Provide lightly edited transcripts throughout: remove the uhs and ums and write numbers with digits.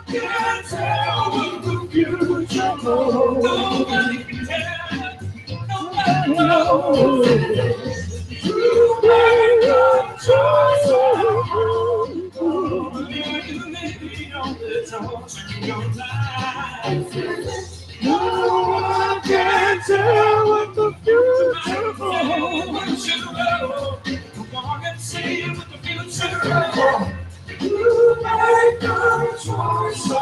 can tell what the future holds. Nobody can tell. Nobody knows. You make a choice. You may be on the torch in your life. No one can tell what the future holds. No one can say what the future holds. You make a choice. So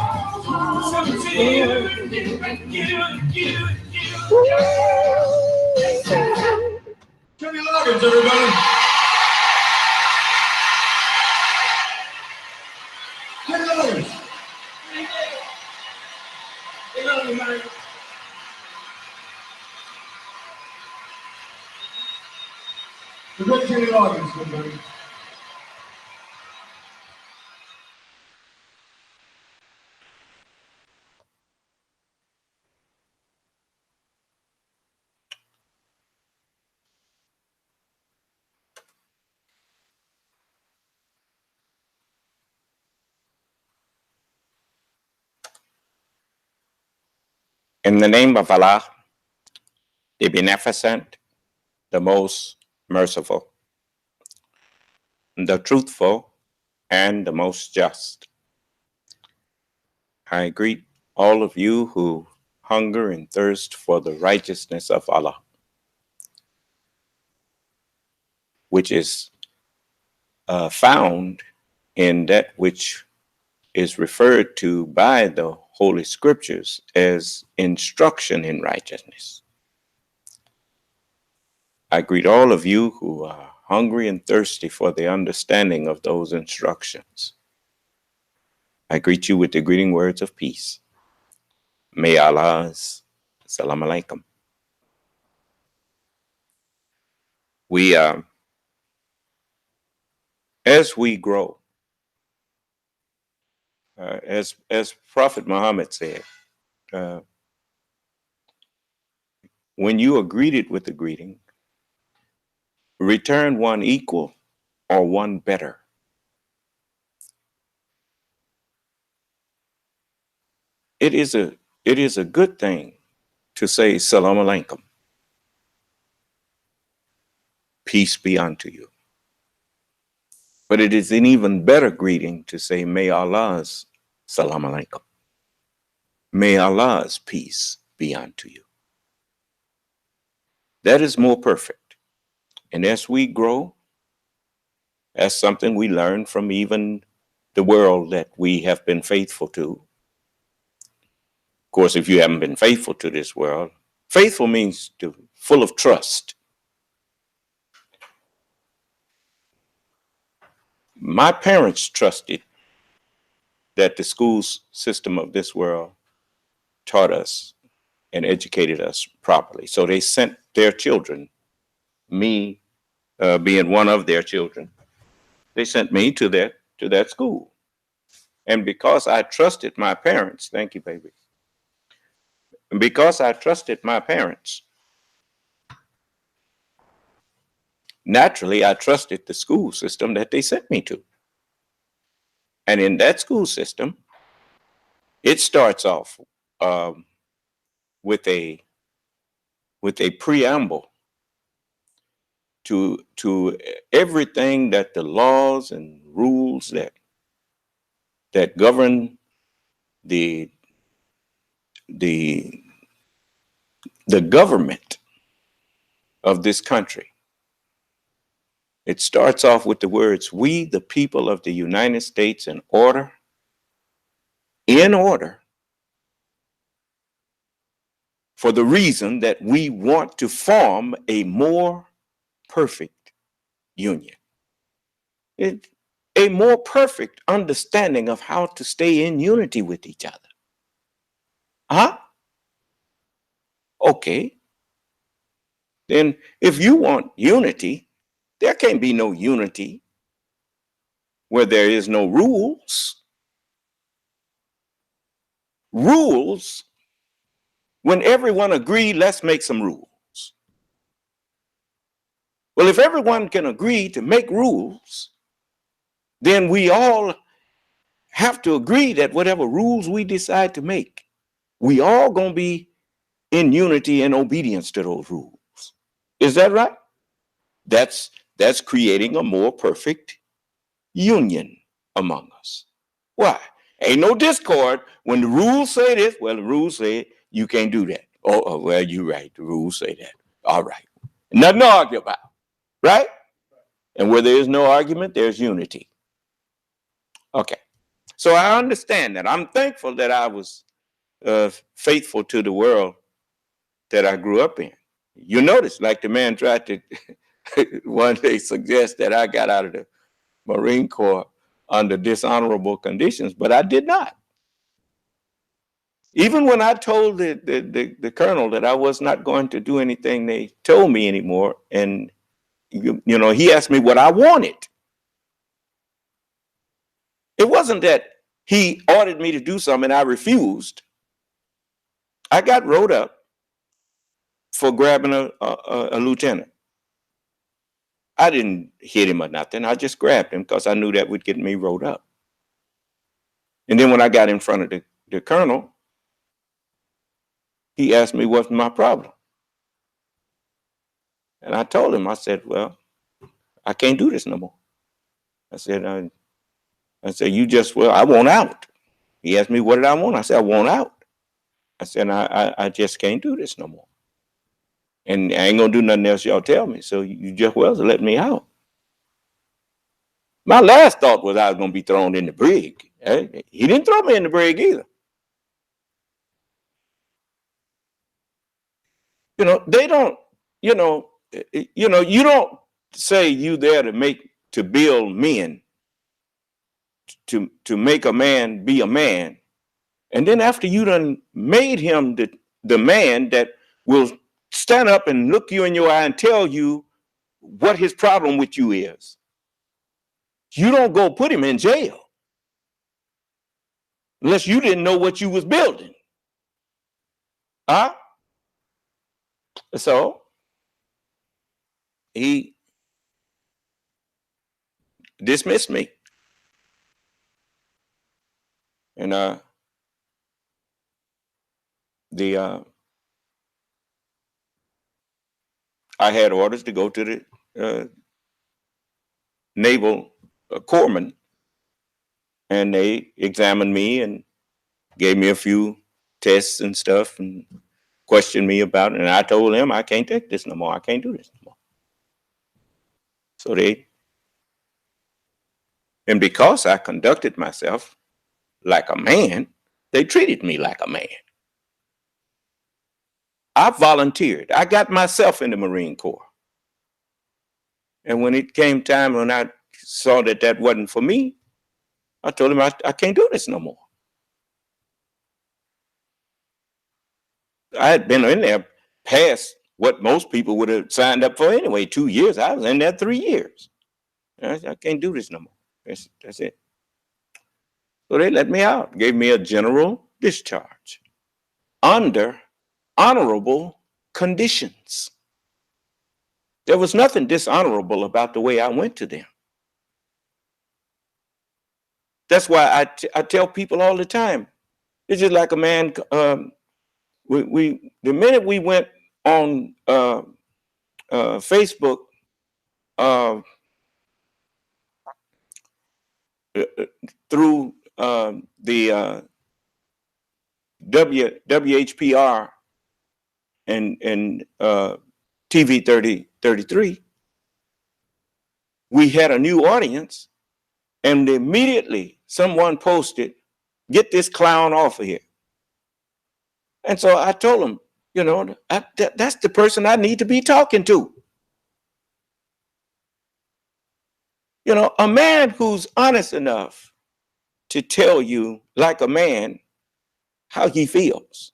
Kenny Loggins, everybody. Kenny Loggins. They love you, man. The great Kenny Loggins, everybody. In the name of Allah, the Beneficent, the Most Merciful, the Truthful, and the Most Just, I greet all of you who hunger and thirst for the righteousness of Allah, which is found in that which is referred to by the Holy Scriptures as instruction in righteousness. I greet all of you who are hungry and thirsty for the understanding of those instructions. I greet you with the greeting words of peace. May Allah's Salam Alaikum. We, as we grow, as Prophet Muhammad said, when you are greeted with a greeting, return one equal or one better. It is a good thing to say Salam Alaikum. Peace be unto you. But it is an even better greeting to say, may Allah's Salam Alaikum. May Allah's peace be unto you. That is more perfect. And as we grow, that's something we learn from even the world that we have been faithful to. Of course, if you haven't been faithful to this world, faithful means full of trust. My parents trusted that the school system of this world taught us and educated us properly. So they sent their children, me being one of their children, they sent me to that school. And because I trusted my parents, thank you, baby. And because I trusted my parents, naturally, I trusted the school system that they sent me to. And in that school system, it starts off with a preamble to everything that the laws and rules that govern the government of this country. It starts off with the words, we, the people of the United States, in order, for the reason that we want to form a more perfect union. A more perfect understanding of how to stay in unity with each other. Huh? Okay. Then if you want unity, there can't be no unity where there is no rules. Rules, when everyone agreed, let's make some rules. Well, if everyone can agree to make rules, then we all have to agree that whatever rules we decide to make, we all gonna be in unity and obedience to those rules. Is that right? That's creating a more perfect union among us. Why? Ain't no discord. When the rules say this, well, the rules say you can't do that. Oh, well, you're right. The rules say that. All right. Nothing to argue about, right? And where there is no argument, there's unity. Okay. So I understand that. I'm thankful that I was faithful to the world that I grew up in. You notice, like the man tried to one day suggest that I got out of the Marine Corps under dishonorable conditions, but I did not. Even when I told the colonel that I was not going to do anything they told me anymore, and he asked me what I wanted. It wasn't that he ordered me to do something and I refused. I got wrote up for grabbing a lieutenant. I didn't hit him or nothing. I just grabbed him because I knew that would get me wrote up. And then when I got in front of the colonel, he asked me what's my problem. And I told him, I said, well, I can't do this no more. I said, I want out. He asked me, what did I want? I said, I want out. I said, I just can't do this no more. And I ain't gonna do nothing else y'all tell me. So you just let me out. My last thought was I was gonna be thrown in the brig. He didn't throw me in the brig either. They don't, you don't say you there to build men, to make a man be a man. And then after you done made him the man that will stand up and look you in your eye and tell you what his problem with you is, you don't go put him in jail unless you didn't know what you was building. Huh? So he dismissed me. And I had orders to go to the naval corpsman, and they examined me and gave me a few tests and stuff and questioned me about it. And I told them I can't take this no more. I can't do this no more. So and because I conducted myself like a man, they treated me like a man. I volunteered. I got myself in the Marine Corps. And when it came time when I saw that wasn't for me, I told him I can't do this no more. I had been in there past what most people would have signed up for anyway, 2 years. I was in there 3 years. I can't do this no more. That's it. So they let me out, gave me a general discharge under honorable conditions. There was nothing dishonorable about the way I went to them. That's why I tell people all the time, it's just like a man, the minute we went on Facebook, through the WHPR and TV 3033, we had a new audience, and immediately someone posted, "Get this clown off of here." And so I told him, that's the person I need to be talking to. A man who's honest enough to tell you, like a man, how he feels.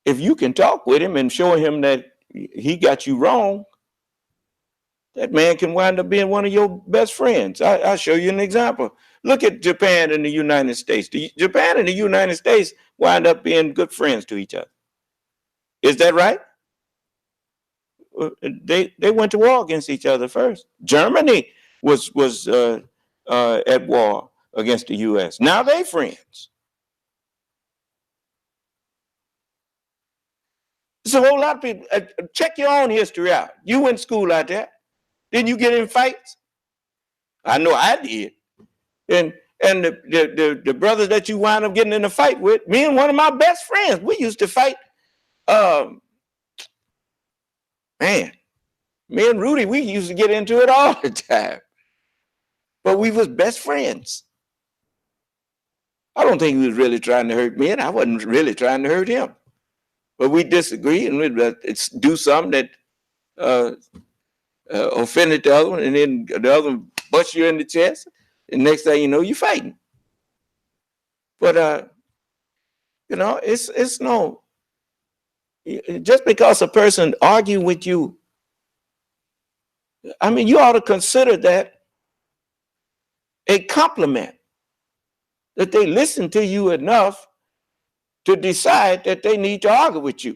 If you can talk with him and show him that he got you wrong, that man can wind up being one of your best friends. I'll show you an example. Look at Japan and the United States. Japan and the United States wind up being good friends to each other. Is that right? They went to war against each other first. Germany was at war against the U.S. Now they friends. So a whole lot of people, check your own history out. You went to school out there. Didn't you get in fights? I know I did. And the brothers that you wind up getting in a fight with, me and one of my best friends, we used to fight. Man, me and Rudy, we used to get into it all the time. But we was best friends. I don't think he was really trying to hurt me, and I wasn't really trying to hurt him. But we disagree, and we'd do something that offended the other one, and then the other one bust you in the chest, and next thing you know, you're fighting. But it's no, just because a person argue with you, I mean, you ought to consider that a compliment, that they listen to you enough to decide that they need to argue with you.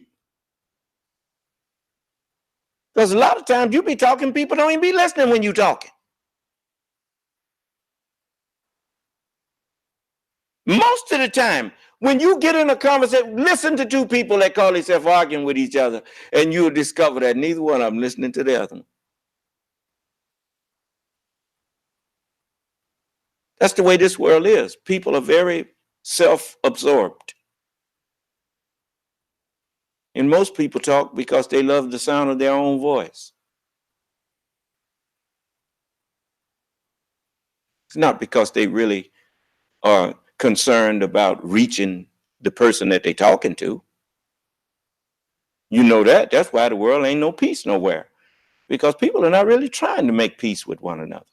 Because a lot of times you be talking, people don't even be listening when you talking. Most of the time, when you get in a conversation, listen to two people that call themselves arguing with each other, and you'll discover that neither one of them listening to the other one. That's the way this world is. People are very self-absorbed. And most people talk because they love the sound of their own voice. It's not because they really are concerned about reaching the person that they're talking to. You know that. That's why the world ain't no peace nowhere. Because people are not really trying to make peace with one another.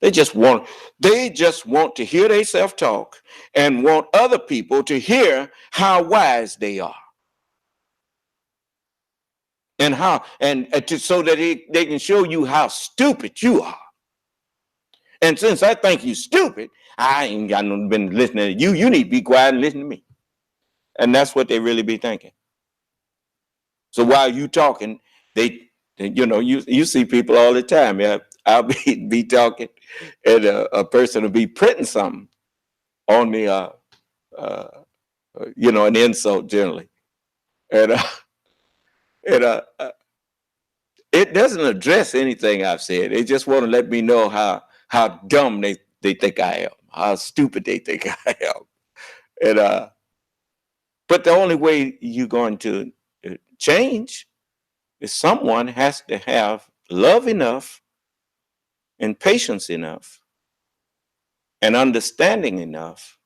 They just want to hear themselves talk and want other people to hear how wise they are. And so that they can show you how stupid you are. And since I think you're stupid, I ain't got no been listening to you. You need to be quiet and listen to me. And that's what they really be thinking. So while you talking, you see people all the time. Yeah, I'll be talking, and a person will be printing something on me, an insult generally, and it doesn't address anything I've said. They just want to let me know how dumb they think I am, how stupid they think I am, and but the only way you're going to change is someone has to have love enough and patience enough and understanding enough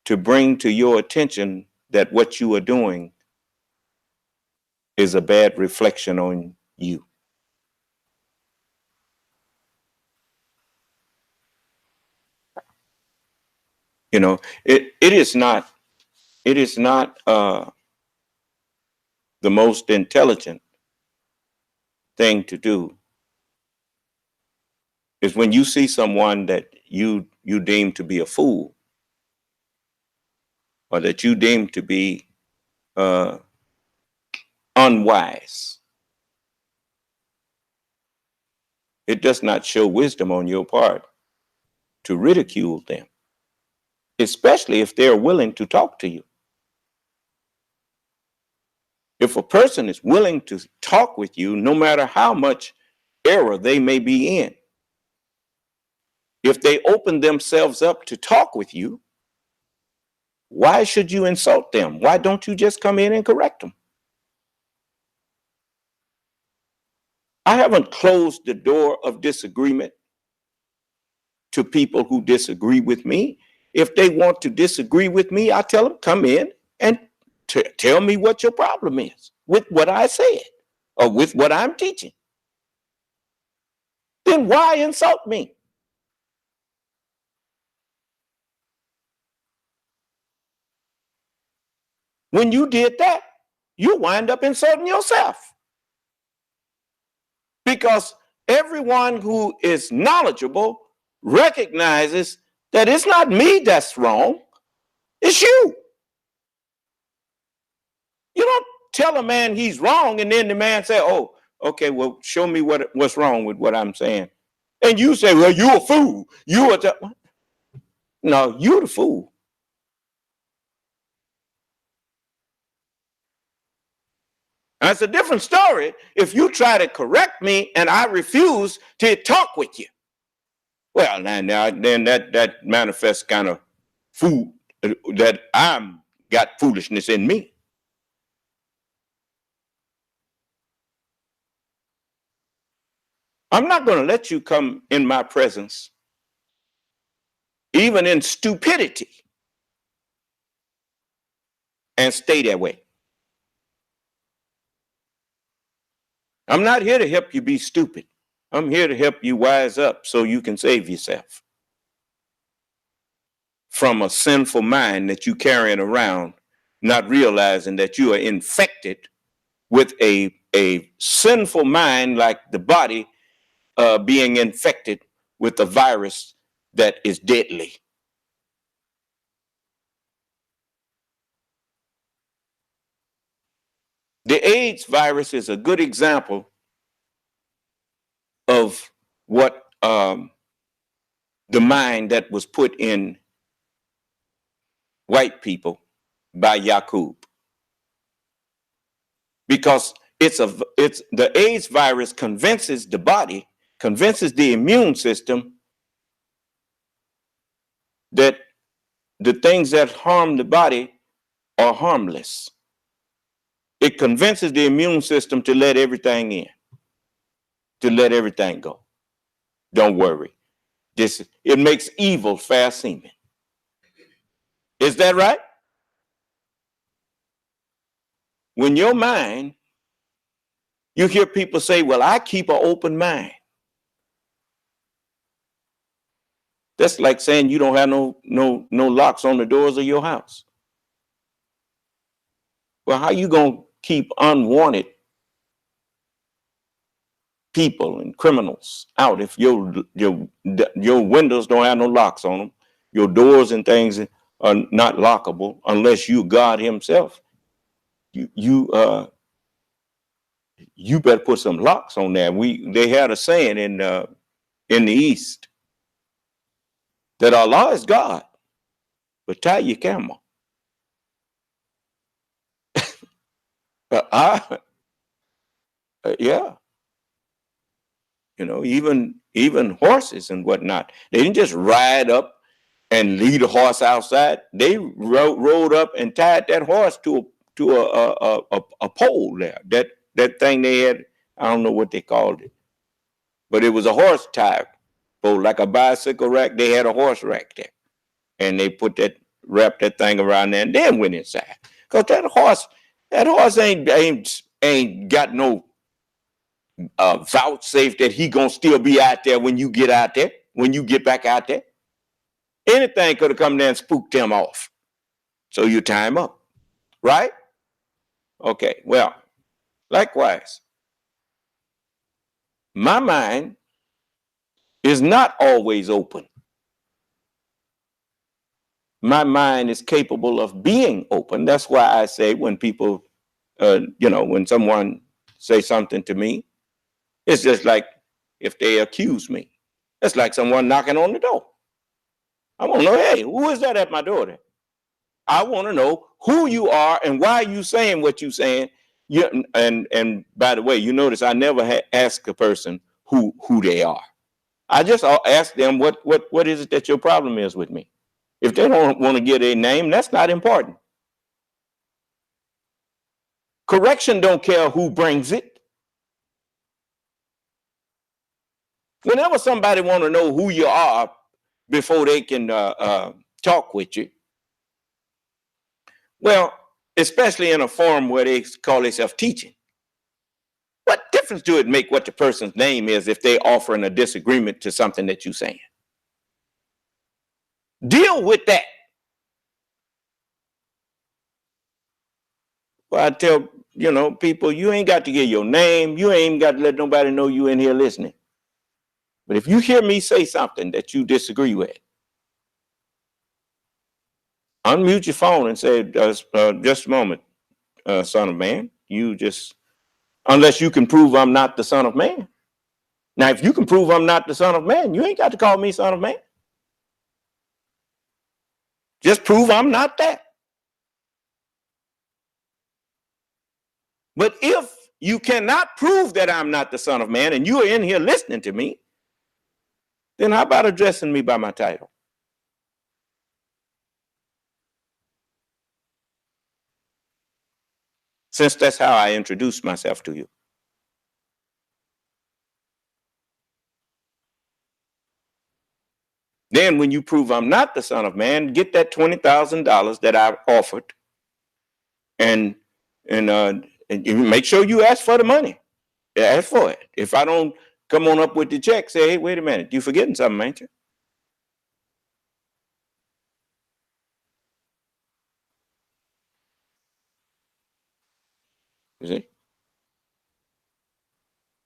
to bring to your attention that what you are doing is a bad reflection on you. You know, it is not the most intelligent thing to do is when you see someone that you deem to be a fool or that you deem to be unwise. It does not show wisdom on your part to ridicule them, especially if they're willing to talk to you. If a person is willing to talk with you, no matter how much error they may be in, if they open themselves up to talk with you, why should you insult them? Why don't you just come in and correct them? I haven't closed the door of disagreement to people who disagree with me. If they want to disagree with me, I tell them, come in and tell me what your problem is with what I said or with what I'm teaching. Then why insult me? When you did that, you wind up insulting yourself. Because everyone who is knowledgeable recognizes that it's not me that's wrong, it's you. You don't tell a man he's wrong and then the man say, oh, okay, well, show me what's wrong with what I'm saying. And you say, well, you're a fool. You are no, you're the fool. That's a different story if you try to correct me and I refuse to talk with you. Well, now then that manifests kind of fool that I'm got foolishness in me. I'm not going to let you come in my presence, even in stupidity, and stay that way. I'm not here to help you be stupid. I'm here to help you wise up so you can save yourself from a sinful mind that you carrying around, not realizing that you are infected with a sinful mind, like the body being infected with a virus that is deadly. The AIDS virus is a good example of what the mind that was put in white people by Yakub, because it's the AIDS virus convinces the body, convinces the immune system that the things that harm the body are harmless. It convinces the immune system to let everything in, to let everything go. Don't worry. It makes evil fair seeming. Is that right? When your mind, you hear people say, well, I keep an open mind. That's like saying you don't have no locks on the doors of your house. Well, how you gonna keep unwanted people and criminals out if your windows don't have no locks on them, your doors and things are not lockable unless you God Himself? You better put some locks on there. They had a saying in the East that Allah is God, but tie your camel. Yeah, even horses and whatnot. They didn't just ride up and lead the horse outside. They rode up and tied that horse to a pole there. That thing they had, I don't know what they called it, but it was a horse tie pole, like a bicycle rack. They had a horse rack there, and they wrapped that thing around there, and then went inside. Cause that horse ain't got no vouchsafe that he gonna still be out there when you get out there, when you get back out there. Anything could have come there and spooked him off. So you tie him up, right? Okay, well, likewise, my mind is not always open. My mind is capable of being open. That's why I say when people, when someone say something to me, it's just like if they accuse me. It's like someone knocking on the door. I want to know, hey, who is that at my door there? I want to know who you are and why you saying what you saying. And by the way, you notice I never ask a person who they are. I just ask them what is it that your problem is with me. If they don't want to get a name, that's not important. Correction don't care who brings it. Whenever somebody want to know who you are before they can talk with you, well, especially in a forum where they call themselves teaching, what difference do it make what the person's name is if they offering a disagreement to something that you're saying? Deal with that. Well, I tell people, you ain't got to get your name. You ain't got to let nobody know you in here listening. But if you hear me say something that you disagree with, unmute your phone and say, just a moment, son of man. Unless you can prove I'm not the son of man. Now, if you can prove I'm not the Son of Man, you ain't got to call me Son of Man. Just prove I'm not that. But if you cannot prove that I'm not the Son of Man and you are in here listening to me, then how about addressing me by my title? Since that's how I introduce myself to you. Then when you prove I'm not the Son of Man, get that $20,000 that I offered and you make sure you ask for the money. Ask for it. If I don't come on up with the check, say, hey, wait a minute, you forgetting something, ain't you? You see?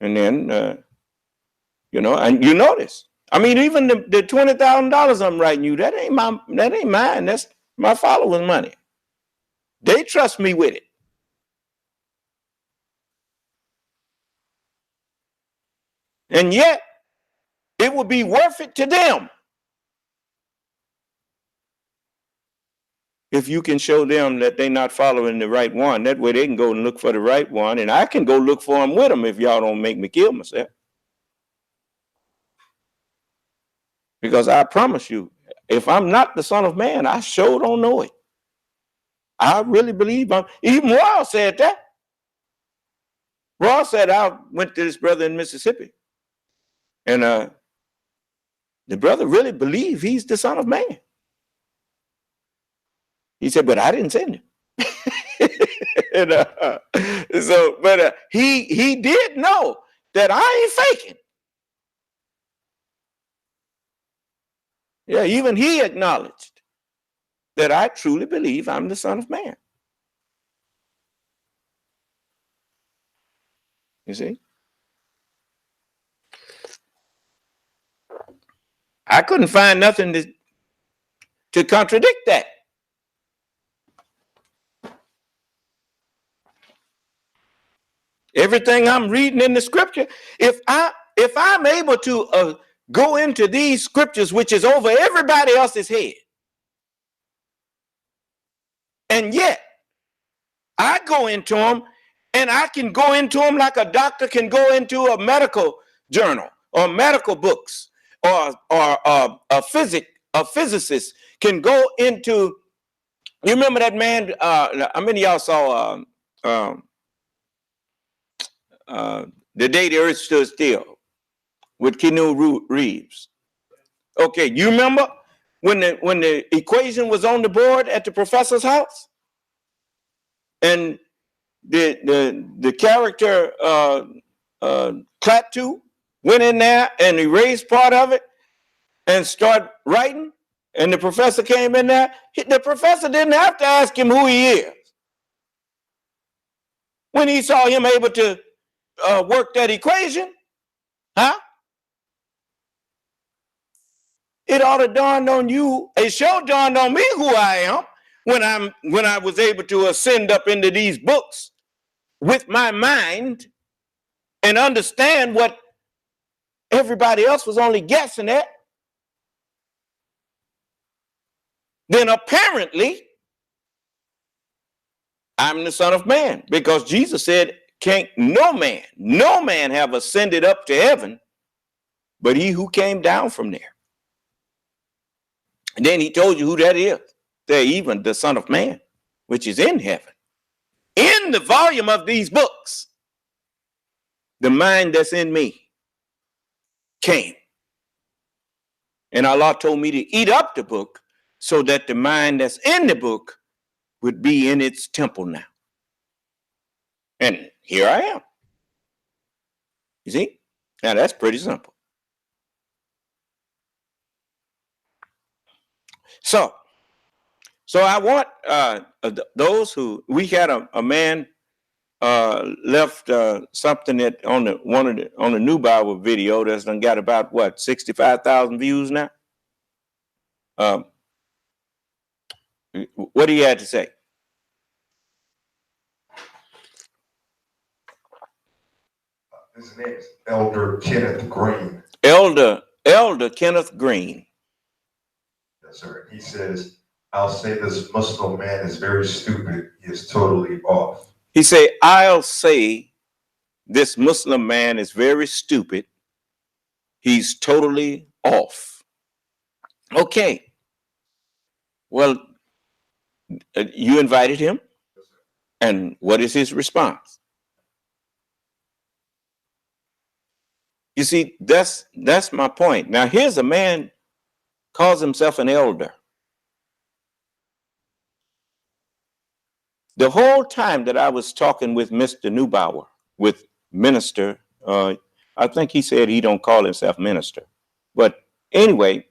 And then, and you notice. I mean, even the $20,000 I'm writing you, that ain't mine. That's my followers' money. They trust me with it. And yet, it would be worth it to them if you can show them that they're not following the right one. That way they can go and look for the right one, and I can go look for them with them if y'all don't make me kill myself. Because I promise you, if I'm not the Son of Man, I sure don't know it. I really believe even Ross said that. Ross said, I went to this brother in Mississippi, and the brother really believed he's the Son of Man. He said, but I didn't send him. And, but he did know that I ain't faking. Yeah, even he acknowledged that I truly believe I'm the Son of Man. You see? I couldn't find nothing to contradict that. Everything I'm reading in the scripture, if I'm able to go into these scriptures, which is over everybody else's head, and yet I go into them, and I can go into them like a doctor can go into a medical journal or medical books, or a physicist can go into. You remember that man? How many of y'all saw The Day the Earth Stood Still with Keanu Reeves? Okay, you remember when the equation was on the board at the professor's house, and the character Klaatu went in there and erased part of it and started writing, and the professor came in there. The professor didn't have to ask him who he is when he saw him able to work that equation, huh? It ought to dawn on you. It sure dawned on me who I am when I was able to ascend up into these books with my mind and understand what everybody else was only guessing at. Then apparently I'm the Son of Man, because Jesus said, can't no man have ascended up to heaven but he who came down from there. And then he told you who that is. They're even the Son of Man, which is in heaven. In the volume of these books, the mind that's in me came. And Allah told me to eat up the book so that the mind that's in the book would be in its temple now. And here I am. You see? Now that's pretty simple. So I want those who, we had a man left something that on the New Bible video that's done got about what 65,000 views now. What do you have to say? His name is Elder Kenneth Green. Elder Kenneth Green. Yes, sir. He says, I'll say this Muslim man is very stupid. He is totally off. He said, I'll say this Muslim man is very stupid. He's totally off. Okay. Well, you invited him? Yes, sir. And what is his response? You see, that's my point. Now, here's a man calls himself an elder. The whole time that I was talking with Mr. Neubauer, with Minister, I think he said he don't call himself minister. But anyway,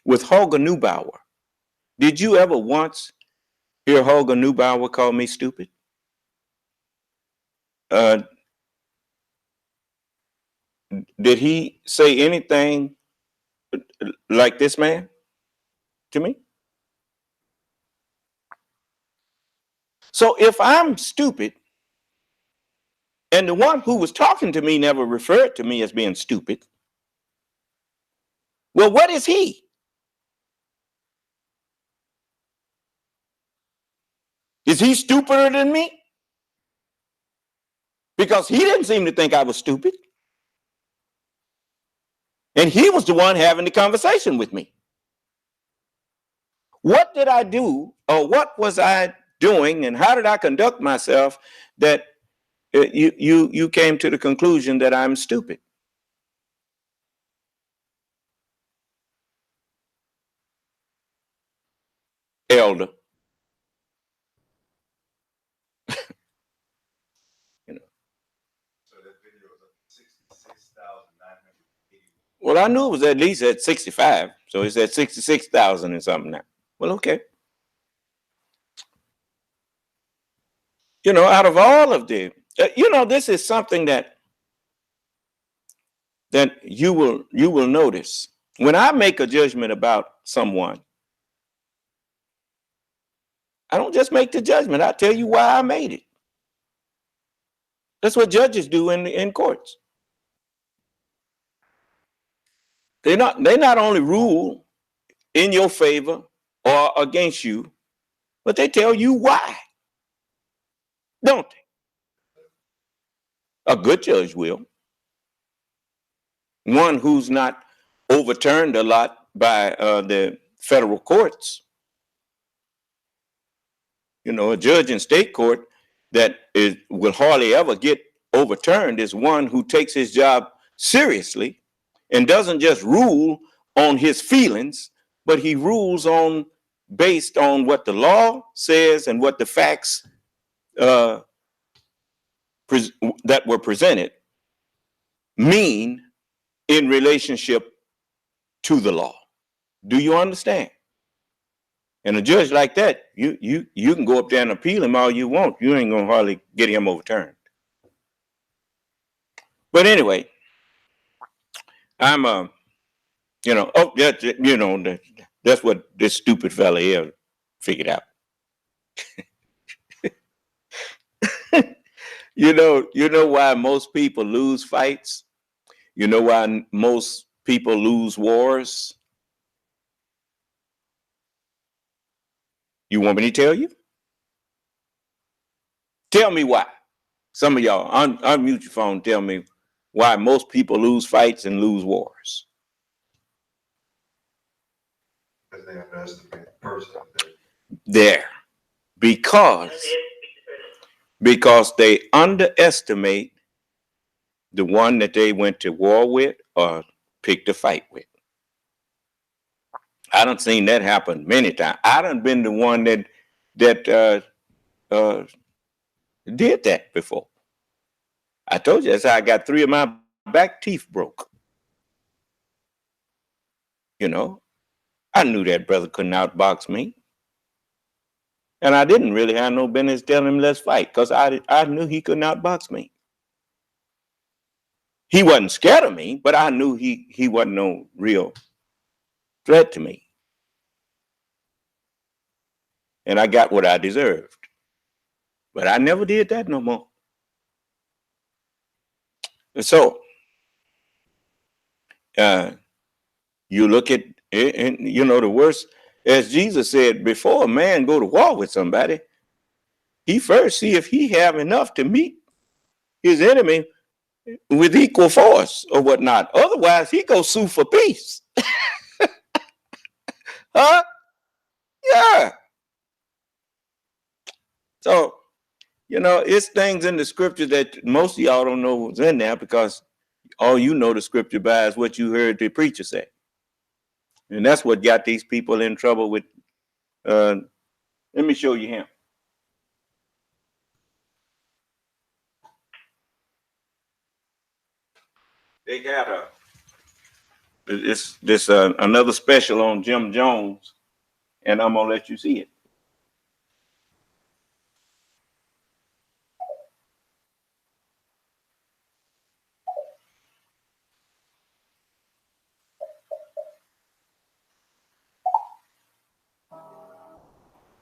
with Holger Neubauer, did you ever once hear Holger Neubauer call me stupid? Did he say anything like this man to me? So if I'm stupid, and the one who was talking to me never referred to me as being stupid, well, what is he? Is he stupider than me? Because he didn't seem to think I was stupid. And he was the one having the conversation with me. What did I do, or what was I doing, and how did I conduct myself that you came to the conclusion that I'm stupid? Elder. You know. So that video is up to 66,980. Well, I knew it was at least at 65, so it's at 66,000 and something now. Well, okay. You know, out of all of the, this is something that you will notice. When I make a judgment about someone, I don't just make the judgment. I tell you why I made it. That's what judges do in courts. They not only rule in your favor or against you, but they tell you why, don't they? A good judge will. One who's not overturned a lot by the federal courts. You know, a judge in state court that will hardly ever get overturned is one who takes his job seriously and doesn't just rule on his feelings, but he rules based on what the law says and what the facts that were presented mean in relationship to the law. Do you understand? And a judge like that, you can go up there and appeal him all you want. You ain't gonna hardly get him overturned. But anyway, I'm that's what this stupid fella here figured out. You know why most people lose fights? You know why most people lose wars? You want me to tell you? Tell me why. Some of y'all, unmute your phone, tell me why most people lose fights and lose wars. Because they underestimate the person. There. Because they underestimate the one that they went to war with or picked a fight with. I done seen that happen many times. I done been the one that did that before. I told you that's how I got 3 of my back teeth broke. You know, I knew that brother couldn't outbox me. And I didn't really have no business telling him let's fight because I knew he couldn't outbox me. He wasn't scared of me, but I knew he wasn't no real threat to me. And I got what I deserved. But I never did that no more. So you look at it, and you know the worst, as Jesus said, before a man go to war with somebody, he first see if he have enough to meet his enemy with equal force or whatnot. Otherwise, he go sue for peace. Huh? Yeah. So, it's things in the scripture that most of y'all don't know what's in there because all you know the scripture by is what you heard the preacher say. And that's what got these people in trouble with. Let me show you him. They got this another special on Jim Jones, and I'm gonna let you see it.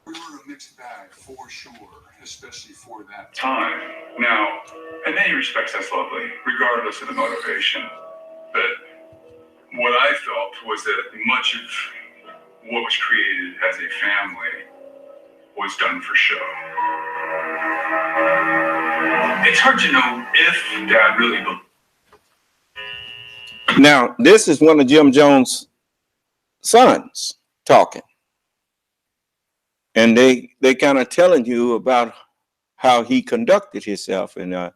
We were a mixed bag for sure, especially for that time. Now, in many respects, that's lovely, regardless of the motivation. But what I felt was that much of what was created as a family was done for show. It's hard to know if Dad really believed. Now, this is one of Jim Jones' sons talking. And they kind of telling you about how he conducted himself. And now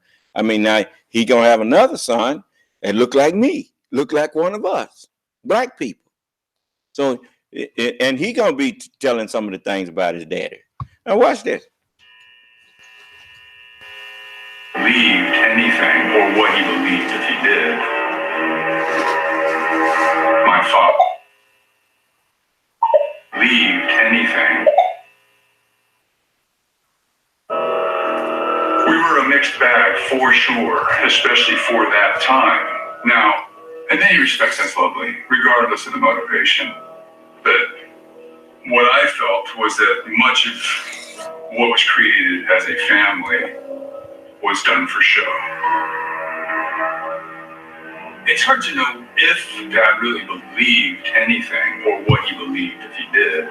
he gonna have another son that look like me, look like one of us, black people. So, and he gonna be telling some of the things about his daddy. Now watch this. Believed anything or what he believed if he did. My father believed anything. We were a mixed bag for sure, especially for that time. Now, in many respects, that's lovely, regardless of the motivation. But what I felt was that much of what was created as a family was done for show. It's hard to know if Dad really believed anything or what he believed if he did.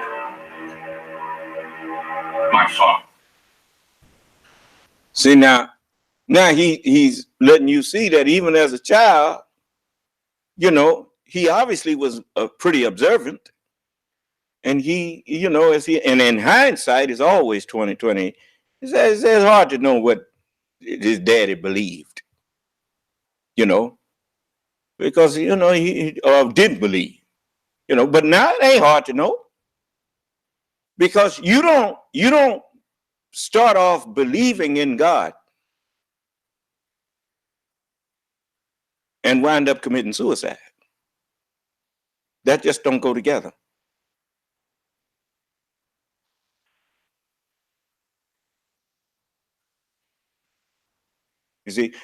My father. See now he's letting you see that even as a child, he obviously was pretty observant. And he, and in hindsight, is always 2020. It's hard to know what his daddy believed, because he didn't believe, But now it ain't hard to know because you don't start off believing in God and wind up committing suicide. That just don't go together. You see,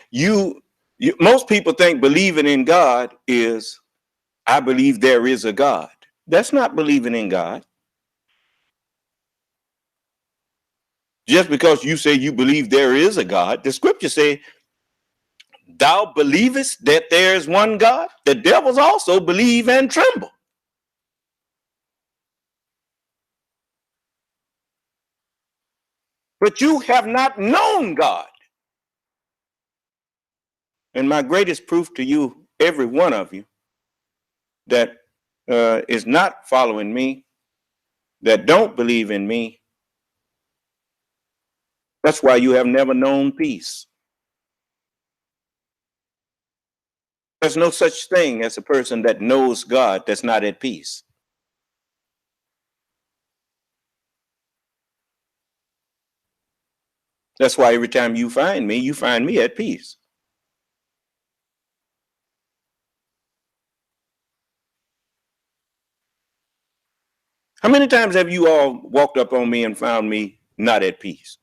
most people think believing in God is, I believe there is a God. That's not believing in God. Just because you say you believe there is a God, the scripture say, thou believest that there is one God. The devils also believe and tremble. But you have not known God. And my greatest proof to you, every one of you, that is not following me, that don't believe in me, that's why you have never known peace. There's no such thing as a person that knows God that's not at peace. That's why every time you find me at peace. How many times have you all walked up on me and found me not at peace?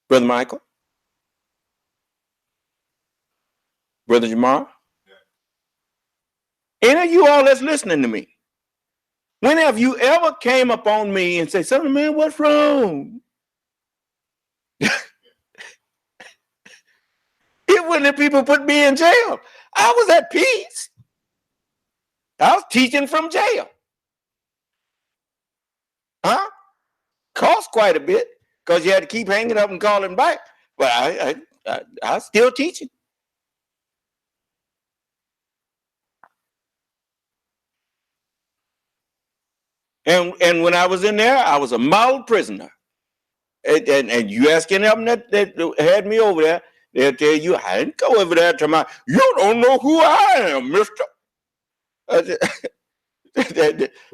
Brother Michael? Brother Jamar? Any of you all that's listening to me, when have you ever came upon me and say, "Son, man, what's wrong?" when the people put me in jail, I was at peace. I was teaching from jail. Huh? Cost quite a bit because you had to keep hanging up and calling back. But I still teaching. And when I was in there, I was a model prisoner. And you ask any of them that had me over there, they'll tell you, I didn't go over there to my, you don't know who I am, mister.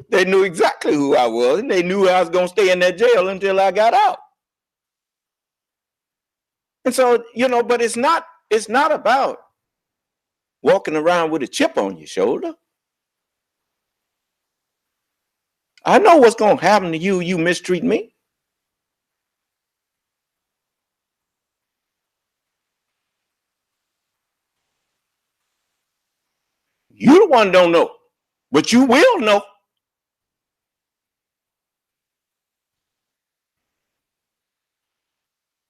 They knew exactly who I was, and they knew I was going to stay in that jail until I got out. And so, but it's not about walking around with a chip on your shoulder. I know what's going to happen to you. You mistreat me. You the one don't know, but you will know.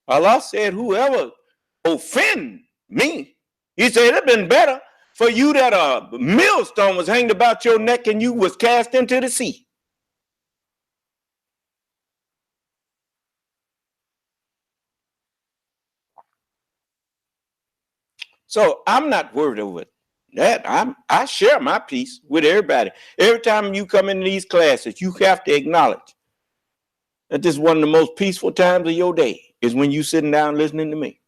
Allah said, whoever offend me, he said, it'd have been better for you that a millstone was hanged about your neck and you was cast into the sea. So I'm not worried over that. I share my peace with everybody. Every time you come into these classes, you have to acknowledge that this is one of the most peaceful times of your day is when you sitting down listening to me.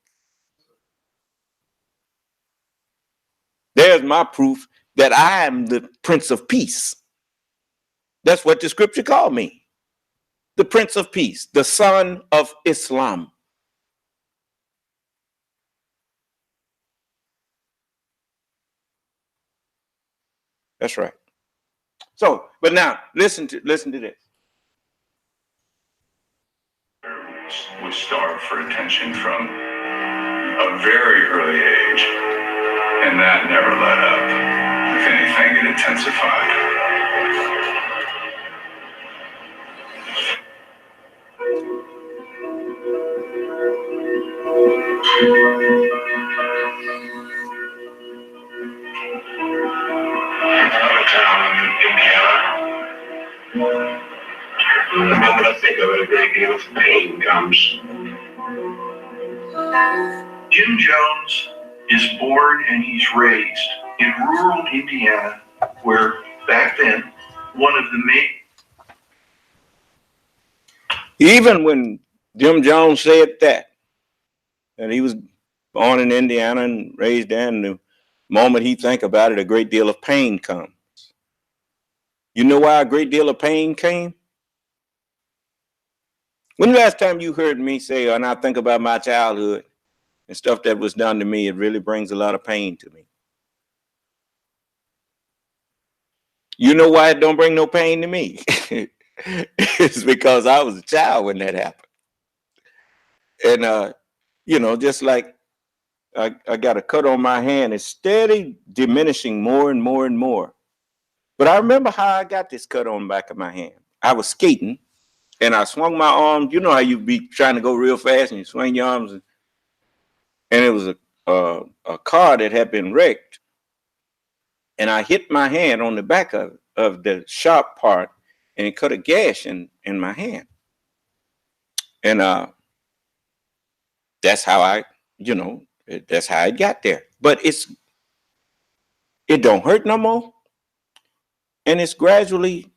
There's my proof that I am the Prince of Peace. That's what the scripture called me. The Prince of Peace, the Son of Islam. That's right. So, but now listen to this. Was starved for attention from a very early age, and that never let up. If anything, it intensified. Another town in Indiana. The moment I think of it, a great deal of pain comes. Jim Jones is born and he's raised in rural Indiana, where back then, one of the main... Even when Jim Jones said that he was born in Indiana and raised there, and the moment he think about it, a great deal of pain comes. You know why a great deal of pain came? When the last time you heard me say, and I think about my childhood and stuff that was done to me, it really brings a lot of pain to me. You know why it don't bring no pain to me? It's because I was a child when that happened. And, just like I got a cut on my hand, it's steady diminishing more and more and more. But I remember how I got this cut on the back of my hand. I was skating and I swung my arms. You know how you be trying to go real fast and you swing your arms. And it was a car that had been wrecked. And I hit my hand on the back of the sharp part, and it cut a gash in my hand. And that's how that's how it got there. But it don't hurt no more. And it's gradually,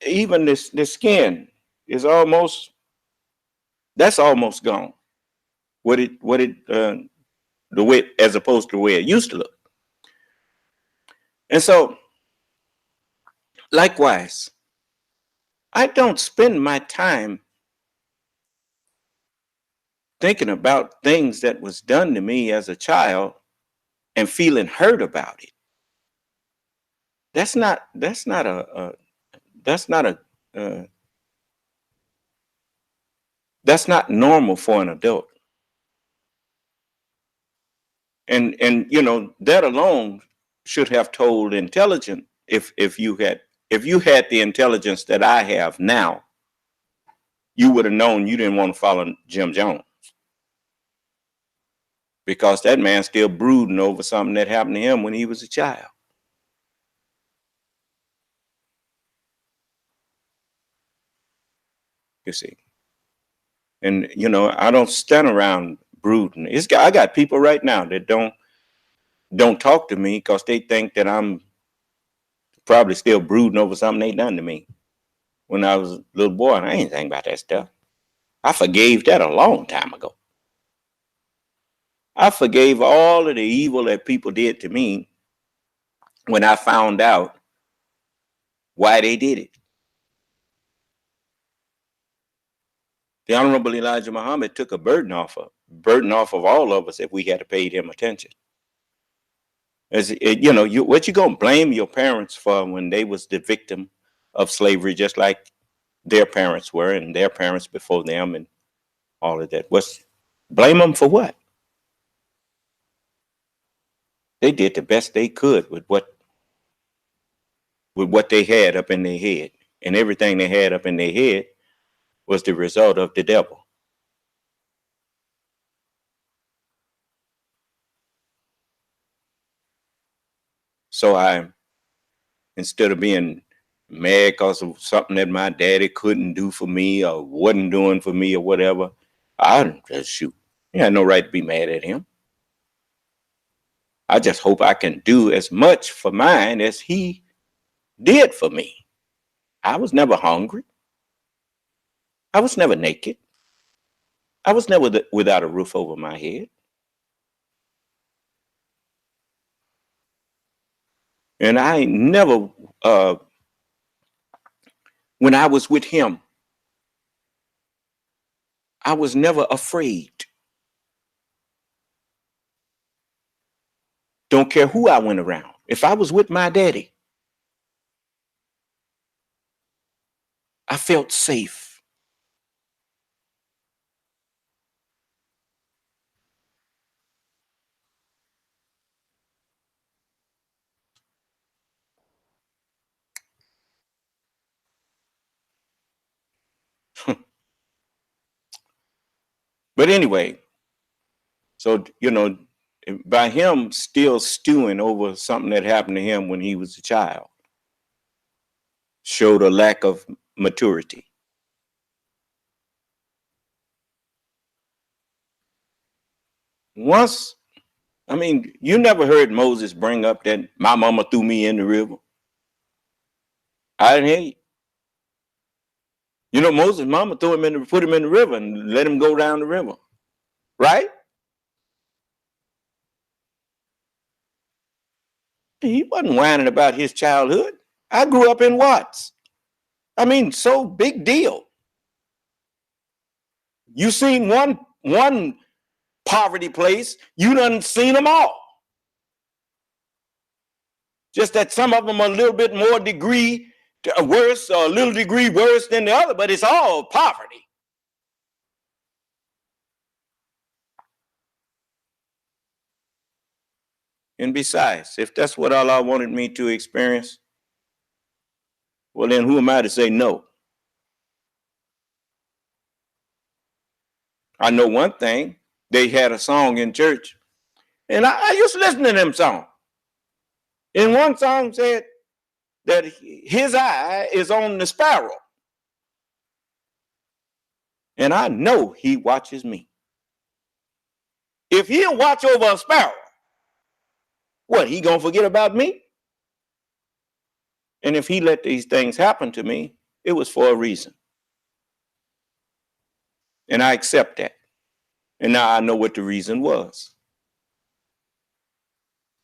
even the skin is almost gone. The way, as opposed to the way it used to look. And so, likewise, I don't spend my time thinking about things that was done to me as a child and feeling hurt about it. That's not normal for an adult. And that alone should have told intelligent, if you had the intelligence that I have now, you would have known you didn't want to follow Jim Jones. because that man's still brooding over something that happened to him when he was a child. You see. And, you know, I don't stand around brooding. I got people right now that don't talk to me because they think that I'm probably still brooding over something they done to me when I was a little boy. And I ain't thinking about that stuff. I forgave that a long time ago. I forgave all of the evil that people did to me when I found out why they did it. The Honorable Elijah Muhammad took a burden off of all of us if we had paid him attention. You know, what you gonna blame your parents for when they was the victim of slavery, just like their parents were, and their parents before them, and all of that? Blame them for what? They did the best they could with what they had up in their head, and everything they had up in their head was the result of the devil. So instead of being mad because of something that my daddy couldn't do for me or wasn't doing for me or whatever, I just shoot. You had no right to be mad at him. I just hope I can do as much for mine as he did for me. I was never hungry. I was never naked. I was never without a roof over my head. And I never, when I was with him, I was never afraid. Don't care who I went around. If I was with my daddy, I felt safe. But anyway, so, you know, by him still stewing over something that happened to him when he was a child showed a lack of maturity. You never heard Moses bring up that my mama threw me in the river. I didn't hear you. You know, Moses' mama put him in the river and let him go down the river. Right? He wasn't whining about his childhood. I grew up in Watts. So big deal. You seen one poverty place, you done seen them all. Just that some of them are a little bit more degree worse, or a little degree worse than the other, but it's all poverty. And besides, if that's what Allah wanted me to experience, well, then who am I to say no? I know one thing. They had a song in church, and I used to listen to them songs. And one song said that his eye is on the sparrow. And I know he watches me. If he'll watch over a sparrow, what, he gonna forget about me? And if he let these things happen to me, it was for a reason. And I accept that. And now I know what the reason was.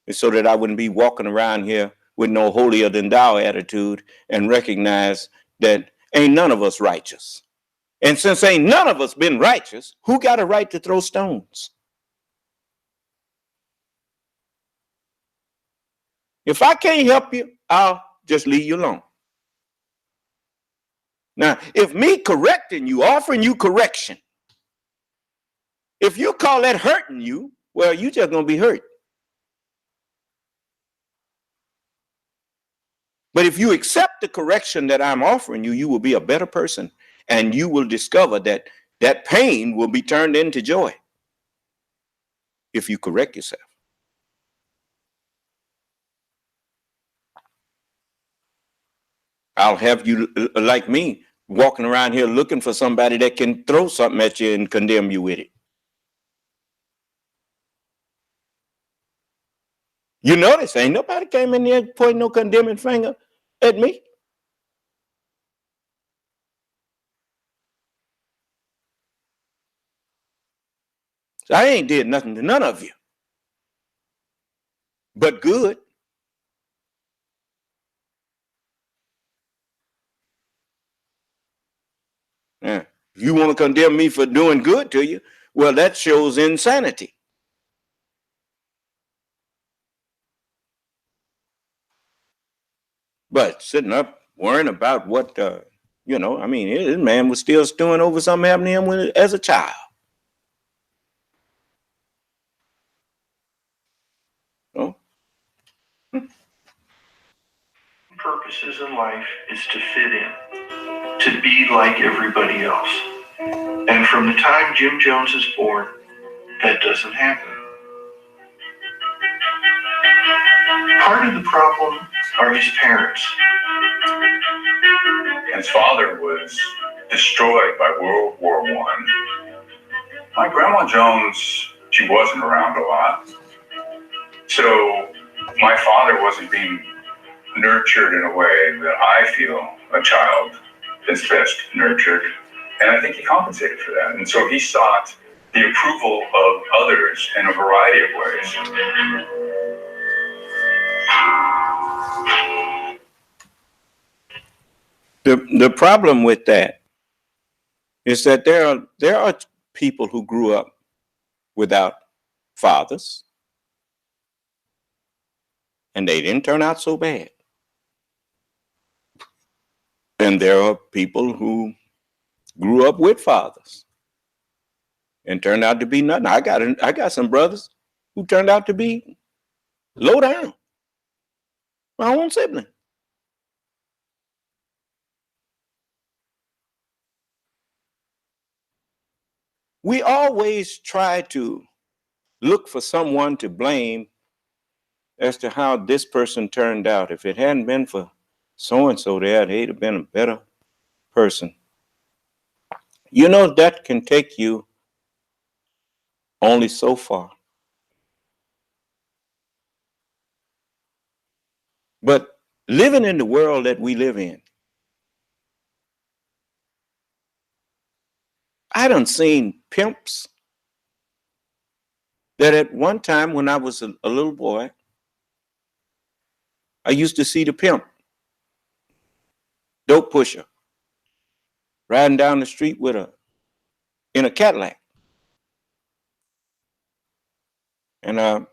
It's so that I wouldn't be walking around here with no holier than thou attitude and recognize that ain't none of us righteous. And since ain't none of us been righteous, who got a right to throw stones? If I can't help you, I'll just leave you alone. Now, if me correcting you, offering you correction, if you call that hurting you, well, you just gonna be hurt. But if you accept the correction that I'm offering you, you will be a better person, and you will discover that that pain will be turned into joy. if you correct yourself. I'll have you, like me, walking around here looking for somebody that can throw something at you and condemn you with it. You notice, ain't nobody came in there pointing no condemning finger at me. So I ain't did nothing to none of you, but good. Yeah. If you want to condemn me for doing good to you, well, that shows insanity. But sitting up worrying about what, I mean, this man was still stewing over something happened to him as a child. Oh. Purposes in life is to fit in, to be like everybody else. And from the time Jim Jones is born, that doesn't happen. Part of the problem are his parents. His father was destroyed by World War I. My grandma Jones, she wasn't around a lot. So my father wasn't being nurtured in a way that I feel a child is best nurtured. And I think he compensated for that. And so he sought the approval of others in a variety of ways. The problem with that is that there are people who grew up without fathers, and they didn't turn out so bad. And there are people who grew up with fathers and turned out to be nothing. I got some brothers who turned out to be low down. My own sibling. We always try to look for someone to blame as to how this person turned out. If it hadn't been for so-and-so there, they'd have been a better person. You know, that can take you only so far. But living in the world that we live in, I done seen pimps that at one time when I was a little boy, I used to see the pimp, dope pusher, riding down the street in a Cadillac. And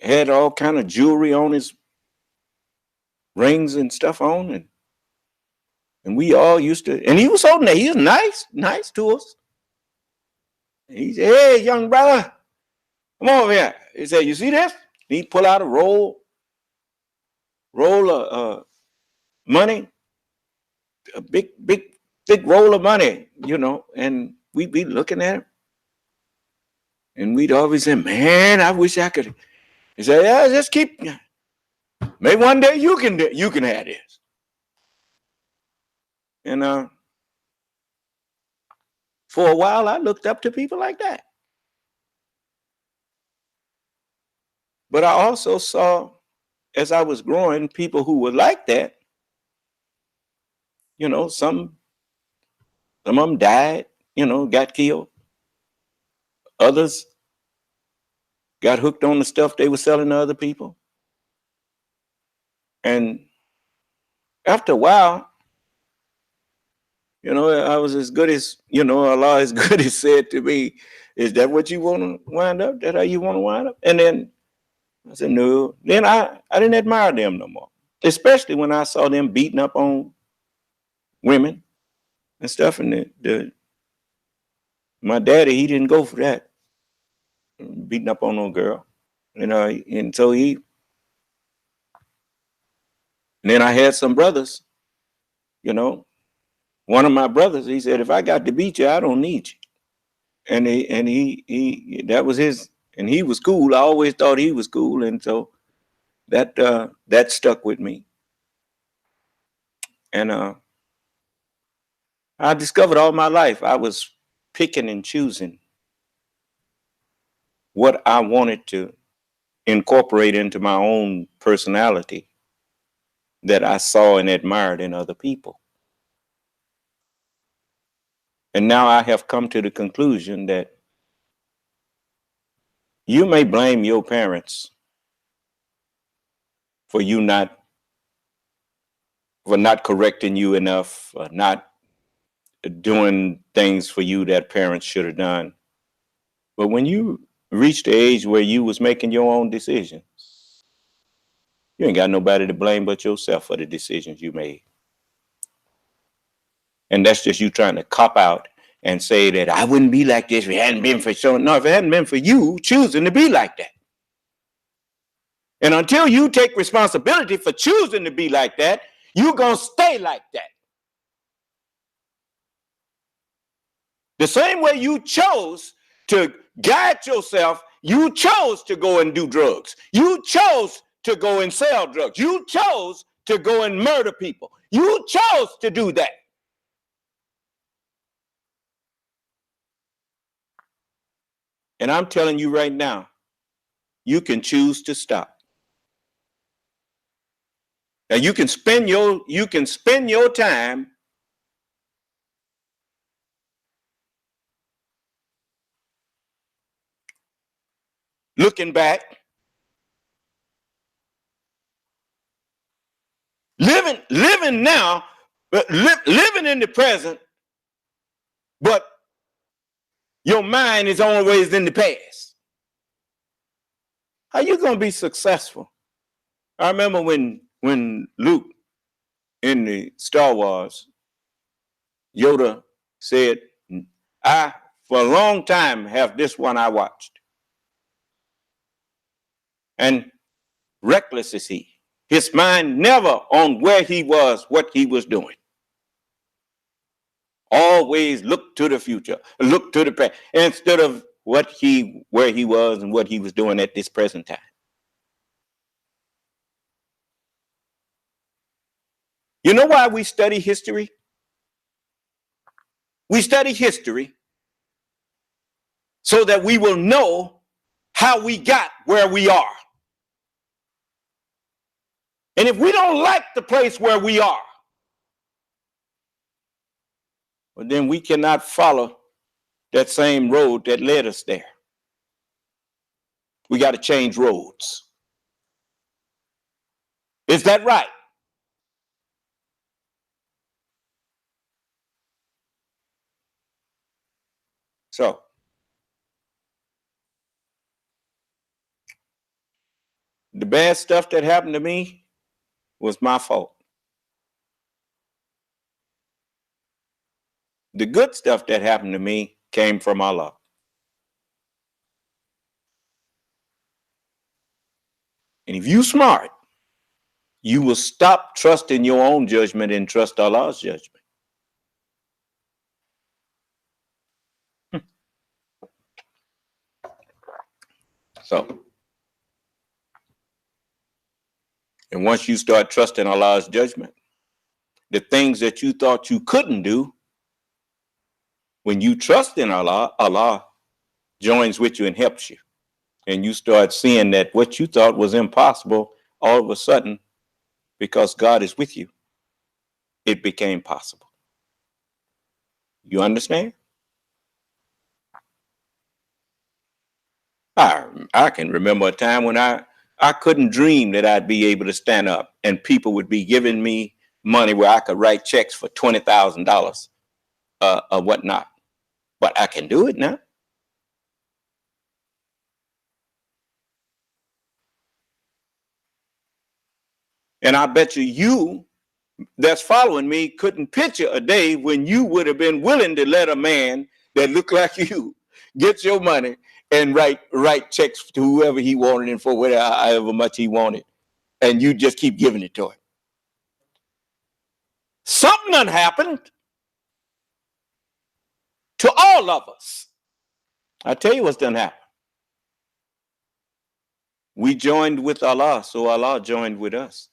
had all kind of jewelry on his rings and stuff on, and we all used to, and he was holding that. He was nice to us. And he said, "Hey, young brother, come over here." He said, "You see this?" He pull out a roll of money, a big roll of money, and we'd be looking at him, and we'd always say, "Man, I wish I could." He said, "Yeah, just keep. Maybe one day you can have this." And for a while, I looked up to people like that. But I also saw, as I was growing, people who were like that. Some of them died, got killed. Others got hooked on the stuff they were selling to other people. And after a while, I was as good as, Allah as good as said to me, "Is that what you want to wind up? That how you want to wind up?" And then I said, "No." Then I didn't admire them no more, especially when I saw them beating up on women and stuff. And my daddy, he didn't go for that, beating up on no girl, and so and then I had some brothers, one of my brothers, he said, "If I got to beat you, I don't need you." And he that was his, and he was cool. I always thought he was cool, and so that stuck with me. And I discovered all my life I was picking and choosing what I wanted to incorporate into my own personality that I saw and admired in other people. And now I have come to the conclusion that you may blame your parents for not correcting you enough, or not doing things for you that parents should have done. But when you reached the age where you was making your own decisions, you ain't got nobody to blame but yourself for the decisions you made. And that's just you trying to cop out and say that I wouldn't be like this if it hadn't been for so. No, if it hadn't been for you choosing to be like that. And until you take responsibility for choosing to be like that, you're going to stay like that. The same way you chose to guide yourself, you chose to go and do drugs. You chose to go and sell drugs. You chose to go and murder people. You chose to do that. And I'm telling you right now, you can choose to stop. Now you can spend your time looking back, living now, but living in the present, but your mind is always in the past. How you gonna be successful? I remember when Luke in the Star Wars, Yoda said, I for a long time have this one I watched. And reckless is he. His mind never on where he was, what he was doing. Always look to the future, look to the past, instead of where he was and what he was doing at this present time. You know why we study history? We study history so that we will know how we got where we are. And if we don't like the place where we are, well, then we cannot follow that same road that led us there. We got to change roads. Is that right? So, the bad stuff that happened to me was my fault. The good stuff that happened to me came from Allah. And if you smart, you will stop trusting your own judgment and trust Allah's judgment. So, and once you start trusting Allah's judgment, the things that you thought you couldn't do, when you trust in Allah, Allah joins with you and helps you. And you start seeing that what you thought was impossible, all of a sudden, because God is with you, it became possible. You understand? I can remember a time when I couldn't dream that I'd be able to stand up and people would be giving me money where I could write checks for $20,000 or whatnot. But I can do it now. And I bet you that's following me couldn't picture a day when you would have been willing to let a man that looked like you get your money and write checks to whoever he wanted and for however much he wanted. And you just keep giving it to him. Something done happened to all of us. I tell you what's done happen. We joined with Allah, so Allah joined with us.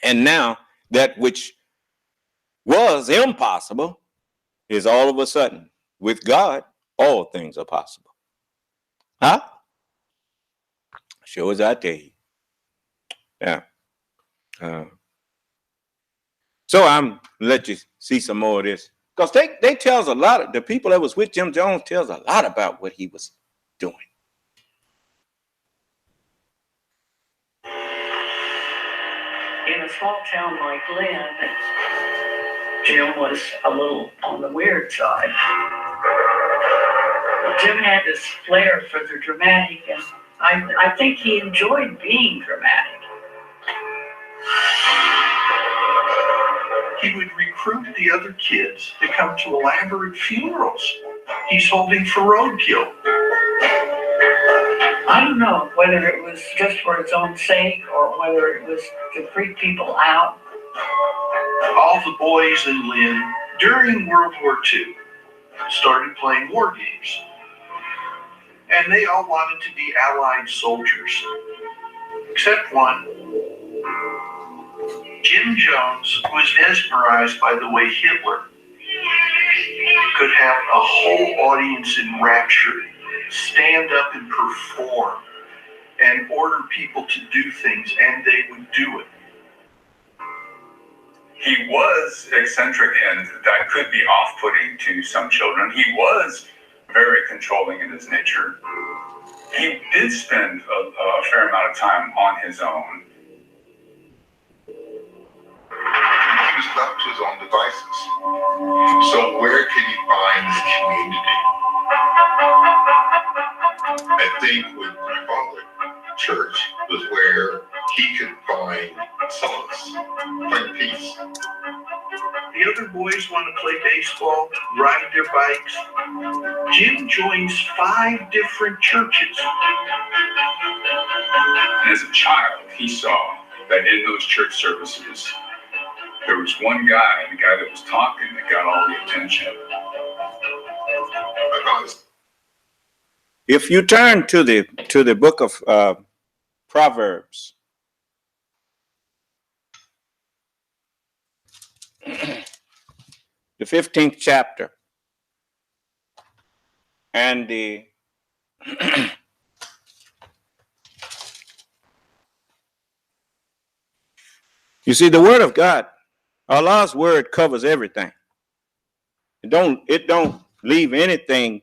And now that which was impossible is all of a sudden, with God, all things are possible. Huh? Sure as I tell you. Yeah. So I'm let you see some more of this. Because they tells a lot of the people that was with Jim Jones tells a lot about what he was doing. In a small town like Lynn, Jim was a little on the weird side. Jim had this flair for the dramatic, and I think he enjoyed being dramatic. He would recruit the other kids to come to elaborate funerals he's holding for roadkill. I don't know whether it was just for its own sake or whether it was to freak people out. All the boys in Lynn during World War II started playing war games. And they all wanted to be Allied soldiers, except one. Jim Jones was mesmerized by the way Hitler could have a whole audience enraptured, stand up and perform, and order people to do things, and they would do it. He was eccentric, and that could be off-putting to some children. He was very controlling in his nature. He did spend a fair amount of time on his own. He was left to his own devices. So where can he find this community? I think with my father, church was where he could find solace, find peace. The other boys want to play baseball, ride their bikes. Jim joins 5 different churches. And as a child, he saw that in those church services, there was one guy, the guy that was talking, that got all the attention. If you turn to the book of Proverbs, the 15th chapter, and the you see the word of God, Allah's word covers everything. It don't leave anything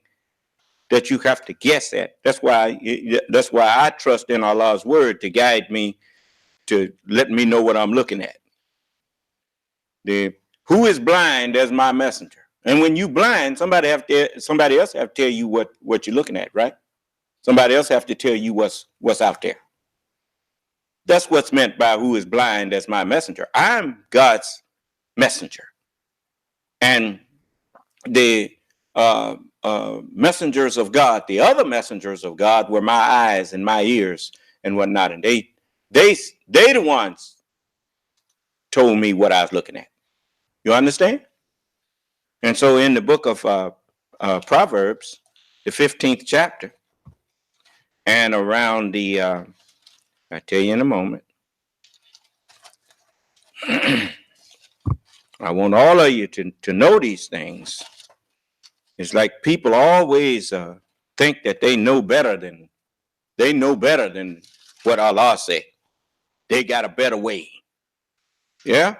that you have to guess at. That's why I trust in Allah's word to guide me, to let me know what I'm looking at. Who is blind as my messenger? And when you blind, somebody else have to tell you what you're looking at, right? Somebody else have to tell you what's out there. That's what's meant by who is blind as my messenger. I'm God's messenger. And the messengers of God, the other messengers of God, were my eyes and my ears and whatnot. And they the ones told me what I was looking at. You understand? And so in the book of Proverbs, the 15th chapter, and around the, I'll tell you in a moment. I want all of you to know these things. It's like people always think that they know better than what Allah said. They got a better way. Yeah?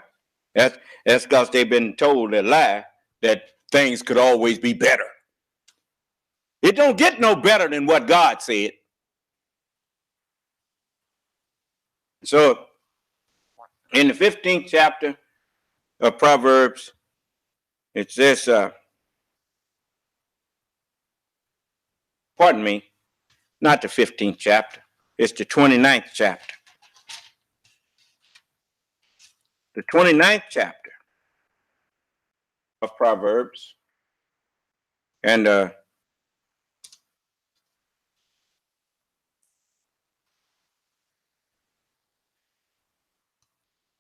That's because they've been told a lie that things could always be better. It don't get no better than what God said. So in the 15th chapter of Proverbs, it says, pardon me, not the 15th chapter, it's the 29th chapter. The 29th chapter of Proverbs, and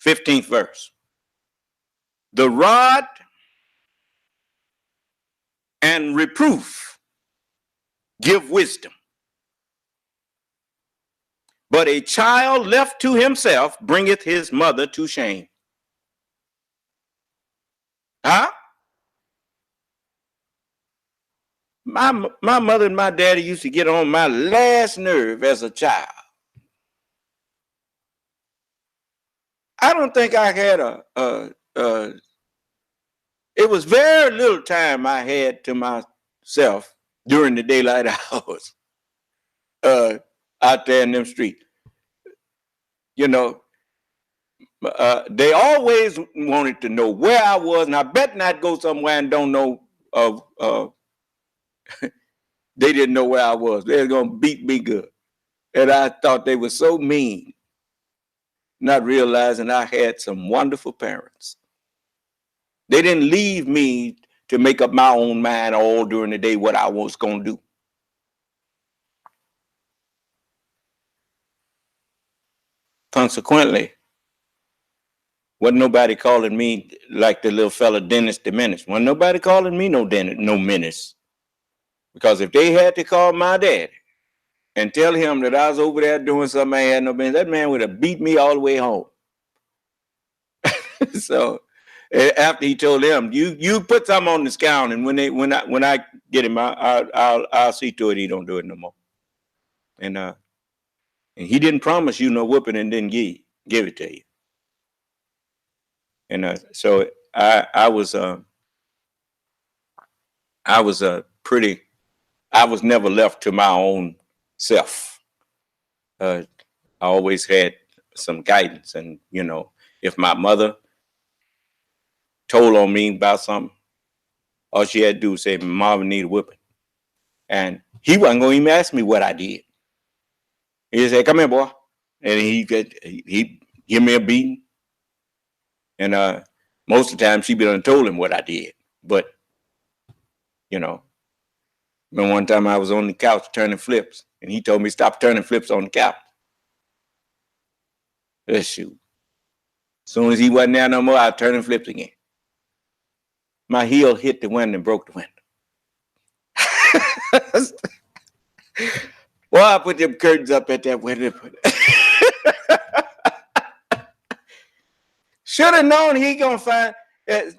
15th verse. The rod and reproof give wisdom. But a child left to himself bringeth his mother to shame. Huh? My mother and my daddy used to get on my last nerve as a child. I don't think I had it was very little time I had to myself during the daylight hours out there in them streets. You know, they always wanted to know where I was, and I bet not go somewhere and don't know they didn't know where I was. They were going to beat me good. And I thought they were so mean, not realizing I had some wonderful parents. They didn't leave me to make up my own mind all during the day what I was going to do. Consequently, wasn't nobody calling me like the little fella Dennis the Menace. Wasn't nobody calling me no Menace. Because if they had to call my daddy and tell him that I was over there doing something I had no business, that man would have beat me all the way home. So after he told them, you put something on the scout, and when I get him, I'll see to it he don't do it no more. And he didn't promise you no whooping and didn't give it to you. And so I was never left to my own self. I always had some guidance, and if my mother told on me about something, all she had to do was say, "Marvin need a whipping," and he wasn't going to even ask me what I did. He said, "Come here, boy," and he give me a beating. And most of the time, she been told him what I did. But one time I was on the couch turning flips, and he told me stop turning flips on the couch. Let's shoot. As soon as he wasn't there no more, I was turning flips again. My heel hit the window and broke the window. Well, I put them curtains up at that window. Should have known he gonna find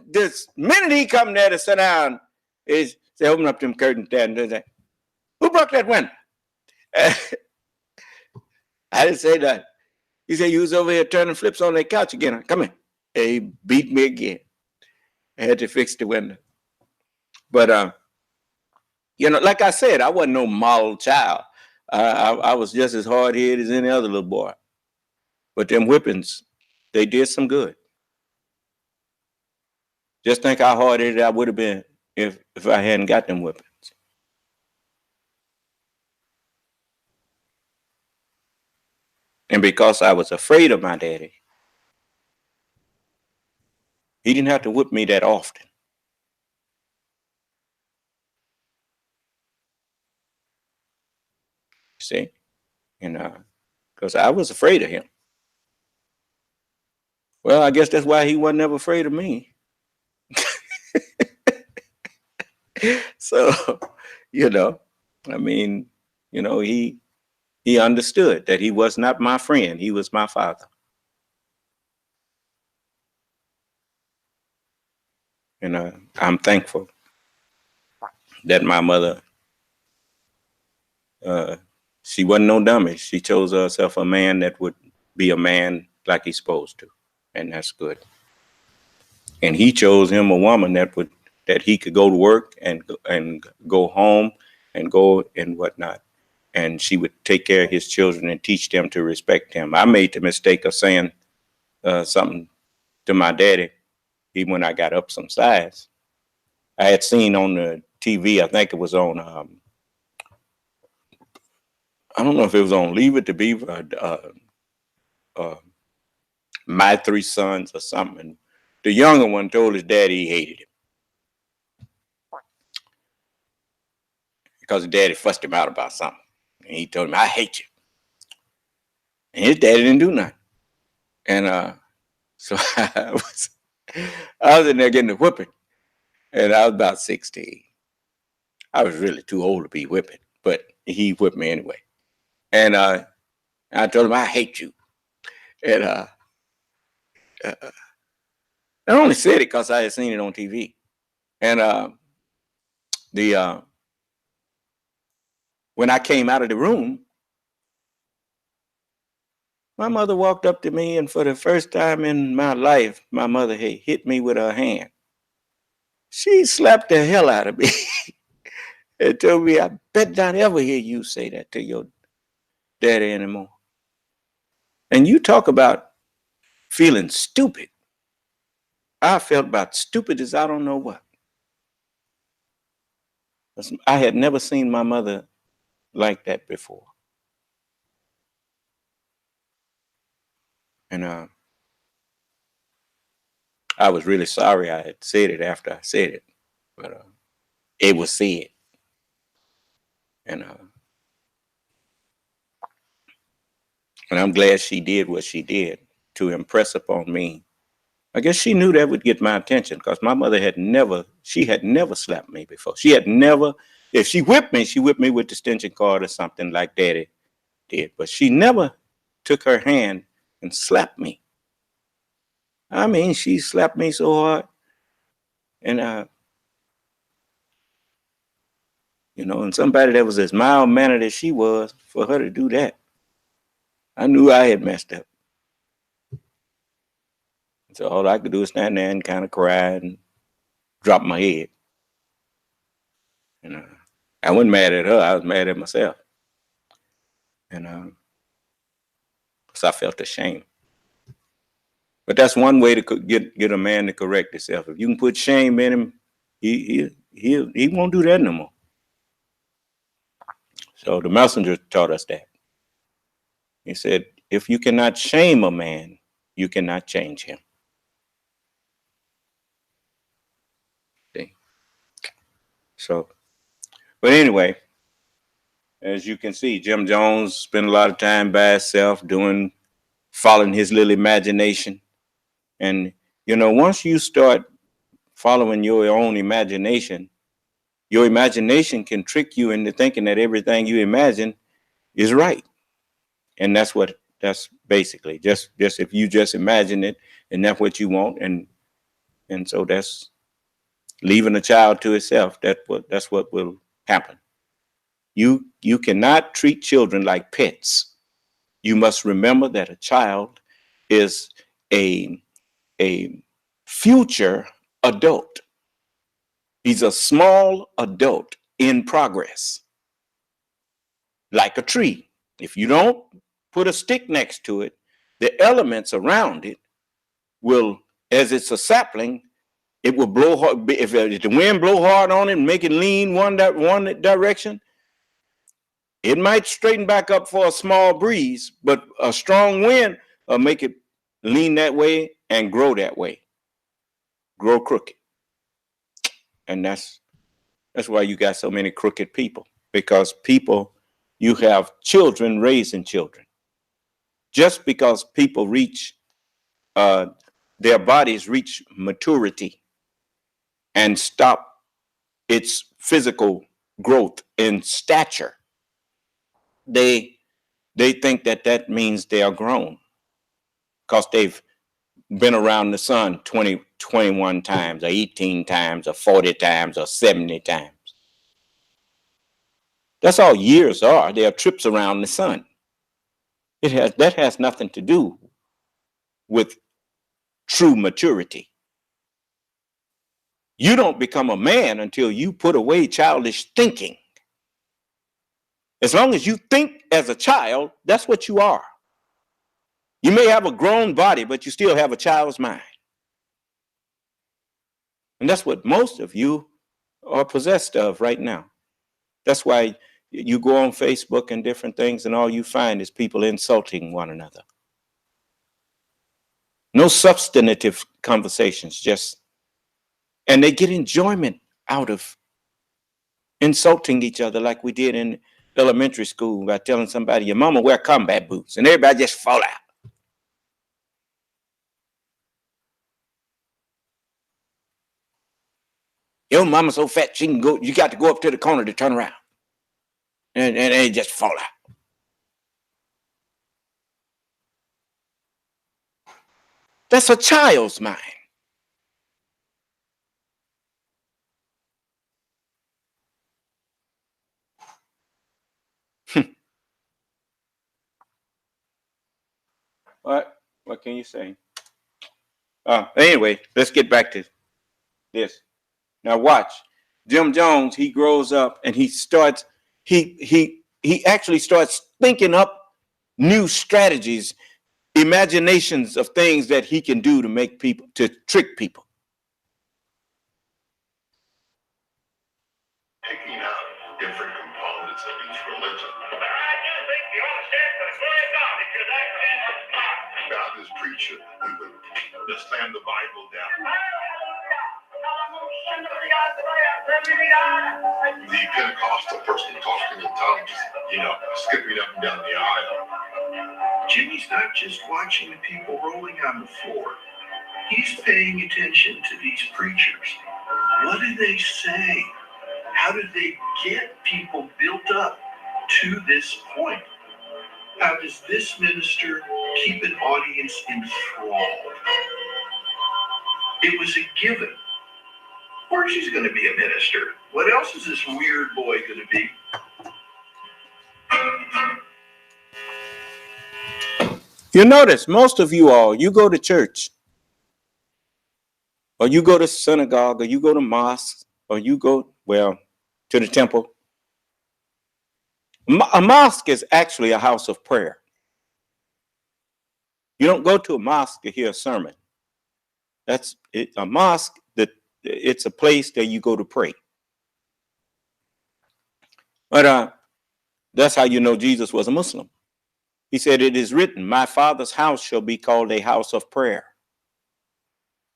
this minute he come there to sit down is say open up them curtains there and do that. Who broke that window? I didn't say that. He said you was over here turning flips on that couch again. Come here. And he beat me again. I had to fix the window. But like I said, I wasn't no model child. I was just as hard-headed as any other little boy. But them whippings, they did some good. Just think how hard-headed I would have been if I hadn't got them whippings. And because I was afraid of my daddy, he didn't have to whip me that often. See? And because I was afraid of him. Well, I guess that's why he wasn't ever afraid of me. So, he understood that he was not my friend. He was my father. And I'm thankful that my mother, she wasn't no dummy. She chose herself a man that would be a man like he's supposed to. And that's good. And he chose him a woman that he could go to work and go home and go and whatnot. And she would take care of his children and teach them to respect him. I made the mistake of saying something to my daddy even when I got up some size. I had seen on the TV, I think it was on, I don't know if it was on Leave It to Beaver, My Three Sons or something. The younger one told his daddy he hated him because his daddy fussed him out about something. And he told him, I hate you. And his daddy didn't do nothing. And so I was in there getting a whipping. And I was about 16. I was really too old to be whipping, but he whipped me anyway. And I told him, I hate you. And I only said it because I had seen it on TV. And when I came out of the room, my mother walked up to me, and for the first time in my life, my mother had hit me with her hand. She slapped the hell out of me and told me, I bet not ever hear you say that to your daddy anymore. And you talk about feeling stupid. I felt about stupid as I don't know what. I had never seen my mother like that before. And I was really sorry I had said it after I said it. But it was said. And I'm glad she did what she did to impress upon me. I guess she knew that would get my attention because my mother had never slapped me before. She had never, if she whipped me with the extension cord or something like Daddy did. But she never took her hand and slapped me. I mean, she slapped me so hard. And, and somebody that was as mild-mannered as she was, for her to do that, I knew I had messed up. So all I could do was stand there and kind of cry and drop my head. And I wasn't mad at her. I was mad at myself. And because I felt ashamed. But that's one way to get a man to correct himself. If you can put shame in him, he won't do that no more. So the messenger taught us that. He said, if you cannot shame a man, you cannot change him. See? So, but anyway, as you can see, Jim Jones spent a lot of time by himself following his little imagination. And, once you start following your own imagination can trick you into thinking that everything you imagine is right. And that's basically just if you just imagine it and that's what you want. And so that's leaving a child to itself. That's what will happen. You cannot treat children like pets. You must remember that a child is a future adult. He's a small adult in progress, like a tree. If you don't put a stick next to it, the elements around it will, as it's a sapling, it will blow hard. If the wind blow hard on it and make it lean one direction, it might straighten back up for a small breeze, but a strong wind will make it lean that way and grow that way, grow crooked. And that's why you got so many crooked people, because you have children raising children. Just because people their bodies reach maturity and stop its physical growth in stature, they think that means they are grown because they've been around the sun 21 times or 18 times or 40 times or 70 times. That's all years are. They are trips around the sun. That has nothing to do with true maturity. You don't become a man until you put away childish thinking. As long as you think as a child, that's what you are. You may have a grown body, but you still have a child's mind. And that's what most of you are possessed of right now. That's why you go on Facebook and different things, and all you find is people insulting one another. No substantive conversations, and they get enjoyment out of insulting each other like we did in elementary school by telling somebody, your mama wear combat boots, and everybody just fall out. Your mama so fat she can go, you got to go up to the corner to turn around. And they just fall out. That's a child's mind. What can you say? Anyway, let's get back to this. Now watch. Jim Jones, he grows up and he actually starts thinking up new strategies, imaginations of things that he can do to make people, to trick people. Picking up different components of each religion. Baptist preacher, he would just slam the Bible down. The Pentecostal person talking in tongues, skipping up and down the aisle. Jimmy's not just watching the people rolling on the floor. He's paying attention to these preachers. What do they say? How did they get people built up to this point? How does this minister keep an audience enthralled? It was a given. Of course he's going to be a minister. What else is this weird boy going to be? You notice most of you all, you go to church, or you go to synagogue, or you go to mosque, or you go, to the temple. A mosque is actually a house of prayer. You don't go to a mosque to hear a sermon. That's it, a mosque. It's a place that you go to pray. But that's how you know Jesus was a Muslim. He said, "It is written, my Father's house shall be called a house of prayer,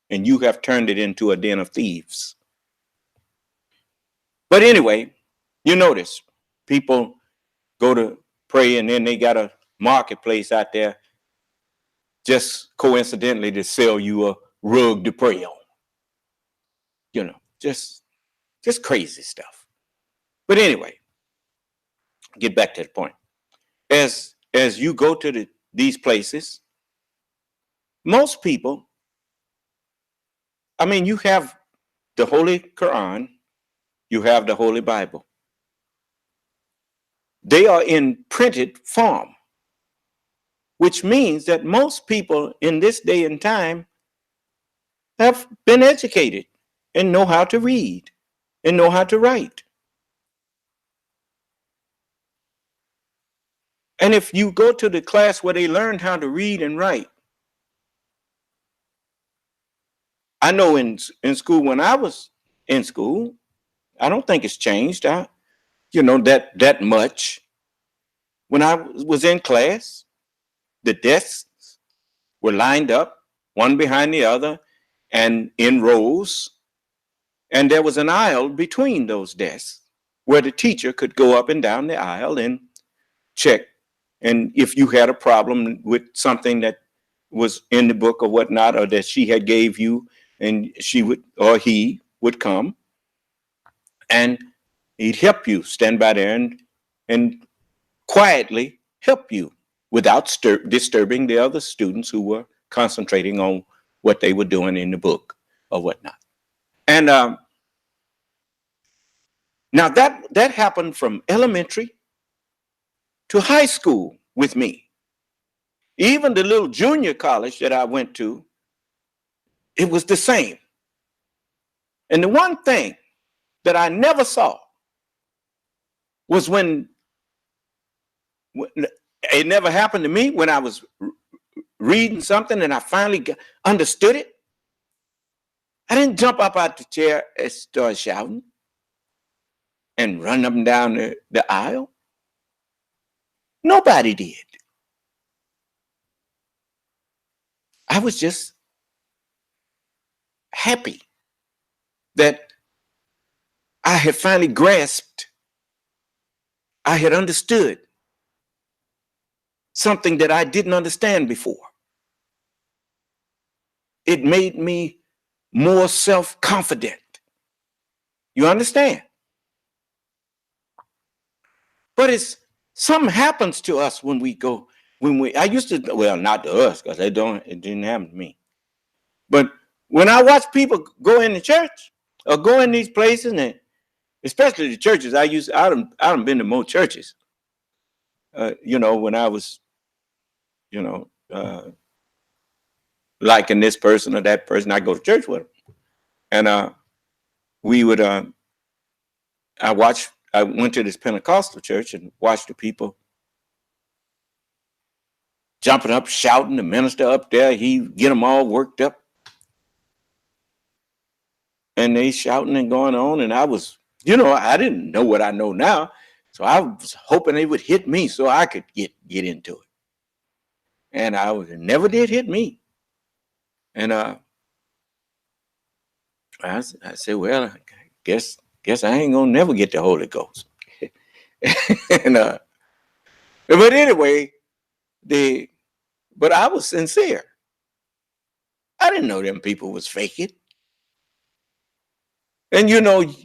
and you have turned it into a den of thieves." But anyway, you notice people go to pray, and then they got a marketplace out there just coincidentally to sell you a rug to pray on. Just crazy stuff. But anyway, get back to the point. As you go to these places, most people, you have the Holy Quran, you have the Holy Bible. They are in printed form, which means that most people in this day and time have been educated and know how to read and know how to write. And if you go to the class where they learned how to read and write, I know in school, when I was in school, I don't think it's changed, that much. When I was in class, the desks were lined up, one behind the other, and in rows. And there was an aisle between those desks where the teacher could go up and down the aisle and check. And if you had a problem with something that was in the book or whatnot, or that she had gave you, and she would, or he would come and he'd help you, stand by there and quietly help you without disturbing the other students who were concentrating on what they were doing in the book or whatnot. And now that happened from elementary to high school with me. Even the little junior college that I went to, it was the same. And the one thing that I never saw was when it never happened to me when I was reading something and I finally understood it. I didn't jump up out the chair and start shouting and run up and down the aisle. Nobody did. I was just happy that I had finally grasped, I had understood something that I didn't understand before. It made me more self-confident. You understand? But something happens to us when we go, I used to, well, not to us, because it didn't happen to me. But when I watch people go in the church or go in these places, and especially the churches, I done been to more churches. When I was, liking this person or that person, I go to church with them. And we would, I went to this Pentecostal church and watched the people jumping up, shouting. The minister up there, he get them all worked up. And they shouting and going on. And I was, I didn't know what I know now. So I was hoping they would hit me so I could get into it. And it never did hit me. And I said, well, I guess I ain't gonna never get the Holy Ghost. But anyway, but I was sincere. I didn't know them people was faking. And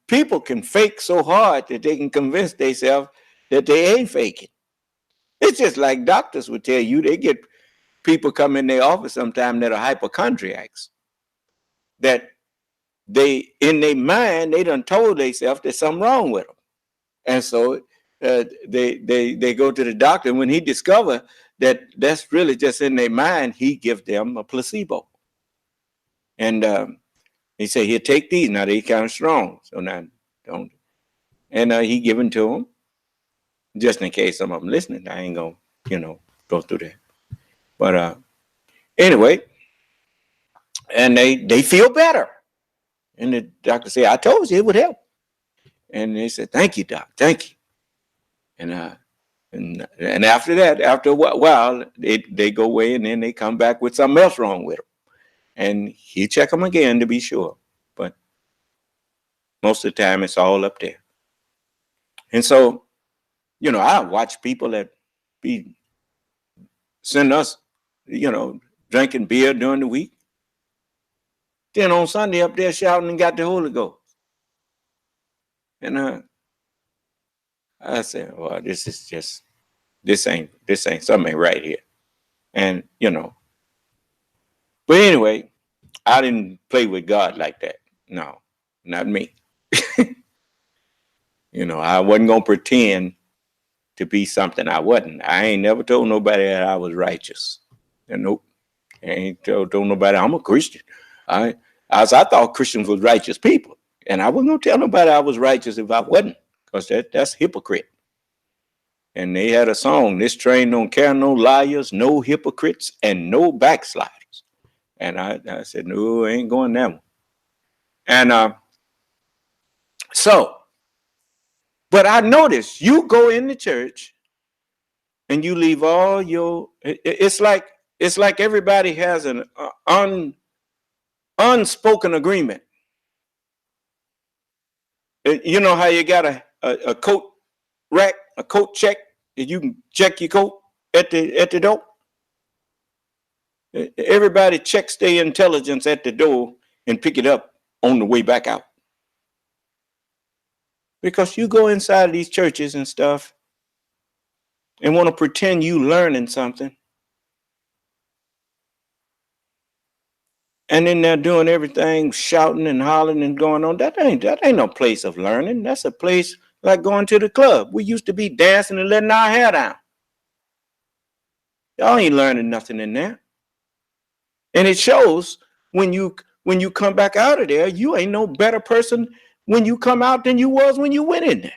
people can fake so hard that they can convince themselves that they ain't faking. It's just like doctors would tell you. They get people come in their office sometime that are hypochondriacs, that in their mind, they done told themselves there's something wrong with them. And so they go to the doctor, and when he discover that that's really just in their mind, he gives them a placebo. And he say, here, take these. Now they kind of strong, so now don't. And he given to them, just in case some of them listening. I ain't gonna, go through that. But anyway, and they feel better. And the doctor said, I told you it would help. And they said, thank you, doc, thank you. And after that, after a while, they go away, and then they come back with something else wrong with them. And he check them again to be sure. But most of the time, it's all up there. And so, I watch people that send us, drinking beer during the week. Then on Sunday up there shouting and got the Holy Ghost. And I said, well, this ain't something ain't right here. And, but anyway, I didn't play with God like that. No, not me. I wasn't going to pretend to be something I wasn't. I ain't never told nobody that I was righteous. And nope. I ain't told nobody I'm a Christian. I thought Christians was righteous people. And I wasn't going to tell nobody I was righteous if I wasn't, because that's hypocrite. And they had a song, this train don't carry no liars, no hypocrites, and no backsliders. And I said, no, I ain't going that one. And but I noticed you go in the church and you leave all it's like everybody has an unspoken agreement. You know how you got a coat rack, a coat check, and you can check your coat at the door? Everybody checks their intelligence at the door and pick it up on the way back out. Because you go inside these churches and stuff and want to pretend you learning something. And then they're doing everything, shouting and hollering and going on. That ain't no place of learning. That's a place like going to the club. We used to be dancing and letting our hair down. Y'all ain't learning nothing in there. And it shows when you come back out of there, you ain't no better person when you come out than you was when you went in there.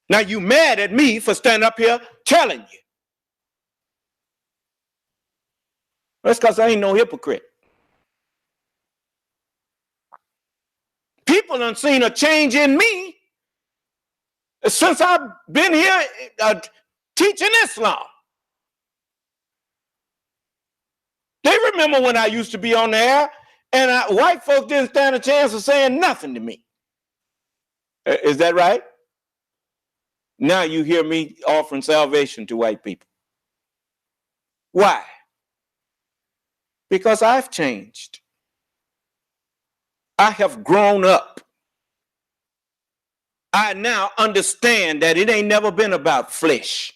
Now you mad at me for standing up here telling you. That's because I ain't no hypocrite. People done seen a change in me since I've been here teaching Islam. They remember when I used to be on the air and white folks didn't stand a chance of saying nothing to me. Is that right? Now you hear me offering salvation to white people. Why? Because I've changed. I have grown up. I now understand that it ain't never been about flesh.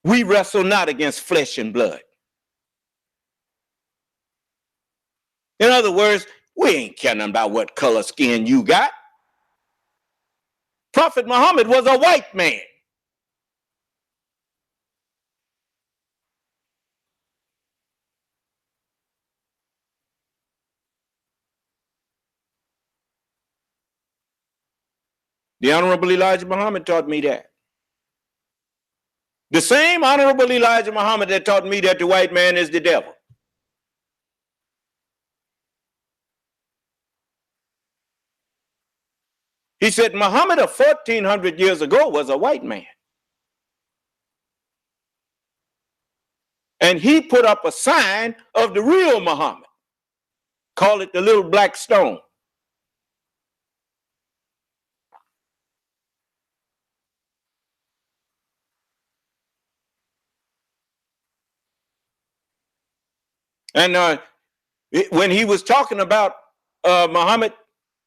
We wrestle not against flesh and blood. In other words, we ain't caring about what color skin you got. Prophet Muhammad was a white man. The Honorable Elijah Muhammad taught me that. The same Honorable Elijah Muhammad that taught me that the white man is the devil. He said Muhammad of 1400 years ago was a white man. And he put up a sign of the real Muhammad. Call it the little black stone. And when he was talking about Muhammad,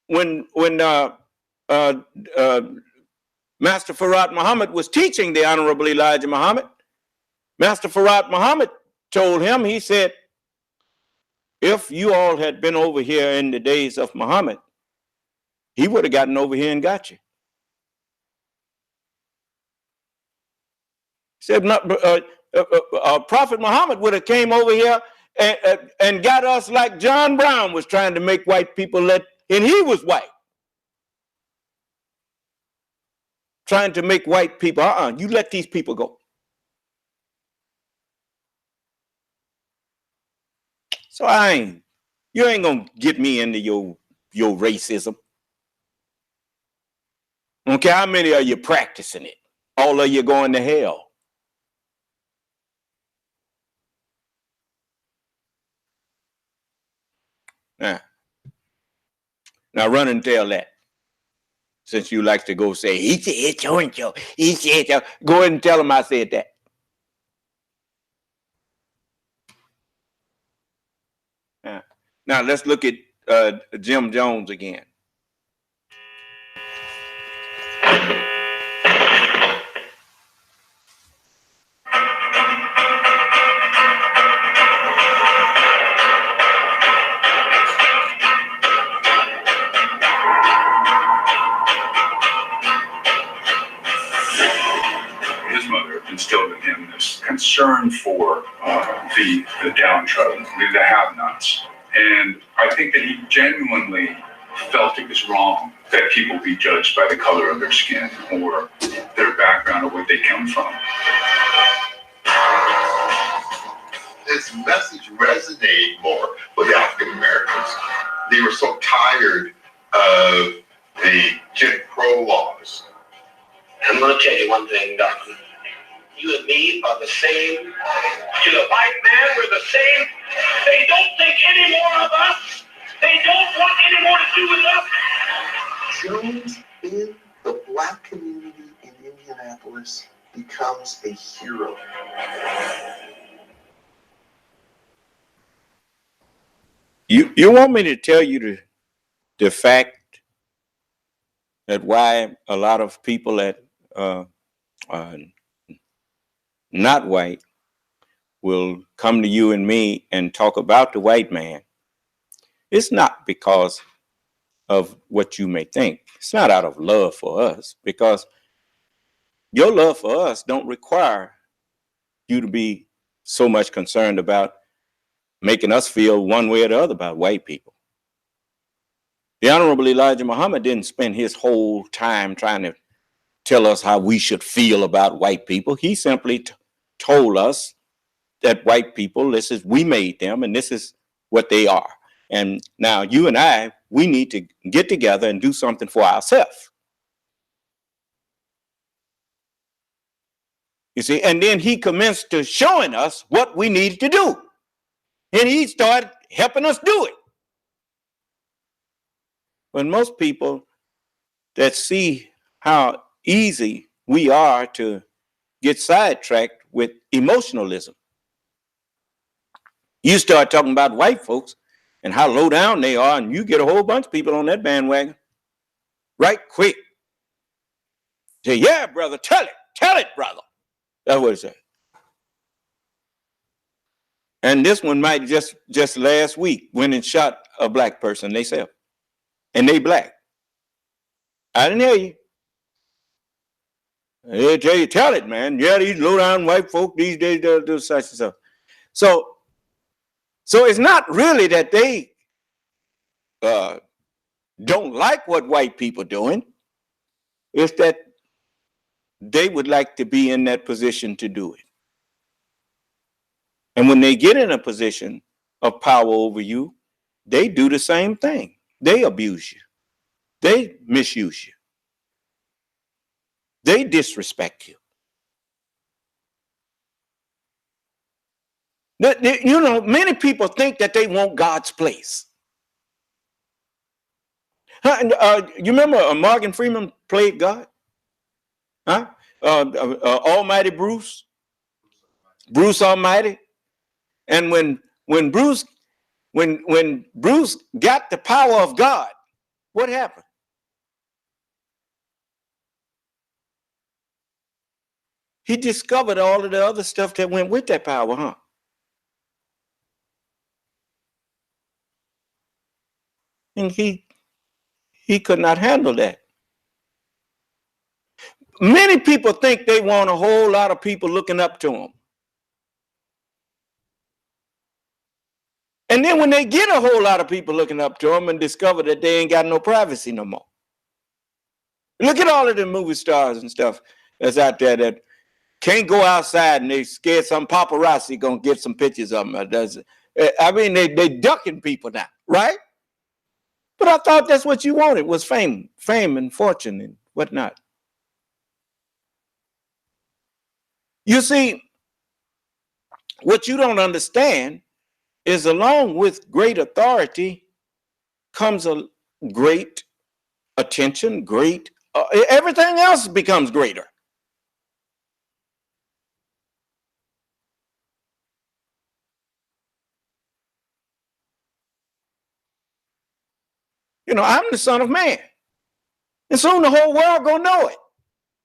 when Master Farad Muhammad was teaching the Honorable Elijah Muhammad, Master Farad Muhammad told him, he said, if you all had been over here in the days of Muhammad, he would have gotten over here and got you. He said, Prophet Muhammad would have came over here and got us like John Brown was trying to make white people and he was white. Trying to make white people, you let these people go. So you ain't gonna get me into your racism. I don't care how many of you practicing it. All of you going to hell. Now run and tell that. Since you like to go say, he said so-and-so, he said so. Go ahead and tell him I said that. Now let's look at Jim Jones again. His mother instilled in him this concern for the downtrodden, the have-nots. And I think that he genuinely felt it was wrong that people be judged by the color of their skin or their background or what they come from. His message resonated more with African Americans. They were so tired of the Jim Crow laws. I'm going to tell you one thing, Doctor. You and me are the same. To the white man, we're the same. They don't think any more of us. They don't want any more to do with us. Jones in the black community in Indianapolis becomes a hero. You want me to tell you the fact that why a lot of people that not white will come to you and me and talk about the white man? It's not because of what you may think. It's not out of love for us, because your love for us don't require you to be so much concerned about making us feel one way or the other about white people. The Honorable Elijah Muhammad didn't spend his whole time trying to tell us how we should feel about white people. He simply told us that white people, we made them, and this is what they are. And now you and I, we need to get together and do something for ourselves. You see, and then he commenced to showing us what we needed to do. And he started helping us do it. When most people that see how easy we are to get sidetracked with emotionalism, you start talking about white folks, and how low down they are, and you get a whole bunch of people on that bandwagon right quick. Say, yeah, brother, tell it, brother. That's what it says. And this one might just last week went and shot a black person themselves, and they black. I didn't hear you. They tell you, tell it, man. Yeah, these low down white folk these days do such and stuff. So it's not really that they don't like what white people doing. It's that they would like to be in that position to do it. And when they get in a position of power over you, they do the same thing. They abuse you. They misuse you. They disrespect you. You know, many people think that they want God's place. You remember Morgan Freeman played God? Huh? Almighty Bruce Almighty. And when Bruce got the power of God, what happened? He discovered all of the other stuff that went with that power, huh? And he could not handle that. Many people think they want a whole lot of people looking up to them. And then when they get a whole lot of people looking up to them and discover that they ain't got no privacy no more. Look at all of the movie stars and stuff that's out there that can't go outside and they scared some paparazzi gonna get some pictures of them. I mean, they ducking people now, right? But I thought that's what you wanted was fame and fortune and whatnot. You see, what you don't understand is along with great authority comes a great attention, great, everything else becomes greater. You know, I'm the Son of Man. And soon the whole world gonna know it.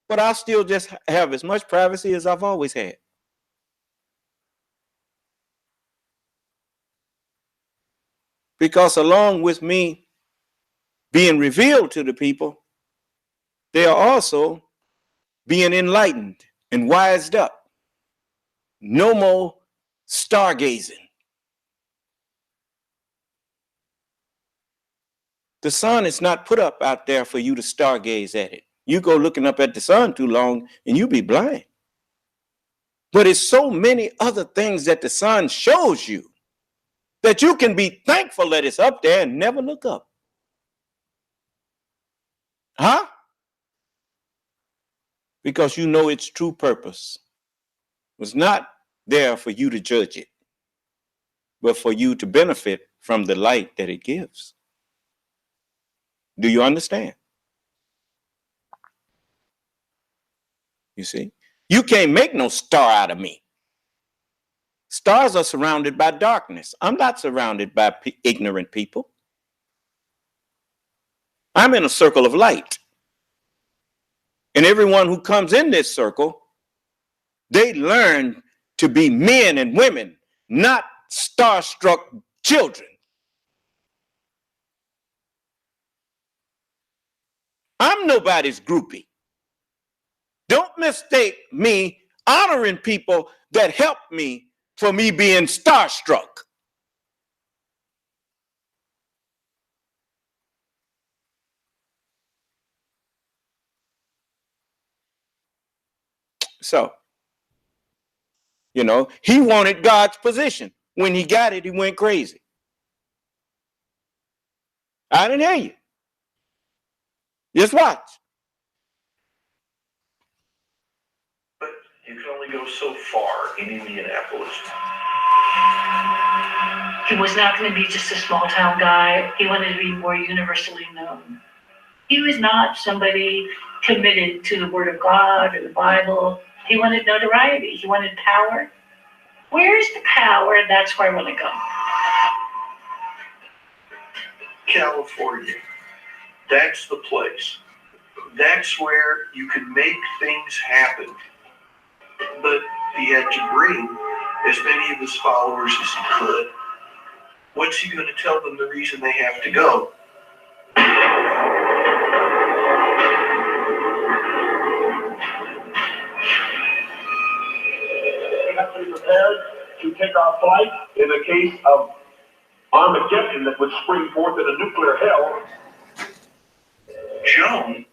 But I'll still just have as much privacy as I've always had. Because along with me being revealed to the people, they are also being enlightened and wised up. No more stargazing. The sun is not put up out there for you to stargaze at it. You go looking up at the sun too long and you be blind. But it's so many other things that the sun shows you that you can be thankful that it's up there and never look up. Huh? Because you know its true purpose was not there for you to judge it, but for you to benefit from the light that it gives. Do you understand? You see, you can't make no star out of me. Stars are surrounded by darkness. I'm not surrounded by ignorant people. I'm in a circle of light. And everyone who comes in this circle, they learn to be men and women, not starstruck children. I'm nobody's groupie. Don't mistake me honoring people that help me for me being starstruck. So, you know, he wanted God's position. When he got it, he went crazy. I didn't hear you. Just watch. But you can only go so far in Indianapolis. He was not going to be just a small town guy. He wanted to be more universally known. He was not somebody committed to the Word of God or the Bible. He wanted notoriety. He wanted power. Where's the power? That's where I want to go. California, that's the place. That's where you can make things happen. But he had to bring as many of his followers as he could. What's he going to tell them the reason they have to go? We have to be prepared to take our flight in the case of Armageddon that would spring forth in a nuclear hell. Joan,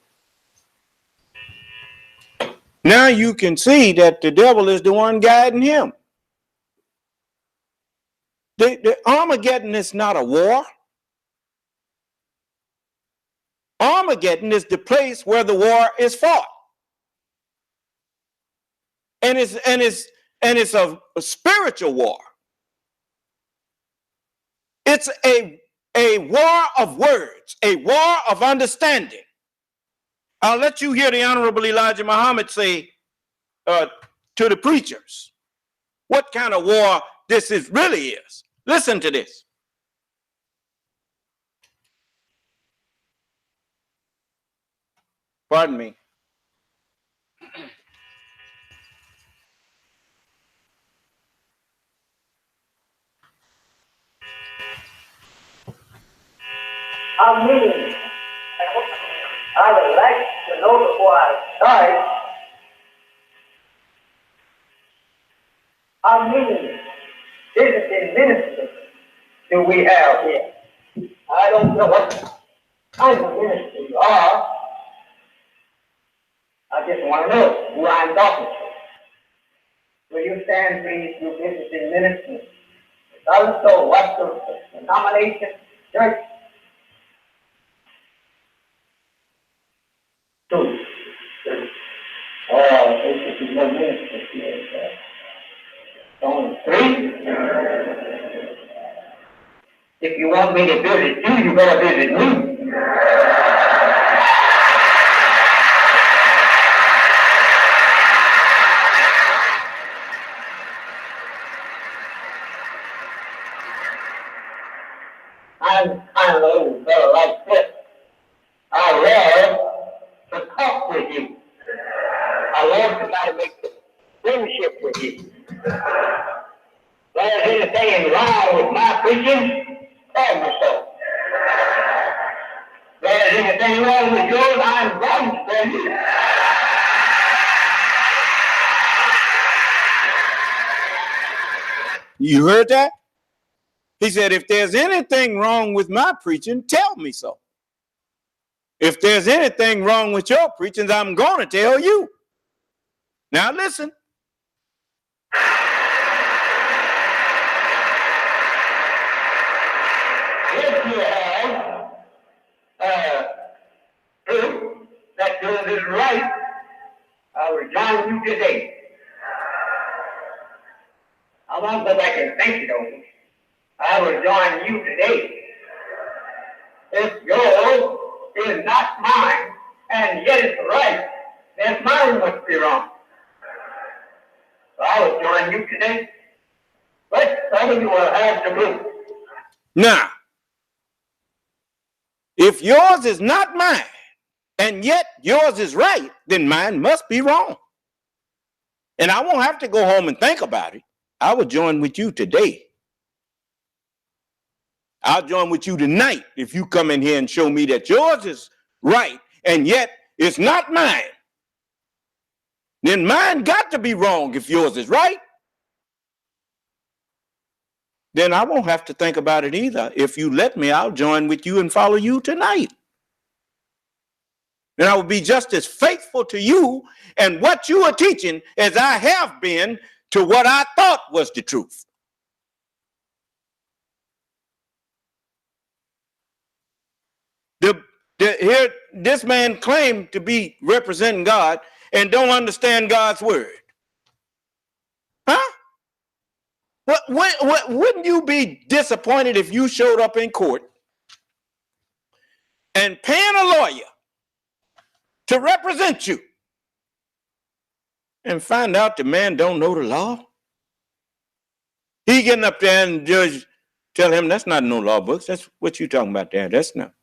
Now you can see that the devil is the one guiding him. The Armageddon is not a war. Armageddon is the place where the war is fought. And it's a spiritual war. It's a war of words, a war of understanding. I'll let you hear the Honorable Elijah Muhammad say to the preachers what kind of war this really is. Listen to this. Pardon me. I mean, I would like to know before I start. How many visiting ministers do we have here? I don't know what kind of minister you are. I just want to know who I'm talking to. Will you stand, please, you visiting ministers? Also, what's the denomination, church? Two. Oh, this is no minister here. Only three. If you want me to visit you, you better visit me. I'm kind of old fellow like this. I love to talk with you. I love to try to make friendship with you. There's anything wrong with my preaching, tell me so. There's anything wrong with yours, I'm going to tell you. You heard that? He said, if there's anything wrong with my preaching, tell me so. If there's anything wrong with your preachings, I'm going to tell you. Now listen. If you have proof that yours is right, I will join you today. I won't go back and think it over. I will join you today. If yours is not mine, and yet it's right, then mine must be wrong. So I will join you today. But some of you will have to prove. Now, if yours is not mine, and yet yours is right, then mine must be wrong. And I won't have to go home and think about it. I will join with you today. I'll join with you tonight if you come in here and show me that yours is right and yet it's not mine. Then mine got to be wrong if yours is right. Then I won't have to think about it either. If you let me, I'll join with you and follow you tonight. And I will be just as faithful to you and what you are teaching as I have been to what I thought was the truth. Here, this man claimed to be representing God and don't understand God's word. Huh? Wouldn't you be disappointed if you showed up in court and paying a lawyer to represent you and find out the man don't know the law? He getting up there and Tell him that's not no law books. That's what you talking about there. That's not.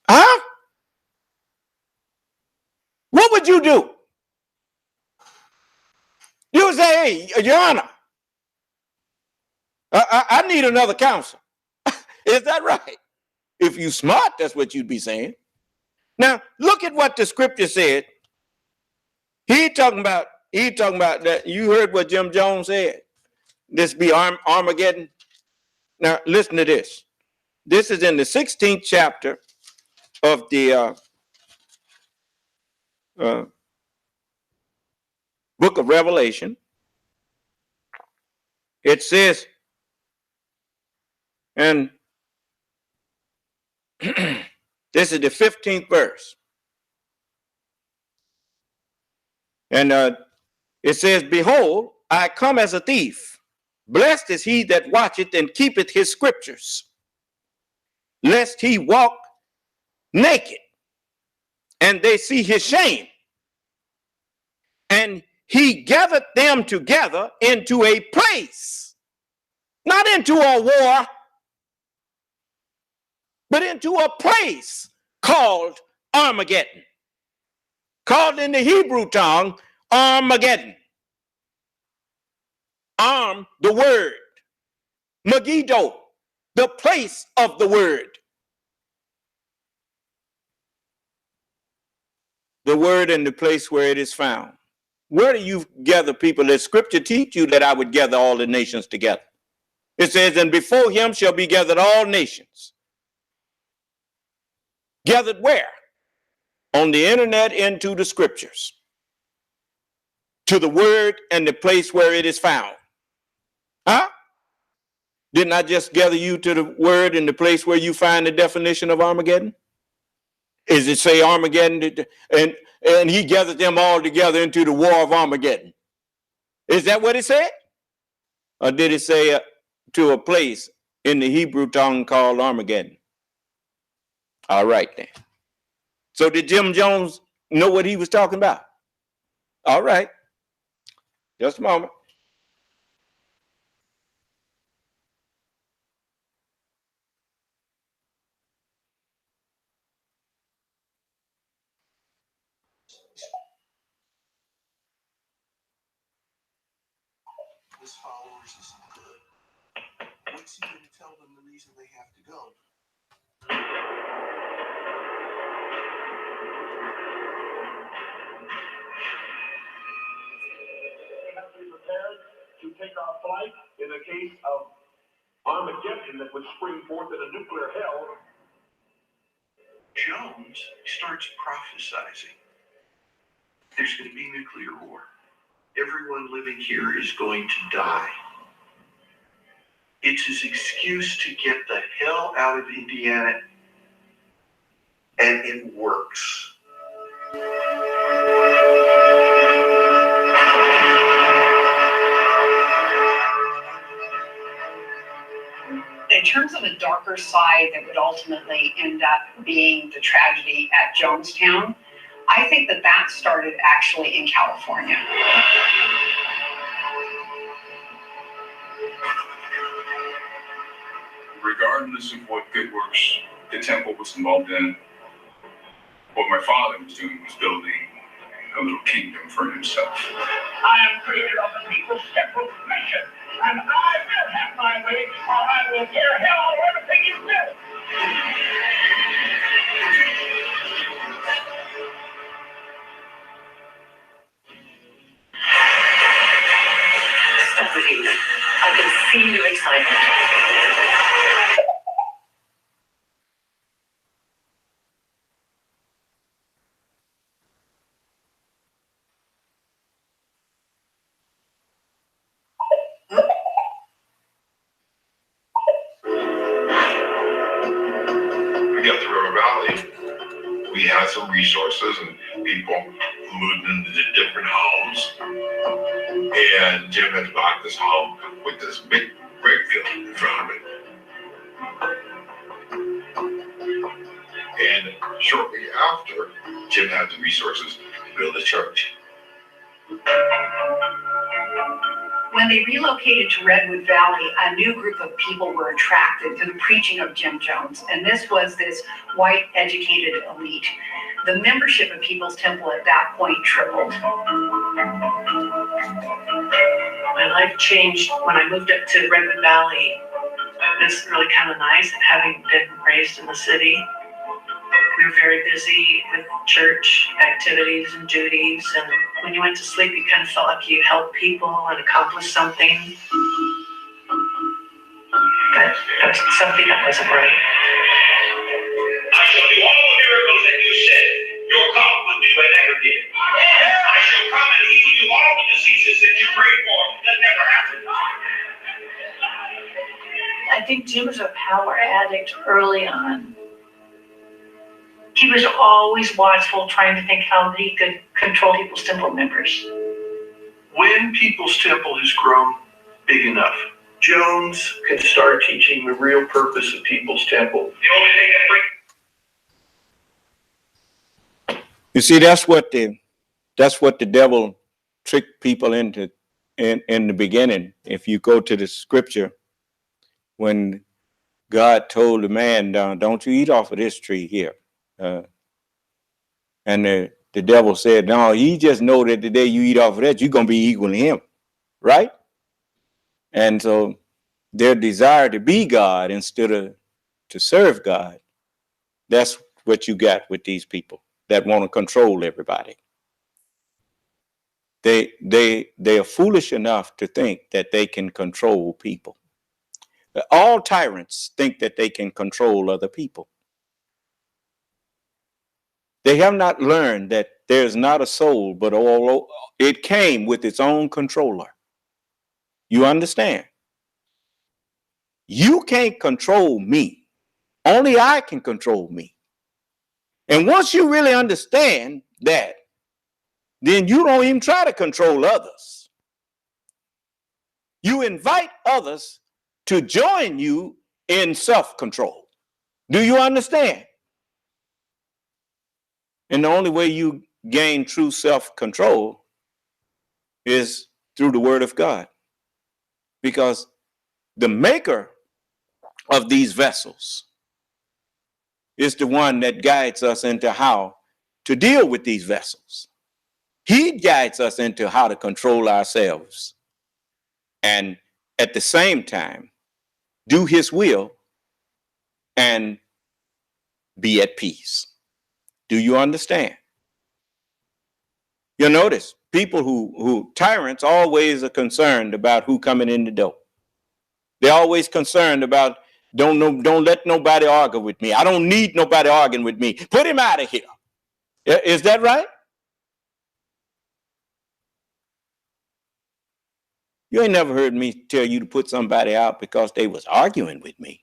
Huh? What would you do? You would say, hey, Your Honor, I need another counsel. Is that right? If you smart, that's what you'd be saying. Now, look at what the scripture said. He talking about that. You heard what Jim Jones said. This be Armageddon. Now, listen to this. This is in the 16th chapter of the book of Revelation. It says, and this is the 15th verse. And it says, behold, I come as a thief. Blessed is he that watcheth and keepeth his scriptures, lest he walk naked and they see his shame. And he gathered them together into a place, not into a war, but into a place called Armageddon, called in the Hebrew tongue Armageddon. Arm, the word. Megiddo, the place of the word. The word and the place where it is found. Where do you gather people? That scripture teach you that I would gather all the nations together. It says, and before him shall be gathered all nations. Gathered where? On the internet, into the scriptures. To the word and the place where it is found. Huh? Didn't I just gather you to the word and the place where you find the definition of Armageddon? Is it say Armageddon? And he gathered them all together into the war of Armageddon. Is that what it said? Or did it say to a place in the Hebrew tongue called Armageddon? All right then. So did Jim Jones know what he was talking about? All right. Just a moment. His followers isn't good. What's he going to tell them the reason they have to go? We have to be prepared to take our flight in the case of Armageddon that would spring forth in a nuclear hell. Jones starts prophesizing. There's going to be nuclear war. Everyone living here is going to die. It's his excuse to get the hell out of Indiana, and it works. In terms of the darker side that would ultimately end up being the tragedy at Jonestown, I think that started actually in California. Regardless of what good works the temple was involved in, what my father was doing was building a little kingdom for himself. I am creator of the people's separate nation, and I will have my way, or I will tear hell out of everything you built. Stop the video. I can see your excitement. We got the River Valley. We had some resources and people moved into the different homes. And Jim had bought this home with this big grape field in front of it. And shortly after, Jim had the resources to build a church. When they relocated to Redwood Valley, a new group of people were attracted to the preaching of Jim Jones, and this was this white educated elite. The membership of People's Temple at that point tripled. My life changed when I moved up to Redwood Valley. It's really kind of nice, having been raised in the city. We were very busy with church activities and duties, and when you went to sleep, you kind of felt like you helped people and accomplished something. But there was something that wasn't right. I shall do all the miracles that you said your God would do and never did. I shall come and heal you all the diseases that you prayed for that never happened. I think Jim was a power addict early on. He was always watchful, trying to think how he could control People's Temple members. When People's Temple has grown big enough, Jones can start teaching the real purpose of People's Temple. The only thing that brings You see, that's what the devil tricked people into in the beginning. If you go to the scripture, when God told the man, don't you eat off of this tree here. And the devil said, no, he just know that the day you eat off of that, you're going to be equal to him. Right? And so their desire to be God instead of to serve God, that's what you got with these people that want to control everybody. They are foolish enough to think that they can control people. All tyrants think that they can control other people. They have not learned that there's not a soul, but all it came with its own controller. You understand? You can't control me. Only I can control me. And once you really understand that, then you don't even try to control others. You invite others to join you in self-control. Do you understand? And the only way you gain true self-control is through the word of God. Because the maker of these vessels is the one that guides us into how to deal with these vessels. He guides us into how to control ourselves and at the same time do his will and be at peace. Do you understand? You'll notice people who tyrants always are concerned about who coming in the door. They're always concerned about don't let nobody argue with me. I don't need nobody arguing with me. Put him out of here. Is that right? You ain't never heard me tell you to put somebody out because they was arguing with me.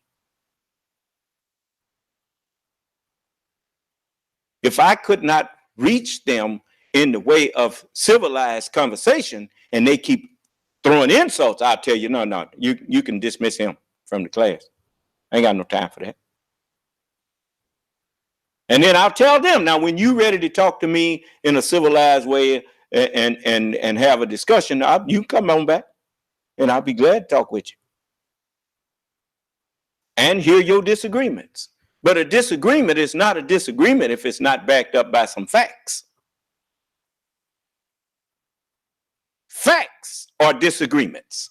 If I could not reach them in the way of civilized conversation and they keep throwing insults, I'll tell you, no, you can dismiss him from the class. I ain't got no time for that. And then I'll tell them, now, when you ready to talk to me in a civilized way and have a discussion, you come on back and I'll be glad to talk with you and hear your disagreements. But a disagreement is not a disagreement if it's not backed up by some facts. Facts are disagreements.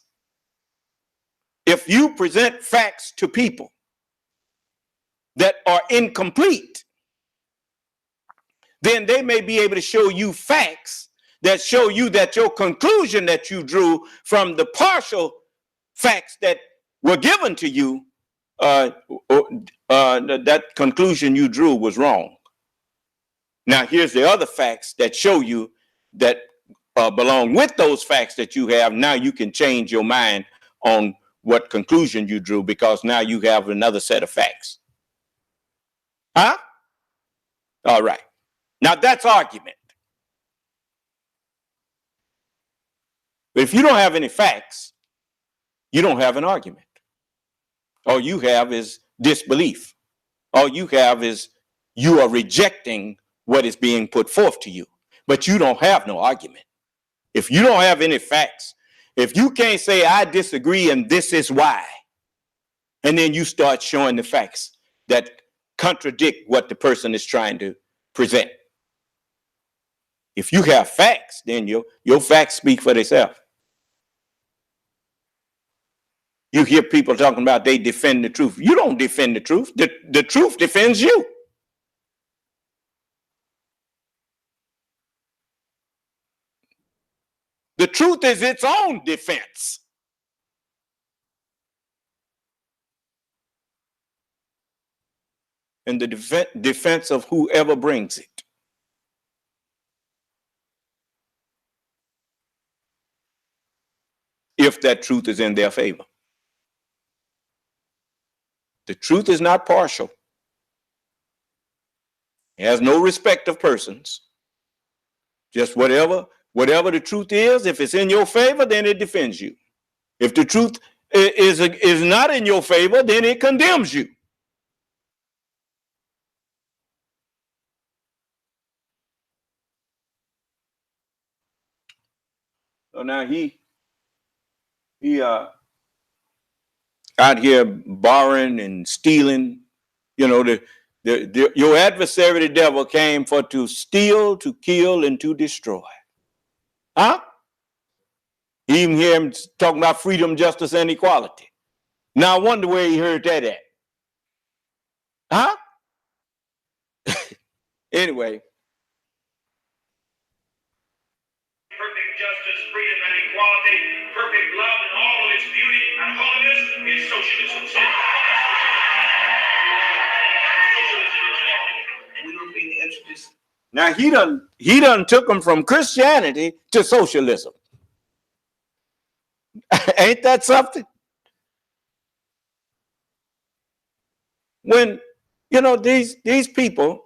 If you present facts to people that are incomplete, then they may be able to show you facts that show you that your conclusion that you drew from the partial facts that were given to you, that conclusion you drew was wrong. Now, here's the other facts that show you that belong with those facts that you have. Now you can change your mind on what conclusion you drew because now you have another set of facts. Huh? All right. Now that's argument. But if you don't have any facts, you don't have an argument. All you have is disbelief. All you have is you are rejecting what is being put forth to you, but you don't have no argument. If you don't have any facts, If you can't say I disagree and this is why, and then you start showing the facts that contradict what the person is trying to present. If you have facts, then your facts speak for themselves. You hear people talking about they defend the truth. You don't defend the truth. The truth defends you. The truth is its own defense. And the defense of whoever brings it. If that truth is in their favor. The truth is not partial. It has no respect of persons. Just whatever the truth is, if it's in your favor, then it defends you. If the truth is not in your favor, then it condemns you. So now he out here borrowing and stealing. You know, your adversary, the devil, came for to steal, to kill, and to destroy. Huh? You even hear him talking about freedom, justice, and equality. Now I wonder where he heard that at. Huh? Anyway. Perfect justice, freedom, and equality, perfect love in all of its beauty and holiness is socialism. We were being introduced. Now he done took them from Christianity to socialism. Ain't that something? When, you know, these people,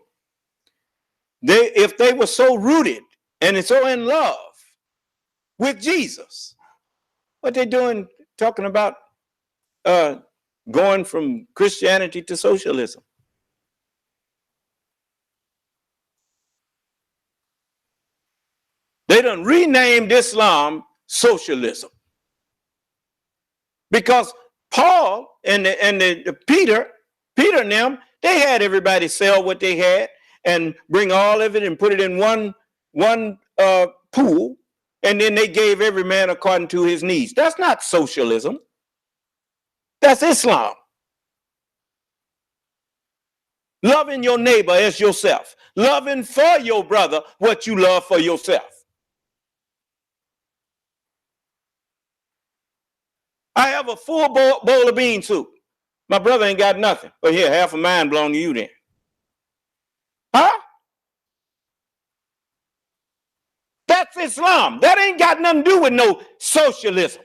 if they were so rooted and so in love with Jesus, what they doing talking about going from Christianity to socialism? They done renamed Islam socialism. Because Paul and Peter and them, they had everybody sell what they had and bring all of it and put it in one pool, and then they gave every man according to his needs. That's not socialism. That's Islam. Loving your neighbor as yourself. Loving for your brother what you love for yourself. I have a full bowl of bean soup. My brother ain't got nothing. But here, half of mine belong to you then. Huh? That's Islam. That ain't got nothing to do with no socialism.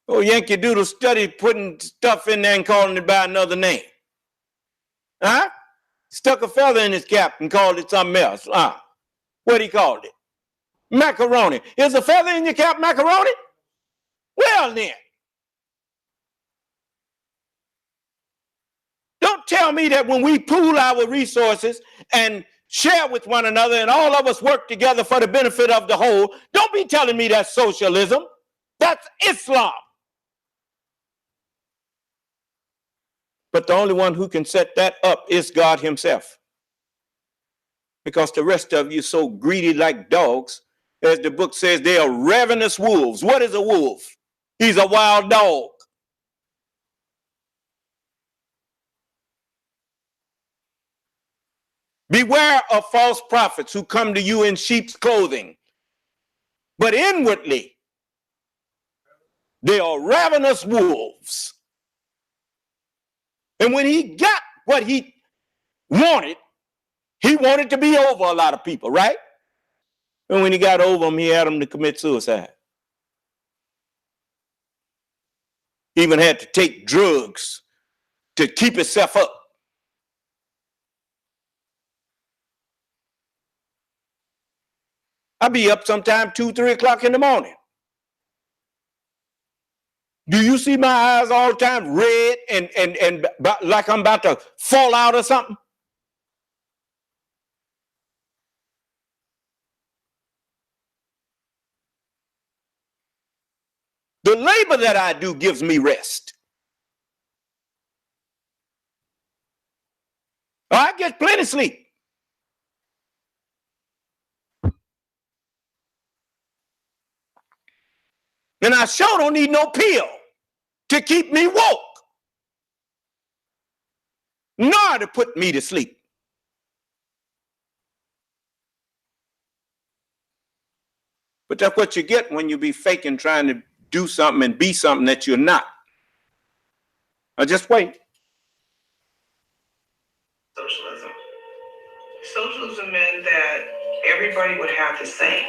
Oh, Yankee Doodle study putting stuff in there and calling it by another name. Huh? Stuck a feather in his cap and called it something else. What he called it? Macaroni. Is a feather in your cap macaroni? Well then. Don't tell me that when we pool our resources and share with one another and all of us work together for the benefit of the whole, don't be telling me that's socialism. That's Islam. But the only one who can set that up is God himself. Because the rest of you so greedy like dogs, as the book says, they are ravenous wolves. What is a wolf? He's a wild dog. Beware of false prophets who come to you in sheep's clothing, but inwardly they are ravenous wolves. And when he got what he wanted to be over a lot of people, right? And when he got over them, he had them to commit suicide. He even had to take drugs to keep himself up. I'll be up sometime 2, 3 o'clock in the morning. Do you see my eyes all the time red and like I'm about to fall out or something? The labor that I do gives me rest. I get plenty of sleep. And I sure don't need no pill to keep me woke, nor to put me to sleep. But that's what you get when you be faking, trying to do something and be something that you're not. Now just wait. Socialism. Socialism meant that everybody would have the same.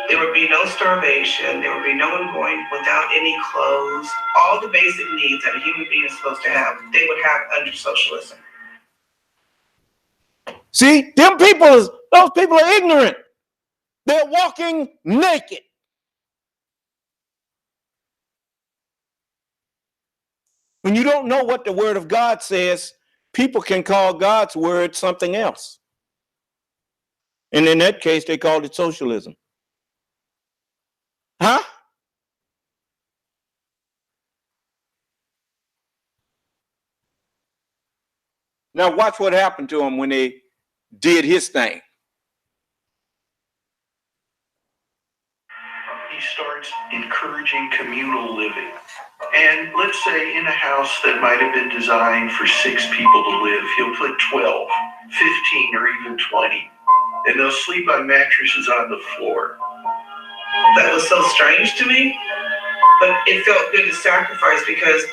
There would be no starvation. There would be no one going without any clothes. All the basic needs that a human being is supposed to have, they would have under socialism. See, those people are ignorant. They're walking naked. When you don't know what the word of God says, people can call God's word something else. And in that case, they called it socialism. Huh? Now watch what happened to him when they did his thing. He starts encouraging communal living. And let's say in a house that might have been designed for 6 people to live, he'll put 12, 15, or even 20. And they'll sleep on mattresses on the floor. That was so strange to me, but it felt good to sacrifice because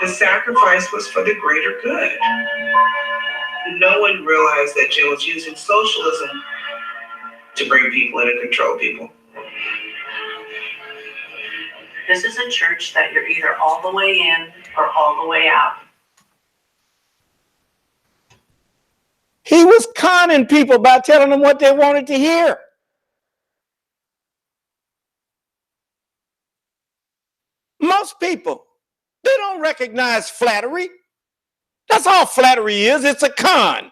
the sacrifice was for the greater good. No one realized that Jim was using socialism to bring people in and control people. This is a church that you're either all the way in or all the way out. He was conning people by telling them what they wanted to hear. Most people, they don't recognize flattery. That's all flattery is. It's a con.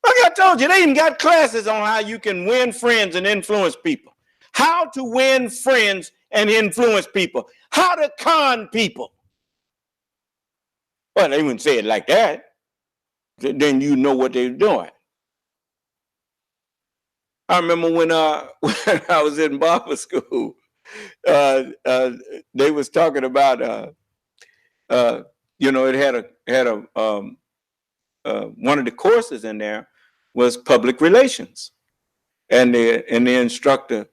Like I told you, they even got classes on how you can win friends and influence people. How to win friends and influence people. How to con people. Well, they wouldn't say it like that. Then you know what they're doing. I remember when when I was in Bible school, they was talking about it had a one of the courses in there was public relations, and the instructor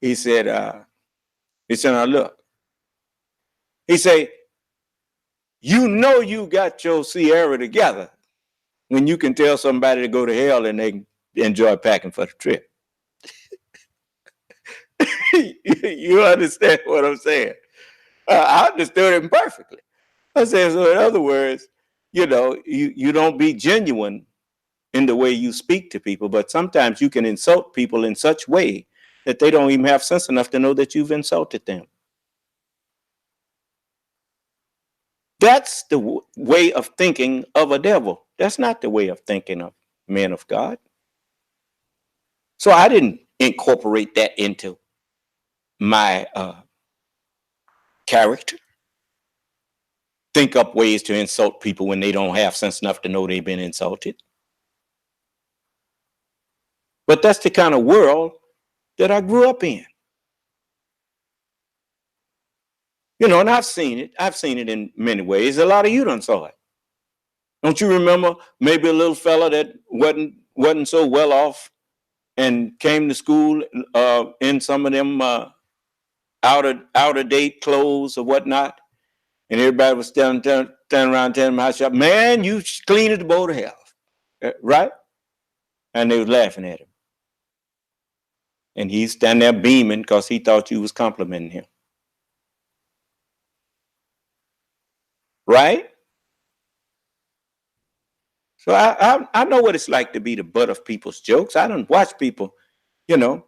he said now look, he said, you know you got your Sierra together when you can tell somebody to go to hell and they enjoy packing for the trip. You understand what I'm saying? I understood it perfectly. I said, so in other words, you don't be genuine in the way you speak to people, but sometimes you can insult people in such way that they don't even have sense enough to know that you've insulted them. That's the way of thinking of a devil. That's not the way of thinking of men of God. So I didn't incorporate that into my character. Think up ways to insult people when they don't have sense enough to know they've been insulted. But that's the kind of world that I grew up in. And I've seen it. I've seen it in many ways. A lot of you done saw it. Don't you remember maybe a little fella that wasn't so well off and came to school in some of them out of date clothes or whatnot, and everybody was standing around telling him how shop, man, you clean as the boat of hell, right? And they was laughing at him, and he's standing there beaming because he thought you was complimenting him, right? So I know what it's like to be the butt of people's jokes. I don't watch people, and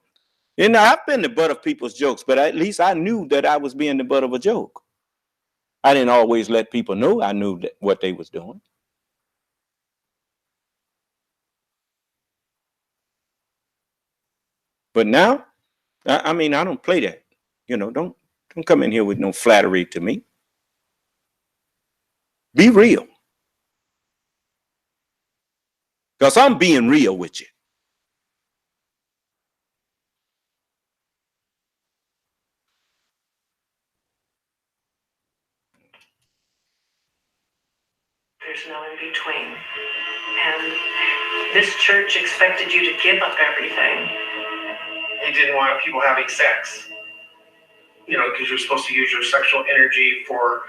I've been the butt of people's jokes, but at least I knew that I was being the butt of a joke. I didn't always let people know I knew what they was doing. But now, I mean, I don't play that. You know, don't come in here with no flattery to me. Be real. Because I'm being real with you. There's no in between. And this church expected you to give up everything. They didn't want people having sex, you know, because you're supposed to use your sexual energy for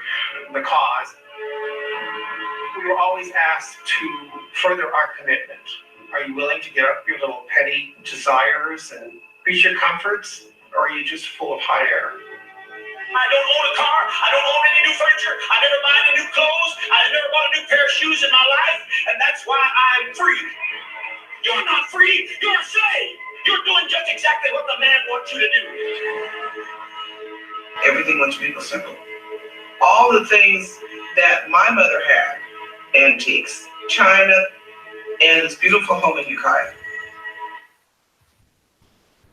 the cause. We were always asked to further our commitment. Are you willing to give up your little petty desires and reach your comforts, or are you just full of hot air? I don't own a car. I don't own any new furniture. I never buy any new clothes. I never bought a new pair of shoes in my life, and that's why I'm free. You're not free. You're a slave. You're doing just exactly what the man wants you to do. Everything was real simple. All the things that my mother had, antiques, china, and this beautiful home in Ukiah.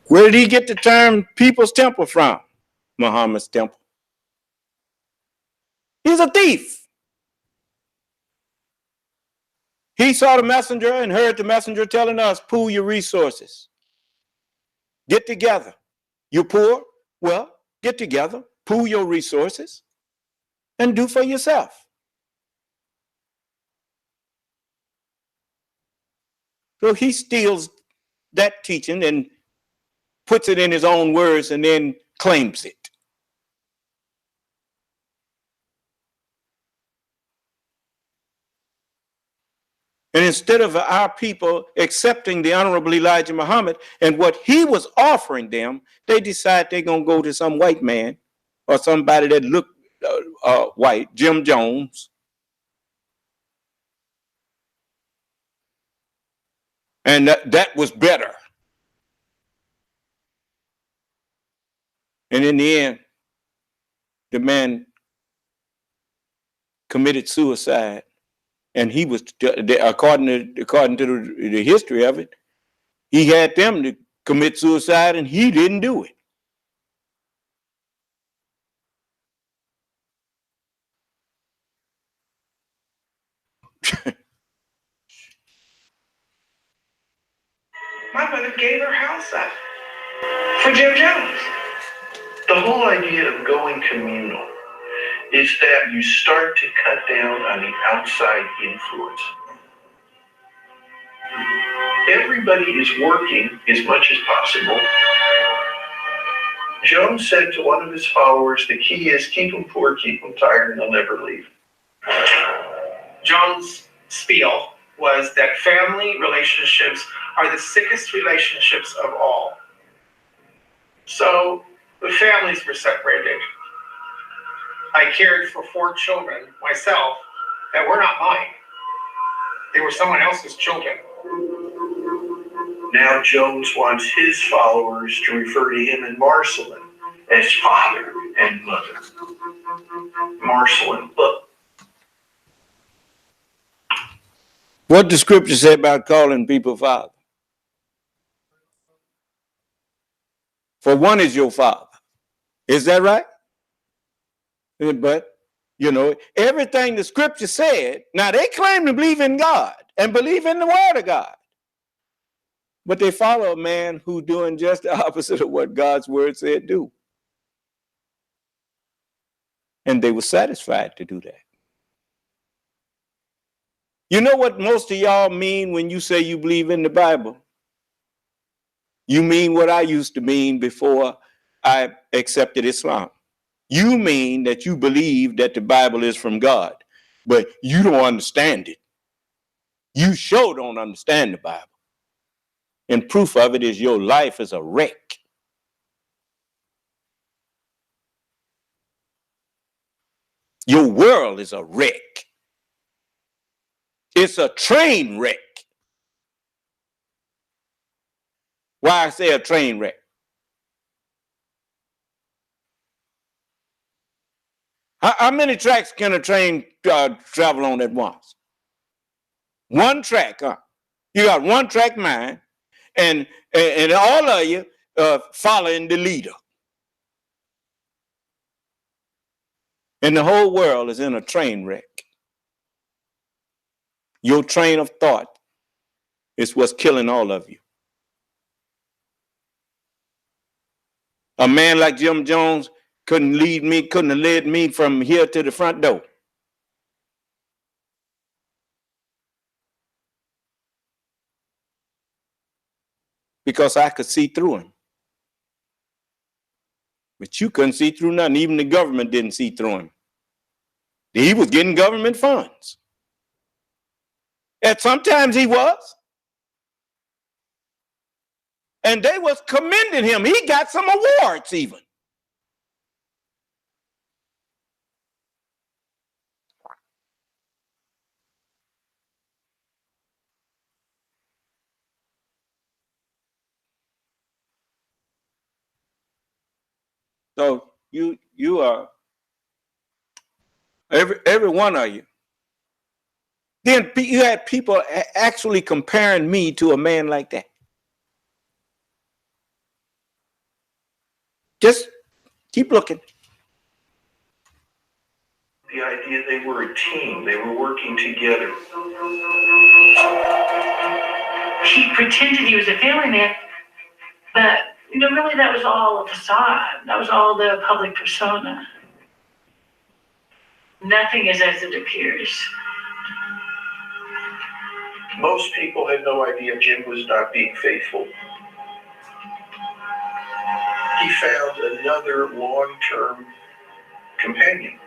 Where did he get the term People's Temple from? Muhammad's temple. He's a thief. He saw the messenger and heard the messenger telling us, pool your resources. Get together. You're poor? Well, get together, pool your resources, and do for yourself. So he steals that teaching and puts it in his own words and then claims it. And instead of our people accepting the Honorable Elijah Muhammad and what he was offering them, they decide they're going to go to some white man or somebody that looked white, Jim Jones. And that was better. And in the end, the man committed suicide. And he was, according to the history of it, he had them to commit suicide and he didn't do it. My mother gave her house up for Jim Jones. The whole idea of going communal is that you start to cut down on the outside influence. Everybody is working as much as possible. Jones said to one of his followers, the key is keep them poor, keep them tired, and they'll never leave. Jones' spiel was that family relationships are the sickest relationships of all. So the families were separated. I cared for 4 children myself that were not mine. They were someone else's children. Now Jones wants his followers to refer to him and Marceline as father and mother. Marceline, look. What does scripture say about calling people father? For one is your father. Is that right? But, you know, everything the scripture said, now they claim to believe in God and believe in the word of God. But they follow a man who's doing just the opposite of what God's word said do. And they were satisfied to do that. You know what most of y'all mean when you say you believe in the Bible? You mean what I used to mean before I accepted Islam. You mean that you believe that the Bible is from God, but you don't understand it. You sure don't understand the Bible. And proof of it is your life is a wreck. Your world is a wreck. It's a train wreck. Why I say a train wreck? How many tracks can a train travel on at once? One track, huh? You got one track mind, and all of you following the leader. And the whole world is in a train wreck. Your train of thought is what's killing all of you. A man like Jim Jones couldn't have led me from here to the front door. Because I could see through him. But you couldn't see through nothing. Even the government didn't see through him. He was getting government funds. And sometimes he was. And they was commending him. He got some awards even. So you are, every one of you. Then you had people actually comparing me to a man like that. Just keep looking. The idea they were a team, they were working together. He pretended he was a family man, but really that was all a facade. That was all the public persona. Nothing is as it appears. Most people had no idea Jim was not being faithful. He found another long-term companion.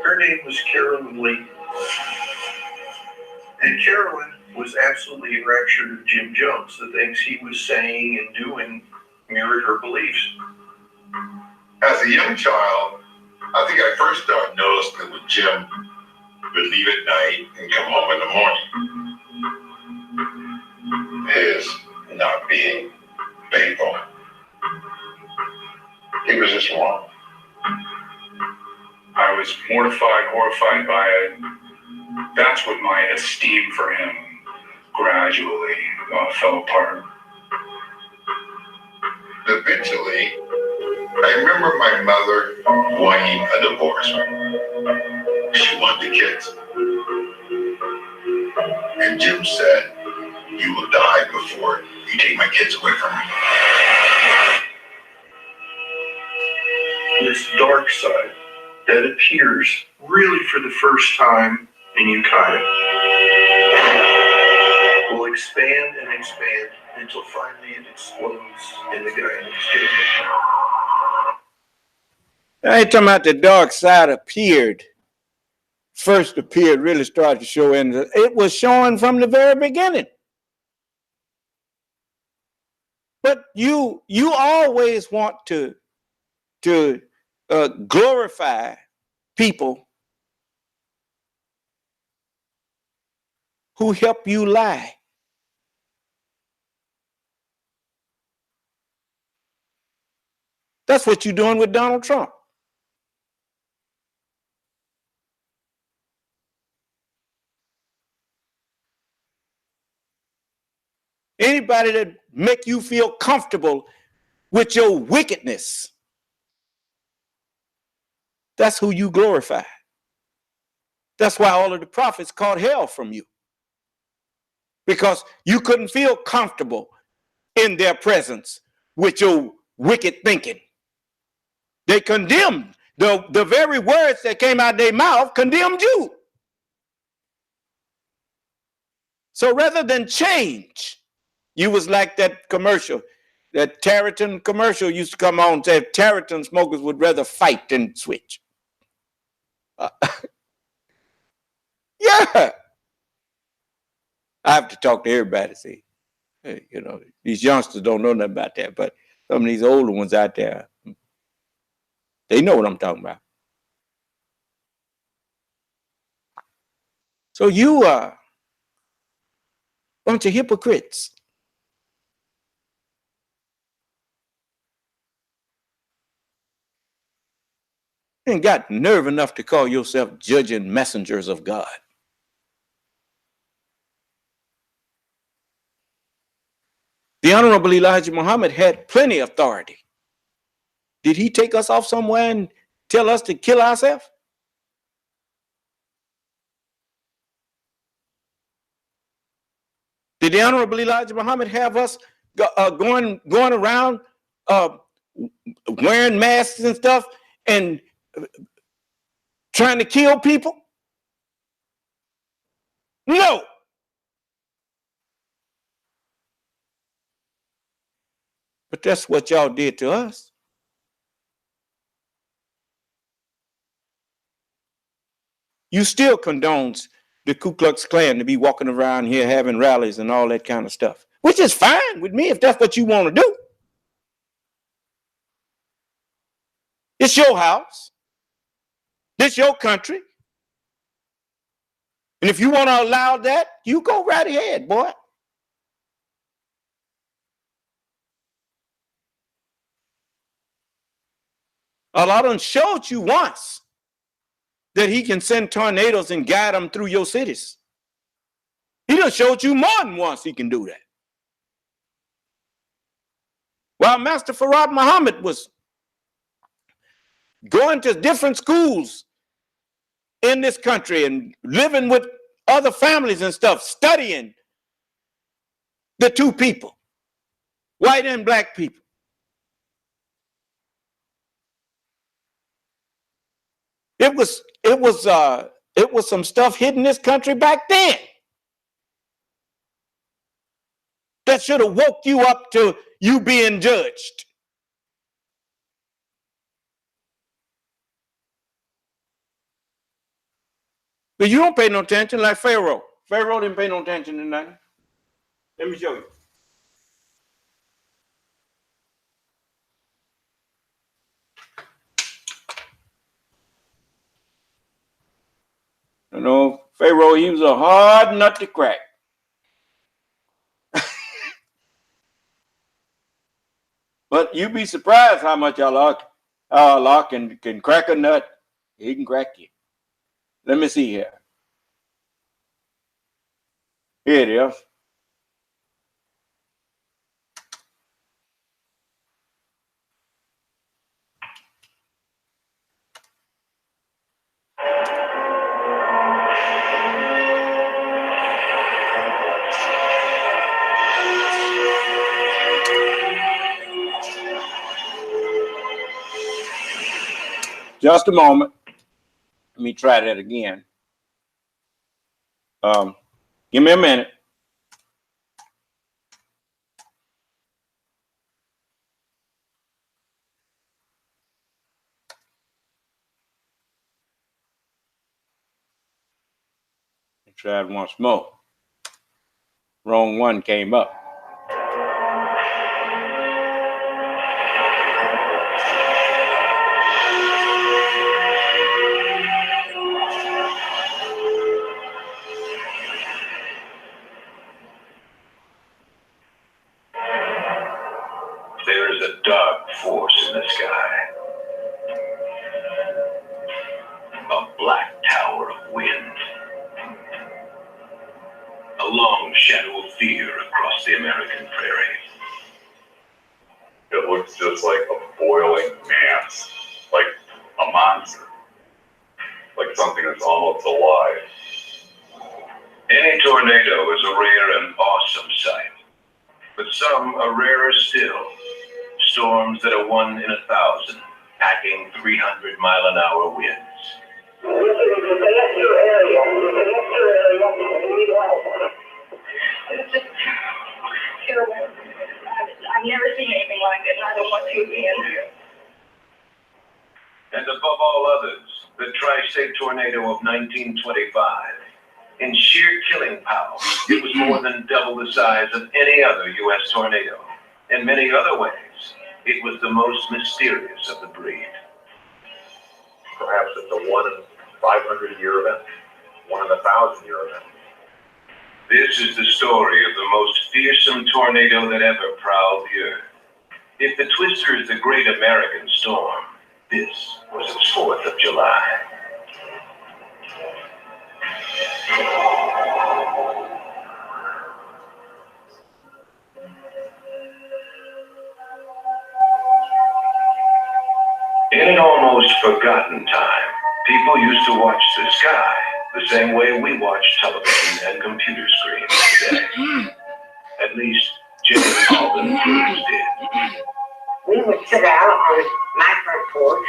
Her name was Carolyn Lee. And Carolyn was absolutely enraptured of Jim Jones. The things he was saying and doing mirrored her beliefs. As a young child, I think I first started noticing that when Jim would leave at night and come home in the morning, his not being faithful. He was just wrong. I was mortified, horrified by it. That's what my esteem for him gradually fell apart. Eventually, I remember my mother wanting a divorce. She wanted the kids. And Jim said, "You will die before you take my kids away from me." This dark side that appears really for the first time in Ukiah will expand and expand until finally it explodes in the guy in his cave. I ain't talking about the dark side first appeared, really started to show in. It was showing from the very beginning. But you always want to glorify people who help you lie. That's what you're doing with Donald Trump. Anybody that make you feel comfortable with your wickedness, that's who you glorify. That's why all of the prophets caught hell from you. Because you couldn't feel comfortable in their presence with your wicked thinking. They condemned. The very words that came out of their mouth condemned you. So rather than change, you was like that commercial, that Tareyton commercial used to come on and say Tareyton smokers would rather fight than switch. Yeah. I have to talk to everybody, see. These youngsters don't know nothing about that, but some of these older ones out there, they know what I'm talking about. So you are a bunch of hypocrites. You ain't got nerve enough to call yourself judging messengers of God. The Honorable Elijah Muhammad had plenty of authority. Did he take us off somewhere and tell us to kill ourselves? Did the Honorable Elijah Muhammad have us going around wearing masks and stuff and trying to kill people? No. But that's what y'all did to us. You still condones the Ku Klux Klan to be walking around here having rallies and all that kind of stuff, which is fine with me if that's what you want to do. It's your house. It's your country. And if you want to allow that, you go right ahead, boy. Allah done showed you once that he can send tornadoes and guide them through your cities. He done showed you more than once he can do that. While Master Farad Muhammad was going to different schools in this country and living with other families and stuff, studying the two people, white and black people. It was some stuff hidden in this country back then that should have woke you up to you being judged. But you don't pay no attention like Pharaoh. Pharaoh didn't pay no attention to nothing. Let me show you. You know, Pharaoh, he was a hard nut to crack. But you'd be surprised how much Allah can crack a nut. He can crack you. Let me see here. Here it is. Just a moment. Let me try that again. Give me a minute. Try it once more. Wrong one came up. There is a dark force in the sky. A black tower of wind. A long shadow of fear across the American prairie. It looks just like a boiling mass, like a monster, like something that's almost alive. Any tornado is a rare and awesome sight, but some are rarer still. Storms that are 1 in 1,000, packing 300-mile-an-hour winds. It's just terrible. I've never seen anything like it, and I don't want to again. And above all others, the Tri-State tornado of 1925. In sheer killing power, it was more than double the size of any other U.S. tornado. In many other ways, it was the most mysterious of the breed. Perhaps it's a 1 in 500-year event, 1 in 1,000-year event. This is the story of the most fearsome tornado that ever prowled the earth. If the Twister is the great American storm, this was its 4th of July. In an almost forgotten time, people used to watch the sky the same way we watch television and computer screens today. At least James Alden Cruz did. We would sit out on my front porch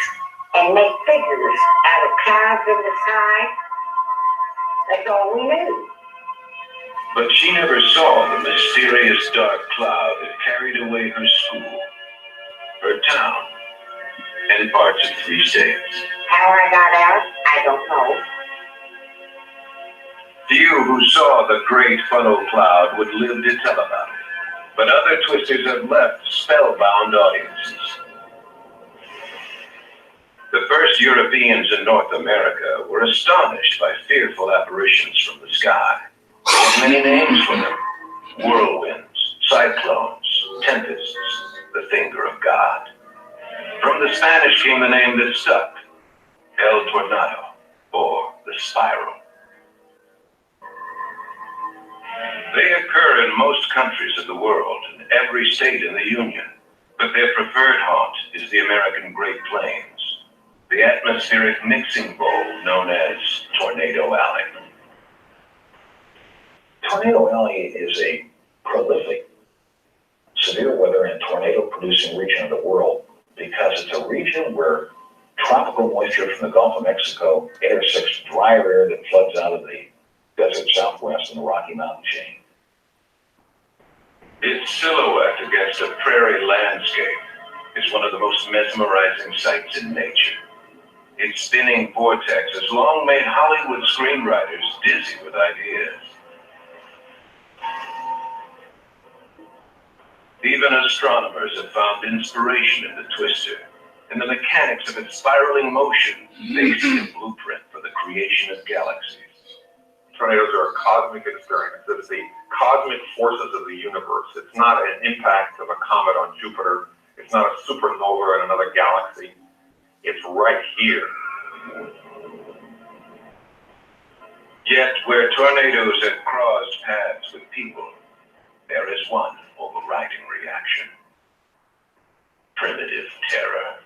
and make figures out of clouds in the sky. That's all we knew. But she never saw the mysterious dark cloud that carried away her school, her town, and parts of 3 states. How I got out, I don't know. Few who saw the great funnel cloud would live to tell about it, but other twisters have left spellbound audiences. The first Europeans in North America were astonished by fearful apparitions from the sky. They had many names for them: whirlwinds, cyclones, tempests, the finger of God. From the Spanish came the name that stuck: El Tornado, or the spiral. They occur in most countries of the world, in every state in the Union, but their preferred haunt is the American Great Plains, the atmospheric mixing bowl known as Tornado Alley. Tornado Alley is a prolific severe weather and tornado producing region of the world because it's a region where tropical moisture from the Gulf of Mexico intersects drier air that floods out of the desert southwest and the Rocky Mountain chain. Its silhouette against a prairie landscape is one of the most mesmerizing sights in nature. Its spinning vortex has long made Hollywood screenwriters dizzy with ideas. Even astronomers have found inspiration in the twister. In the mechanics of its spiraling motion, they see a blueprint for the creation of galaxies. Tornadoes are a cosmic experience. It's the cosmic forces of the universe. It's not an impact of a comet on Jupiter. It's not a supernova in another galaxy. It's right here. Yet, where tornadoes have crossed paths with people, there is one overriding reaction: primitive terror.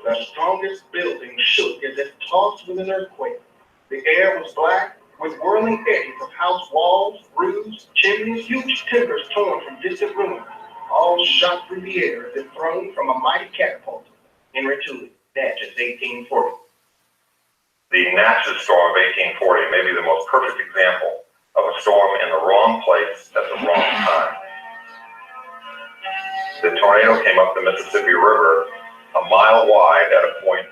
The strongest building shook as if tossed with an earthquake. The air was black with whirling eddies of house walls, roofs, chimneys, huge timbers torn from distant ruins, all shot through the air as if thrown from a mighty catapult. Henry Tully, Natchez, 1840. The Natchez storm of 1840 may be the most perfect example of a storm in the wrong place at the wrong time. The tornado came up the Mississippi River a mile wide at a point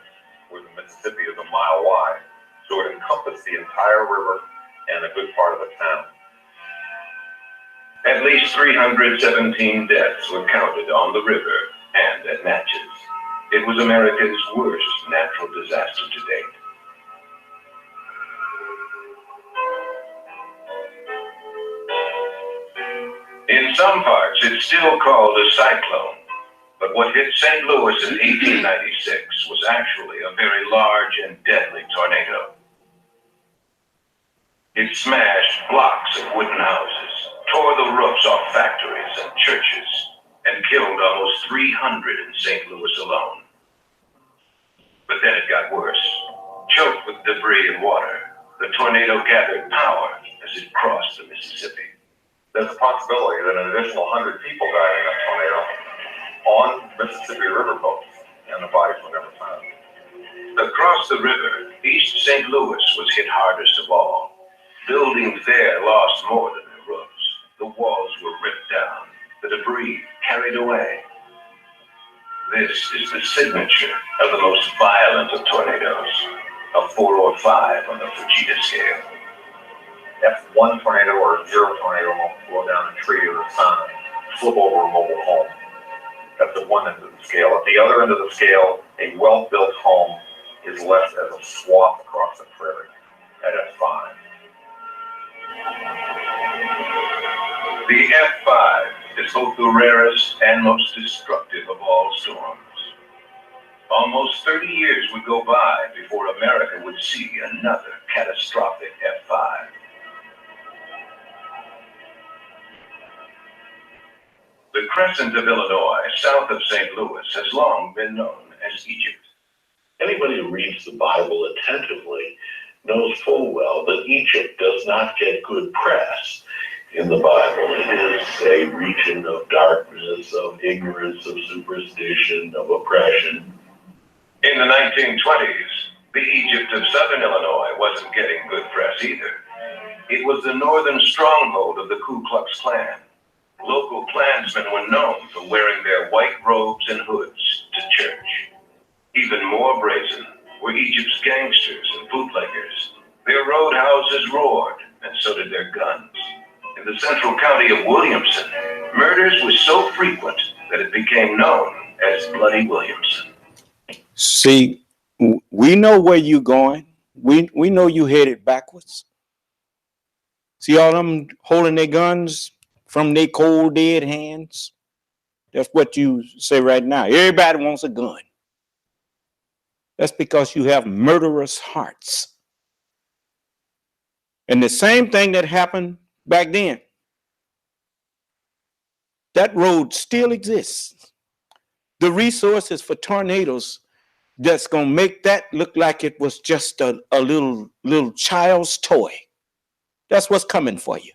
where the Mississippi is a mile wide, so it encompassed the entire river and a good part of the town. At least 317 deaths were counted on the river and at Natchez. It was America's worst natural disaster to date. In some parts, it's still called a cyclone, but what hit St. Louis in 1896 was actually a very large and deadly tornado. It smashed blocks of wooden houses, tore the roofs off factories and churches, and killed almost 300 in St. Louis alone. But then it got worse. Choked with debris and water, the tornado gathered power as it crossed the Mississippi. There's a possibility that an additional 100 people died in that tornado on Mississippi River boats, and the bodies were never found. Across the river, East St. Louis was hit hardest of all. Buildings there lost more than their roofs. The walls were ripped down, the debris carried away. This is the signature of the most violent of tornadoes, a 4 or 5 on the Fujita scale. F1 tornado or 0 tornado won't blow down a tree or a sun and flip over a mobile home. That's at one end of the scale. At the other end of the scale, a well-built home is left as a swath across the prairie at F5. The F5 is both the rarest and most destructive of all storms. Almost 30 years would go by before America would see another catastrophic F5. crescent of Illinois, south of St. Louis, has long been known as Egypt. Anybody who reads the Bible attentively knows full well that Egypt does not get good press in the Bible. It is a region of darkness, of ignorance, of superstition, of oppression. In the 1920s, the Egypt of southern Illinois wasn't getting good press either. It was the northern stronghold of the Ku Klux Klan. Local Klansmen were known for wearing their white robes and hoods to church. Even more brazen were Egypt's gangsters and bootleggers. Their roadhouses roared, and so did their guns. In the central county of Williamson, murders were so frequent that it became known as Bloody Williamson. See, we know where you're going. We know you headed backwards. See all them holding their guns from their cold dead hands? That's what you say right now. Everybody wants a gun. That's because you have murderous hearts. And the same thing that happened back then, that road still exists. The resources for tornadoes that's going to make that look like it was just a little child's toy. That's what's coming for you.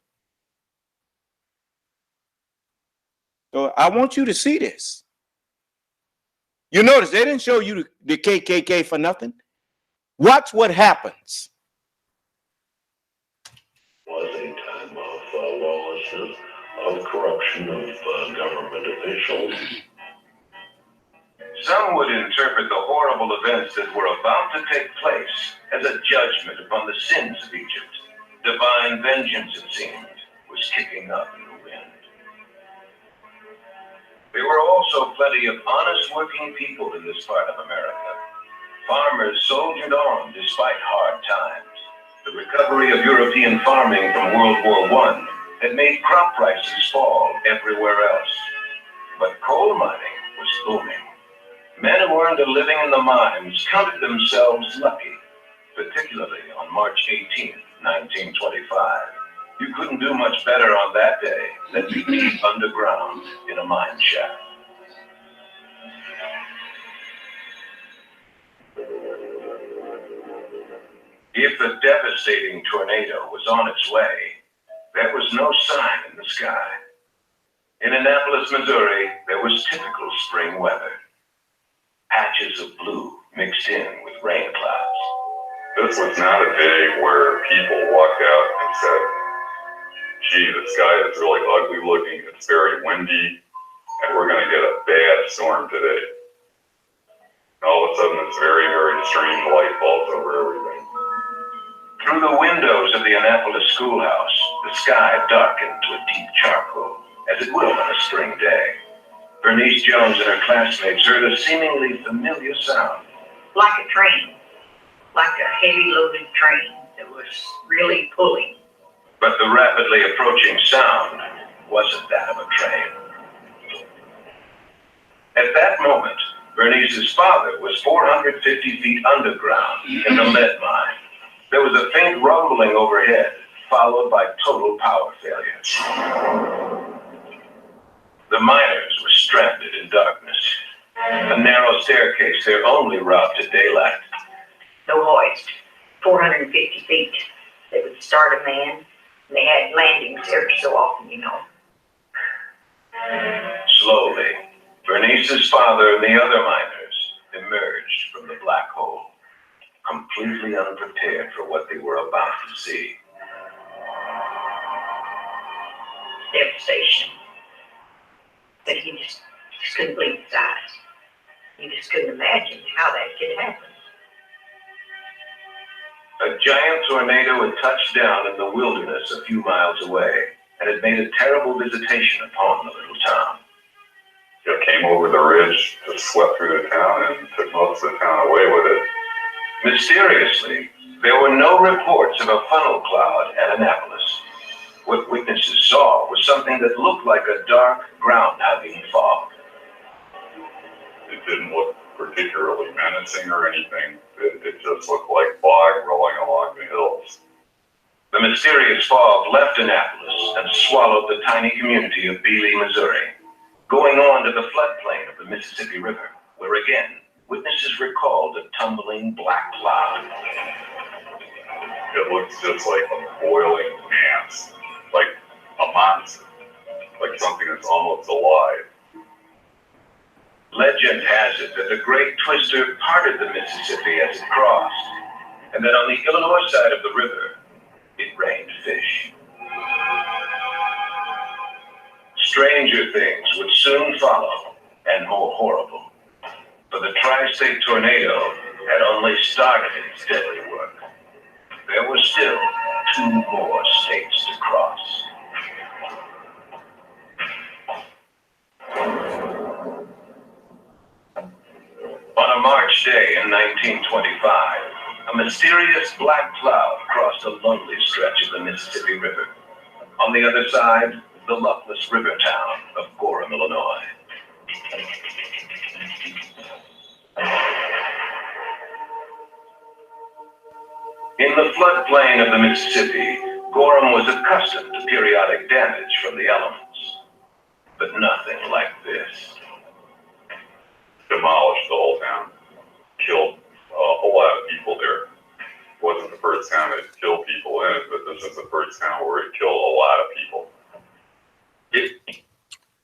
So I want you to see this. You notice they didn't show you the KKK for nothing. Watch what happens. It was a time of lawlessness, of corruption of government officials. Some would interpret the horrible events that were about to take place as a judgment upon the sins of Egypt. Divine vengeance, it seemed, was kicking up in the wind. There were also plenty of honest working people in this part of America. Farmers soldiered on despite hard times. The recovery of European farming from World War I had made crop prices fall everywhere else. But coal mining was booming. Men who earned a living in the mines counted themselves lucky, particularly on March 18, 1925. You couldn't do much better on that day than be deep underground in a mine shaft. If a devastating tornado was on its way, there was no sign in the sky. In Annapolis, Missouri, there was typical spring weather. Patches of blue mixed in with rain clouds. This was not a day where people walked out and said, gee, the sky is really ugly looking, it's very windy, and we're going to get a bad storm today. And all of a sudden, this very, very strange light falls over everything. Through the windows of the Annapolis schoolhouse, the sky darkened to a deep charcoal, as it will on a spring day. Bernice Jones and her classmates heard a seemingly familiar sound. Like a train, like a heavy loaded train that was really pulling. But the rapidly approaching sound wasn't that of a train. At that moment, Bernice's father was 450 feet underground in the lead mine. There was a faint rumbling overhead, followed by total power failure. The miners were stranded in darkness. A narrow staircase, their only route to daylight. No hoist, 450 feet. They would start a man, and they had landings every so often, you know. Slowly, Bernice's father and the other miners emerged from the black hole, completely unprepared for what they were about to see. Devastation. But he just couldn't believe his eyes. He just couldn't imagine how that could happen. A giant tornado had touched down in the wilderness a few miles away and had made a terrible visitation upon the little town. It came over the ridge, just swept through the town and took most of the town away with it. Mysteriously, there were no reports of a funnel cloud at Annapolis. What witnesses saw was something that looked like a dark, ground-hugging fog. It didn't look particularly menacing or anything. It just looked like fog rolling along the hills. The mysterious fog left Annapolis and swallowed the tiny community of Beeley, Missouri. Going on to the floodplain of the Mississippi River, where again, witnesses recalled a tumbling black cloud. It looks just like a boiling mass, like a monster, like something that's almost alive. Legend has it that the Great Twister parted the Mississippi as it crossed, and that on the Illinois side of the river, it rained fish. Stranger things would soon follow, and more horrible. For the tri-state tornado had only started its deadly work. There were still 2 more states to cross. On a March day in 1925, a mysterious black cloud crossed a lonely stretch of the Mississippi River. On the other side, the luckless river town of Gorham, Illinois. In the floodplain of the Mississippi, Gorham was accustomed to periodic damage from the elements. But nothing like this. Demolished the whole town, killed a whole lot of people there. It wasn't the first town that killed people in it, but this is the first town where it killed a lot of people.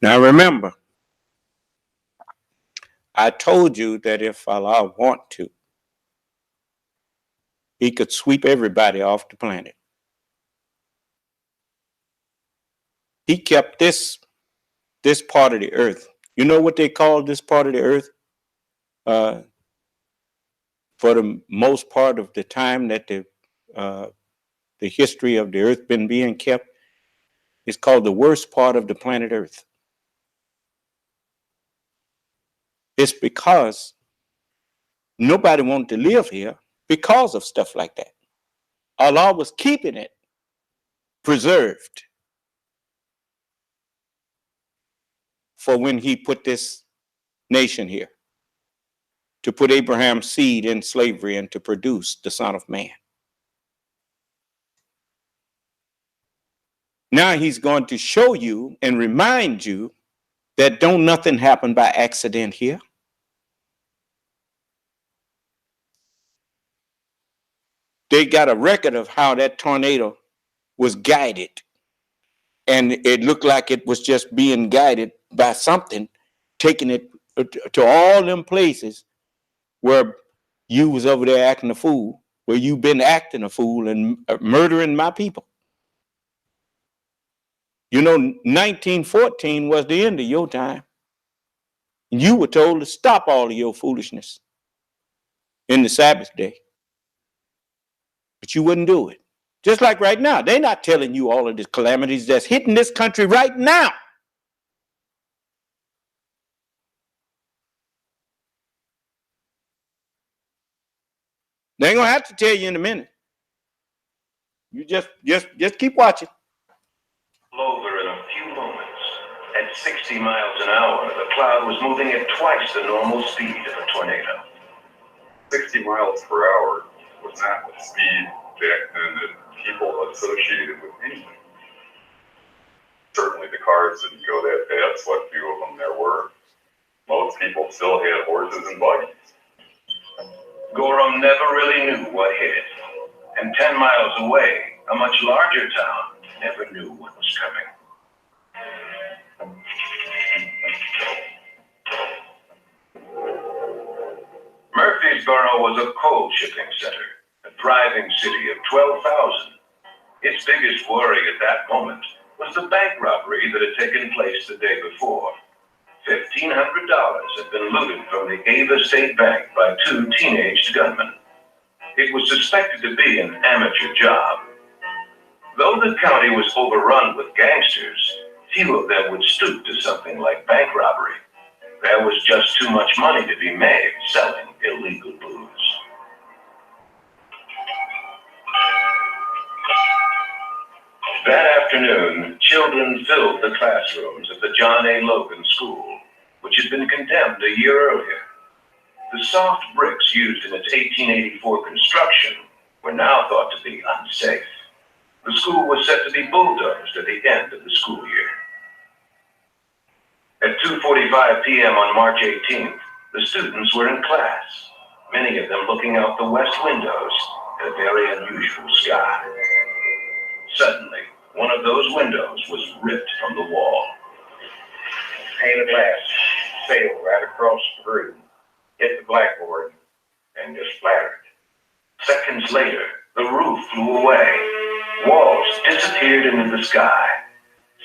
Now remember, I told you that if Allah want to, he could sweep everybody off the planet. He kept this part of the earth. You know what they call this part of the earth? For the most part of the time that the history of the earth been being kept, it's called the worst part of the planet Earth. It's because nobody wanted to live here because of stuff like that. Allah was keeping it preserved for when he put this nation here, to put Abraham's seed in slavery and to produce the Son of Man. Now he's going to show you and remind you that don't nothing happen by accident here. They got a record of how that tornado was guided. And it looked like it was just being guided by something, taking it to all them places where you was over there acting a fool, where you been acting a fool and murdering my people. You know, 1914 was the end of your time. You were told to stop all of your foolishness in the Sabbath day. But you wouldn't do it. Just like right now, they're not telling you all of the calamities that's hitting this country right now. They ain't gonna have to tell you in a minute. You just keep watching. Over in a few moments, at 60 miles an hour, the cloud was moving at twice the normal speed of a tornado. 60 miles per hour was not the speed back then that people associated with anything. Certainly the cars didn't go that fast, what few of them there were. Most people still had horses and buggies. Gorham never really knew what hit it. And 10 miles away, a much larger town never knew what was coming. Murfreesboro was a coal shipping center, a thriving city of 12,000. Its biggest worry at that moment was the bank robbery that had taken place the day before. $1,500 had been looted from the Ava State Bank by 2 teenage gunmen. It was suspected to be an amateur job. Though the county was overrun with gangsters, few of them would stoop to something like bank robbery. There was just too much money to be made selling illegal booze. That afternoon, children filled the classrooms at the John A. Logan School, which had been condemned a year earlier. The soft bricks used in its 1884 construction were now thought to be unsafe. The school was set to be bulldozed at the end of the school year. At 2:45 p.m. on March 18th, the students were in class, many of them looking out the west windows at a very unusual sky. Suddenly, one of those windows was ripped from the wall. Pane of glass sailed right across the room, hit the blackboard, and just splattered. Seconds later, the roof flew away. Walls disappeared into the sky.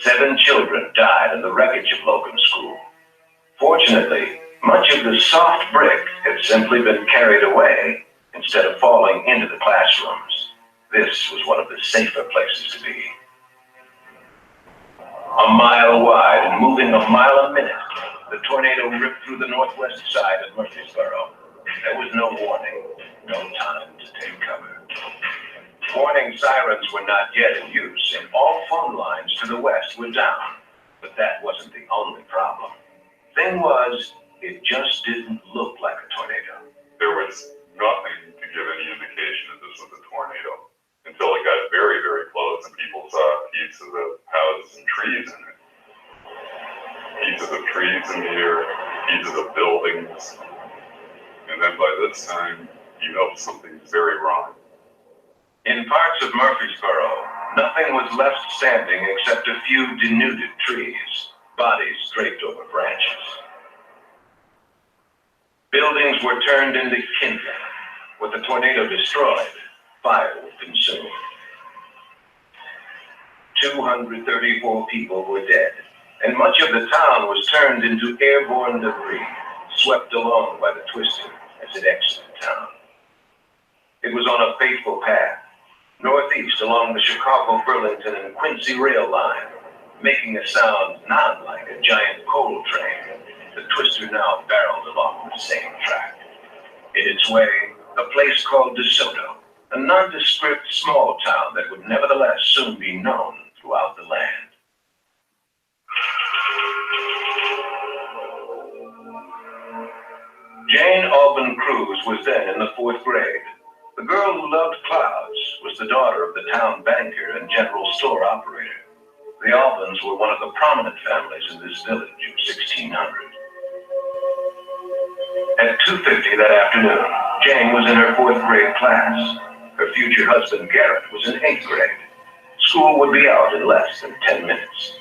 7 children died in the wreckage of Logan School. Fortunately, much of the soft brick had simply been carried away instead of falling into the classrooms. This was one of the safer places to be. A mile wide and moving a mile a minute, the tornado ripped through the northwest side of Murfreesboro. There was no warning, no time to take cover. Warning sirens were not yet in use, and all phone lines to the west were down. But that wasn't the only problem. Thing was, it just didn't look like a tornado. There was nothing to give any indication that this was a tornado until it got very, very close and people saw pieces of houses and trees in it. Pieces of trees in the air, pieces of buildings. And then by this time, you know something's very wrong. In parts of Murfreesboro, nothing was left standing except a few denuded trees, bodies draped over branches. Buildings were turned into kindling. What the tornado destroyed, fire would consume. 234 people were dead, and much of the town was turned into airborne debris, swept along by the twister as it exited town. It was on a fateful path, northeast along the Chicago, Burlington, and Quincy rail line, making a sound not like a giant coal train. The twister now barreled along the same track. In its way, a place called DeSoto, a nondescript small town that would nevertheless soon be known throughout the land. Jane Alban Cruz was then in the 4th grade. The girl who loved clouds was the daughter of the town banker and general store operator. The Albans were one of the prominent families in this village of 1600. At 2:50 that afternoon, Jane was in her 4th grade class. Her future husband, Garrett, was in 8th grade. School would be out in less than 10 minutes.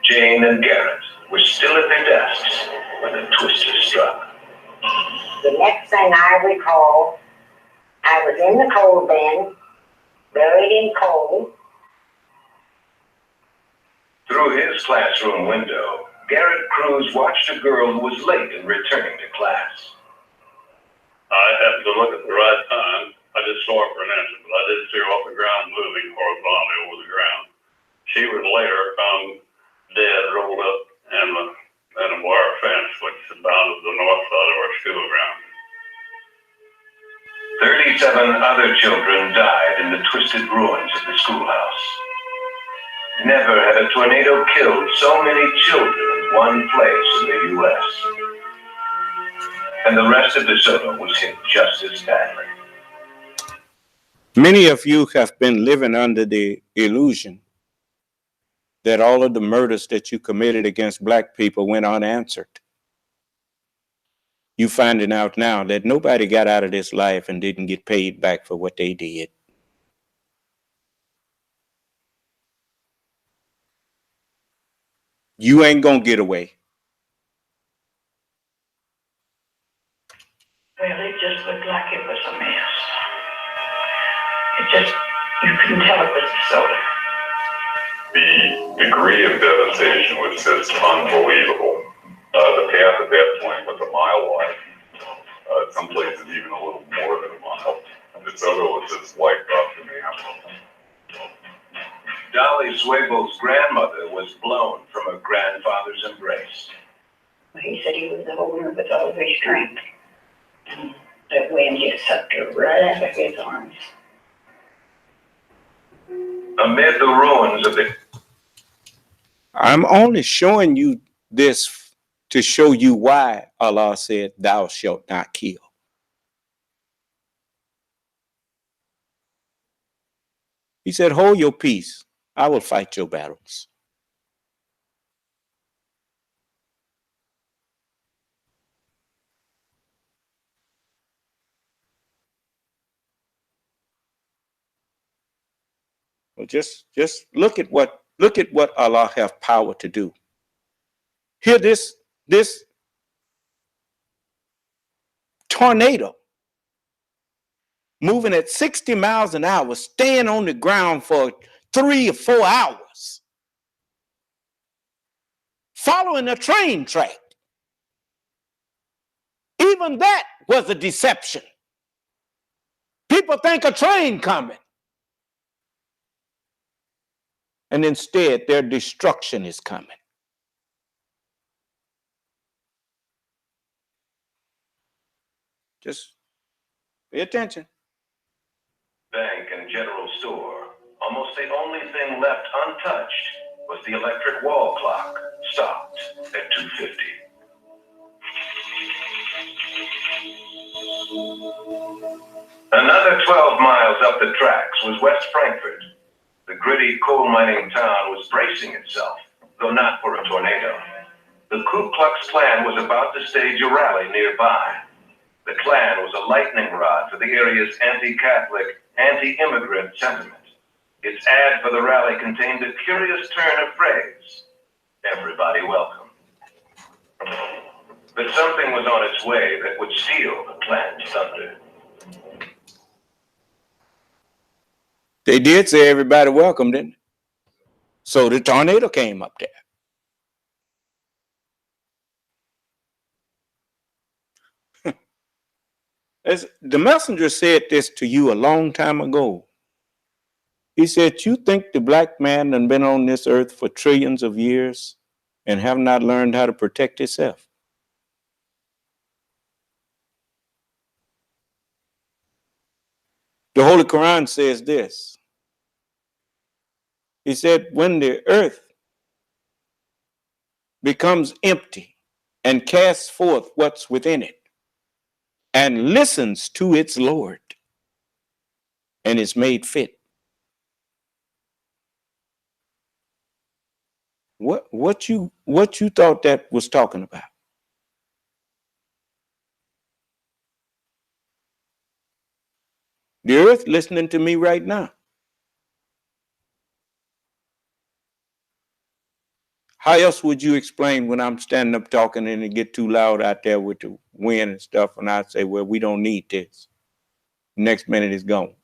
Jane and Garrett were still at their desks when the twister struck. The next thing I recall, I was in the coal bin, buried in coal. Through his classroom window, Garrett Cruz watched a girl who was late in returning to class. I happened to look at the right time. I just saw her for an instant, but I didn't see her off the ground moving horizontally over the ground. She was later found dead, rolled up in a wire fence which bounded the north side of our school ground. 37 other children died in the twisted ruins of the schoolhouse. Never had a tornado killed so many children in one place in the U.S. And the rest of DeSoto was hit just as badly. Many of you have been living under the illusion that all of the murders that you committed against black people went unanswered. You finding out now that nobody got out of this life and didn't get paid back for what they did. You ain't gonna get away. Well, it just looked like it was a mess. You couldn't tell it was DeSoto. The degree of devastation was just unbelievable. The path at that point was a mile wide. Some places even a little more than a mile. DeSoto was just wiped off the map. Dolly Swable's grandmother was blown from her grandfather's embrace. He said he was the owner with all of his strength. And that wind just sucked her right out of his arms. Amid the ruins of the... I'm only showing you this to show you why Allah said, thou shalt not kill. He said, hold your peace. I will fight your battles. Well, just look at what Allah have power to do. Here, this tornado moving at 60 miles an hour, staying on the ground for 3 or 4 hours, following a train track. Even that was a deception. People think a train coming. And instead, their destruction is coming. Just pay attention. Bank and general store. Almost the only thing left untouched was the electric wall clock, stopped at 2:50. Another 12 miles up the tracks was West Frankfort. The gritty coal mining town was bracing itself, though not for a tornado. The Ku Klux Klan was about to stage a rally nearby. The Klan was a lightning rod for the area's anti-Catholic, anti-immigrant sentiment. Its ad for the rally contained a curious turn of phrase: everybody welcome. But something was on its way that would steal the Klan's thunder. They did say everybody welcome, didn't they? So the tornado came up there. As the messenger said this to you a long time ago. He said, you think the black man done been on this earth for trillions of years and have not learned how to protect itself? The Holy Quran says this. He said, when the earth becomes empty and casts forth what's within it and listens to its Lord and is made fit. What you thought that was talking about? The earth listening to me right now. How else would you explain when I'm standing up talking and it get too loud out there with the wind and stuff, and I say, well, we don't need this. Next minute it's gone.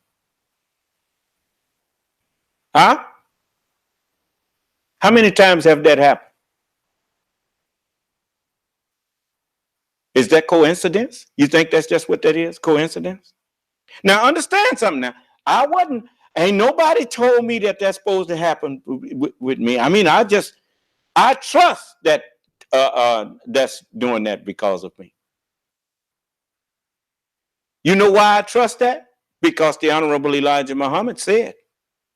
Huh? How many times have that happened? Is that coincidence? You think that's just what that is? Coincidence? Now understand something now. Ain't nobody told me that that's supposed to happen with me. I mean, I trust that that's doing that because of me. You know why I trust that? Because the Honorable Elijah Muhammad said,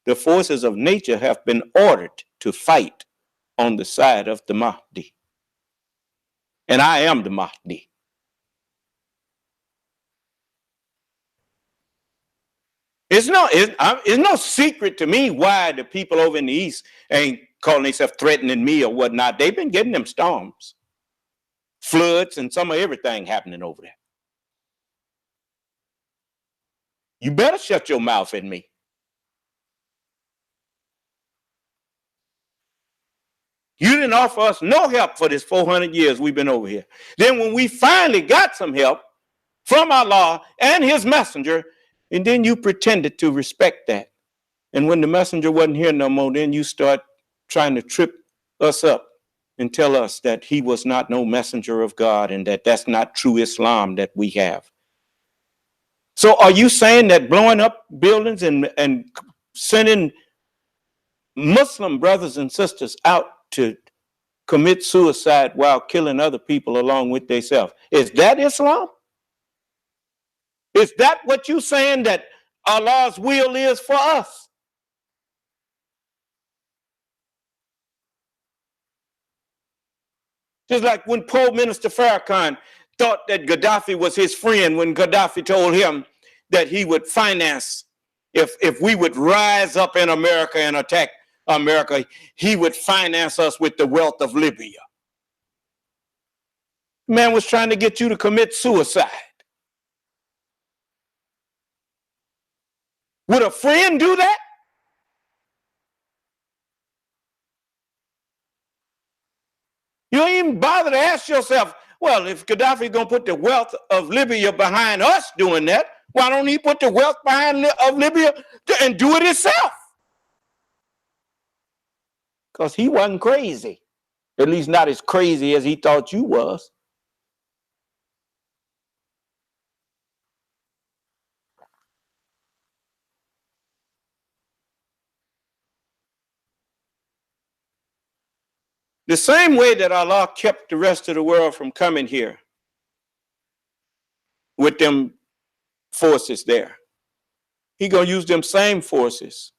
the forces of nature have been ordered to fight on the side of the Mahdi. And I am the Mahdi. It's no secret to me why the people over in the East ain't calling themselves threatening me or whatnot. They've been getting them storms, floods, and some of everything happening over there. You better shut your mouth at me. You didn't offer us no help for this 400 years we've been over here. Then when we finally got some help from Allah and his messenger, and then you pretended to respect that. And when the messenger wasn't here no more, then you start trying to trip us up and tell us that he was not no messenger of God and that that's not true Islam that we have. So are you saying that blowing up buildings and sending Muslim brothers and sisters out to commit suicide while killing other people along with themselves, is that Islam? Is that what you saying that Allah's will is for us? Just like when Pope Minister Farrakhan thought that Gaddafi was his friend when Gaddafi told him that he would finance, if we would rise up in America and attack America, he would finance us with the wealth of Libya. Man was trying to get you to commit suicide. Would a friend do that? don't even bother to ask yourself, well, if Gaddafi going to put the wealth of Libya behind us doing that, why don't he put the wealth behind of Libya and do it himself? Because he wasn't crazy. At least not as crazy as he thought you was. The same way that Allah kept the rest of the world from coming here with them forces there, he going to use them same forces,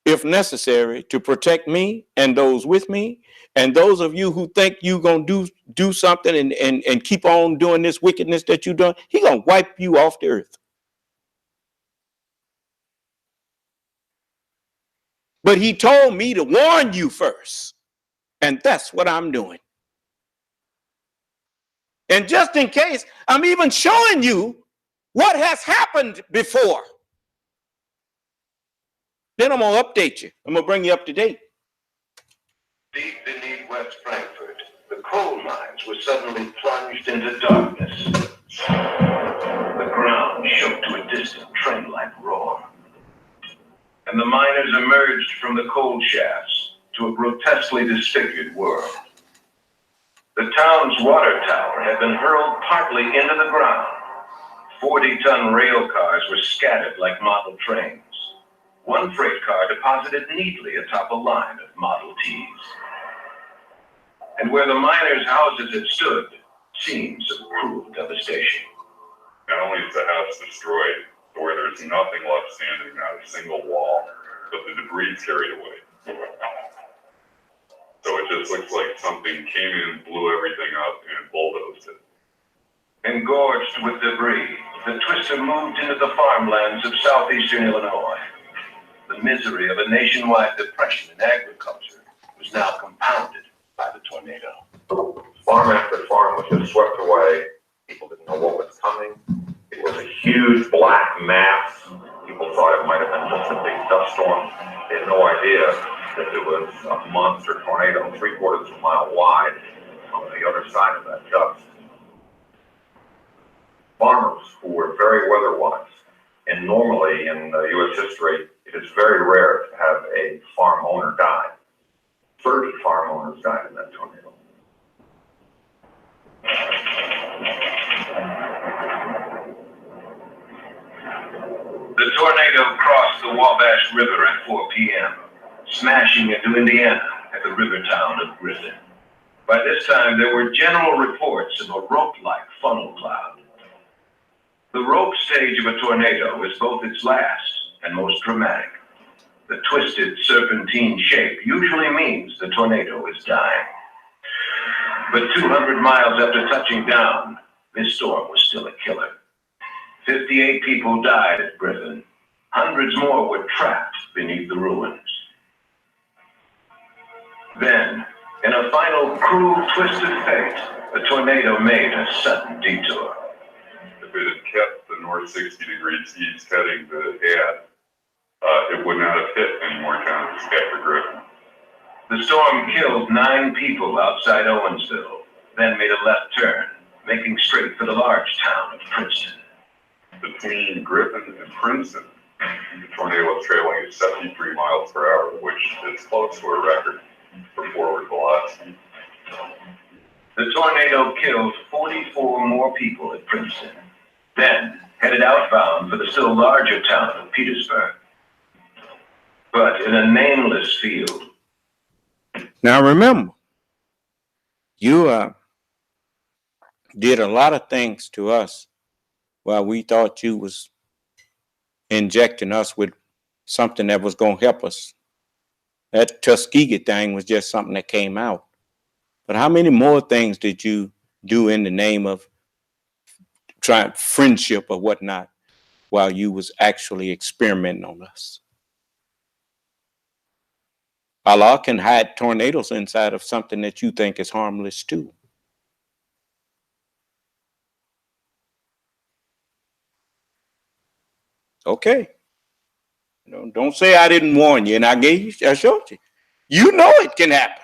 if necessary, to protect me and those with me. And those of you who think you going to do something and keep on doing this wickedness that you done, he going to wipe you off the earth. But he told me to warn you first. And that's what I'm doing. And just in case, I'm even showing you what has happened before. Then I'm going to update you. I'm going to bring you up to date. Deep beneath West Frankfurt, the coal mines were suddenly plunged into darkness. The ground shook to a distant train-like roar. And the miners emerged from the coal shafts to a grotesquely disfigured world. The town's water tower had been hurled partly into the ground. 40-ton rail cars were scattered like model trains. One freight car deposited neatly atop a line of Model Ts. And where the miners' houses had stood, scenes of cruel devastation. Not only is the house destroyed, but where there's nothing left standing, not a single wall, but the debris carried away. So it just looks like something came in, blew everything up, and bulldozed it. Engorged with debris, the twister moved into the farmlands of southeastern Illinois. The misery of a nationwide depression in agriculture was now compounded by the tornado. Farm after farm was just swept away. People didn't know what was coming. It was a huge black mass. People thought it might have been just a big dust storm. They had no idea that it was a monster tornado 3/4 of a mile wide on the other side of that dust. Farmers who were very weather-wise, and normally in U.S. history, it is very rare to have a farm owner die. 30 farm owners died in that tornado. The tornado crossed the Wabash River at 4 p.m., smashing into Indiana at the river town of Griffin. By this time, there were general reports of a rope-like funnel cloud. The rope stage of a tornado is both its last and most dramatic. The twisted serpentine shape usually means the tornado is dying. But 200 miles after touching down, this storm was still a killer. 58 people died at Griffin. Hundreds more were trapped beneath the ruins. Then, in a final cruel twist of fate, the tornado made a sudden detour. If it had kept the north 60 degrees east heading that it had, it would not have hit any more towns after Griffin. The storm killed 9 people outside Owensville, then made a left turn, making straight for the large town of Princeton. Between Griffin and Princeton, the tornado was trailing at 73 miles per hour, which is close to a record for forward velocity. The tornado killed 44 more people at Princeton, then headed outbound for the still larger town of Petersburg. But in a nameless field. Now remember, you did a lot of things to us while we thought you was injecting us with something that was going to help us. That Tuskegee thing was just something that came out. But how many more things did you do in the name of trying friendship or whatnot while you was actually experimenting on us? Allah can hide tornadoes inside of something that you think is harmless too. Okay. Don't say I didn't warn you and I showed you. You know it can happen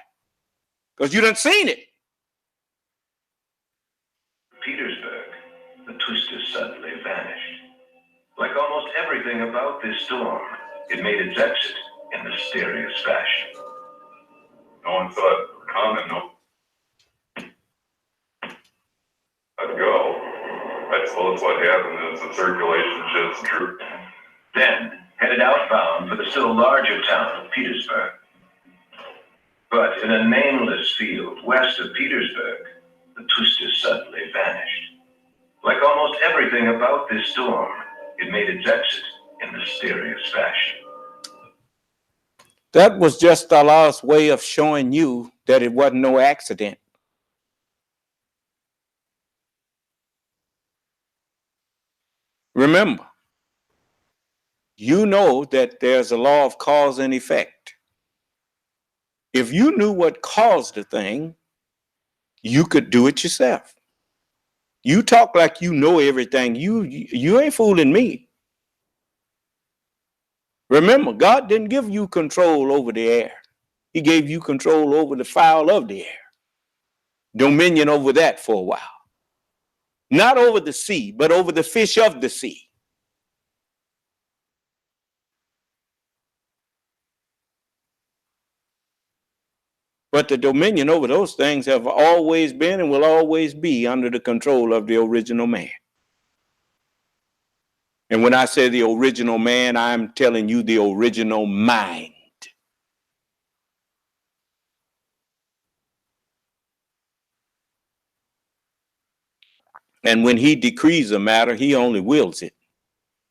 because you done seen it. twisters suddenly vanished. Like almost everything about this storm, it made its exit in mysterious fashion. No one saw it coming, no. I'd go. I suppose what happened is the circulation just drooped. Then headed outbound for the still larger town of Petersburg. But in a nameless field west of Petersburg, the twisters suddenly vanished. Like almost everything about this storm, it made its exit in mysterious fashion. That was just Allah's way of showing you that it wasn't no accident. Remember, you know that there's a law of cause and effect. If you knew what caused the thing, you could do it yourself. You talk like you know everything. You ain't fooling me. Remember, God didn't give you control over the air. He gave you control over the fowl of the air. Dominion over that for a while. Not over the sea, but over the fish of the sea. But the dominion over those things have always been and will always be under the control of the original man. And when I say the original man, I'm telling you the original mind. And when he decrees a matter, he only wills it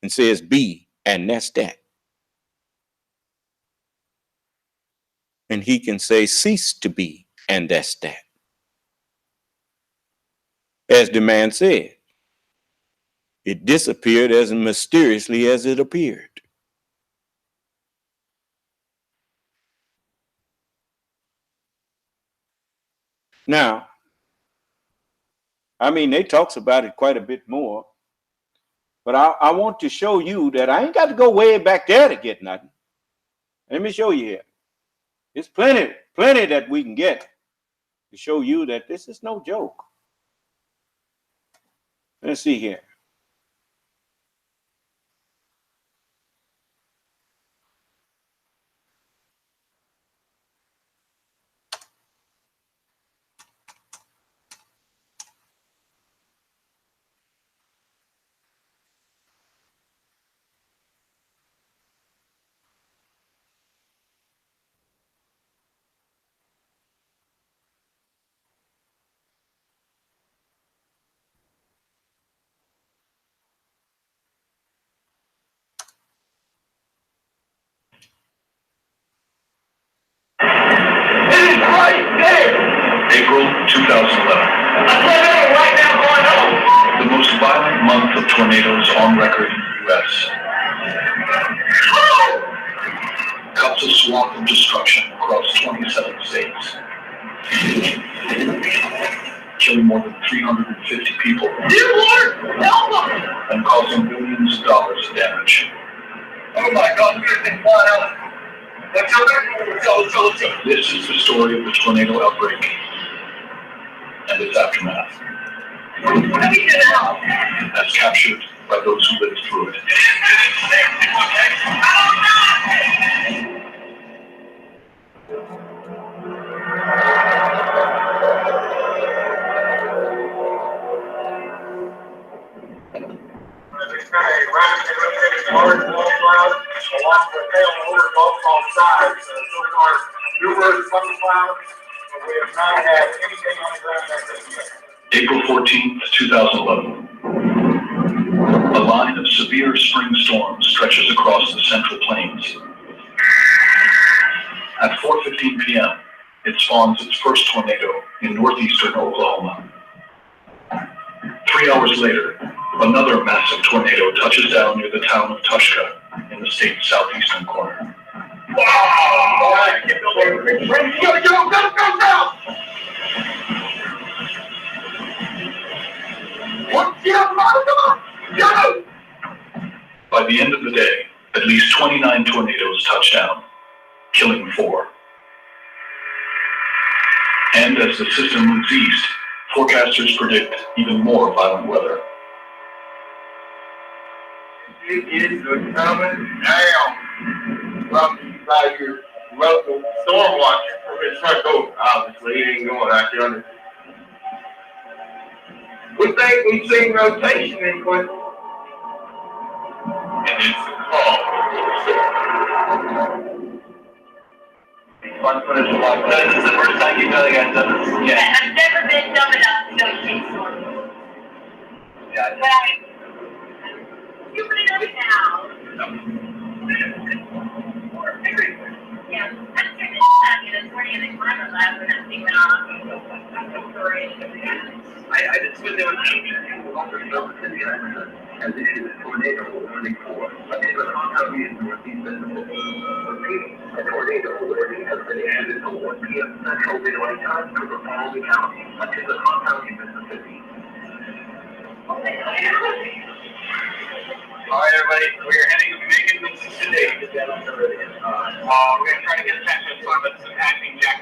and says be, and that's that. And he can say cease to be, and that's that. As the man said, it disappeared as mysteriously as it appeared. Now, I mean, they talks about it quite a bit more, but I want to show you that I ain't got to go way back there to get nothing. Let me show you here. It's plenty that we can get to show you that this is no joke. Let's see here. April 2011. Right now going on. The most violent month of tornadoes on record in the U.S. Cuts a swath of destruction across 27 states. Killing more than 350 people. Dear Lord, help them! And causing billions of dollars of damage. Oh my God, we're going to fly out. This is the story of the tornado outbreak and its aftermath. As captured by those who lived through it. Large wall cloud, along with hail and order both on sides. So far, numerous thunderclouds, but we have not had anything on the ground like this yet. April 14th, 2011. A line of severe spring storms stretches across the Central Plains. At 4:15 p.m., it spawns its first tornado in northeastern Oklahoma. 3 hours later, another massive tornado touches down near the town of Tushka in the state's southeastern corner. Wow! All right, get over there. Go! What? Come on! Go! By the end of the day, at least 29 tornadoes touch down, killing 4. And as the system moves east, forecasters predict even more violent weather. It is coming down. Local storm watcher from his front door. Obviously, he ain't going out there on it. We think we've seen rotation in Quincy. And it's a call. Fun footage of life. This is the first time you really got done this. Yeah. I've never been dumb enough to go chase storms. Yeah. But you put it up now. Yeah, I'm sure this time, you know, 40 of the climate lab when that thing went off. I just went there with has issued a tornado warning for a neighborhood county in northeast Mississippi. A tornado warning has been issued until 1 p.m. Central Daylight Time for the following counties until the County, Mississippi. All right, everybody, we're heading to Macon, Mississippi. We're going to try to get back to some acting jack.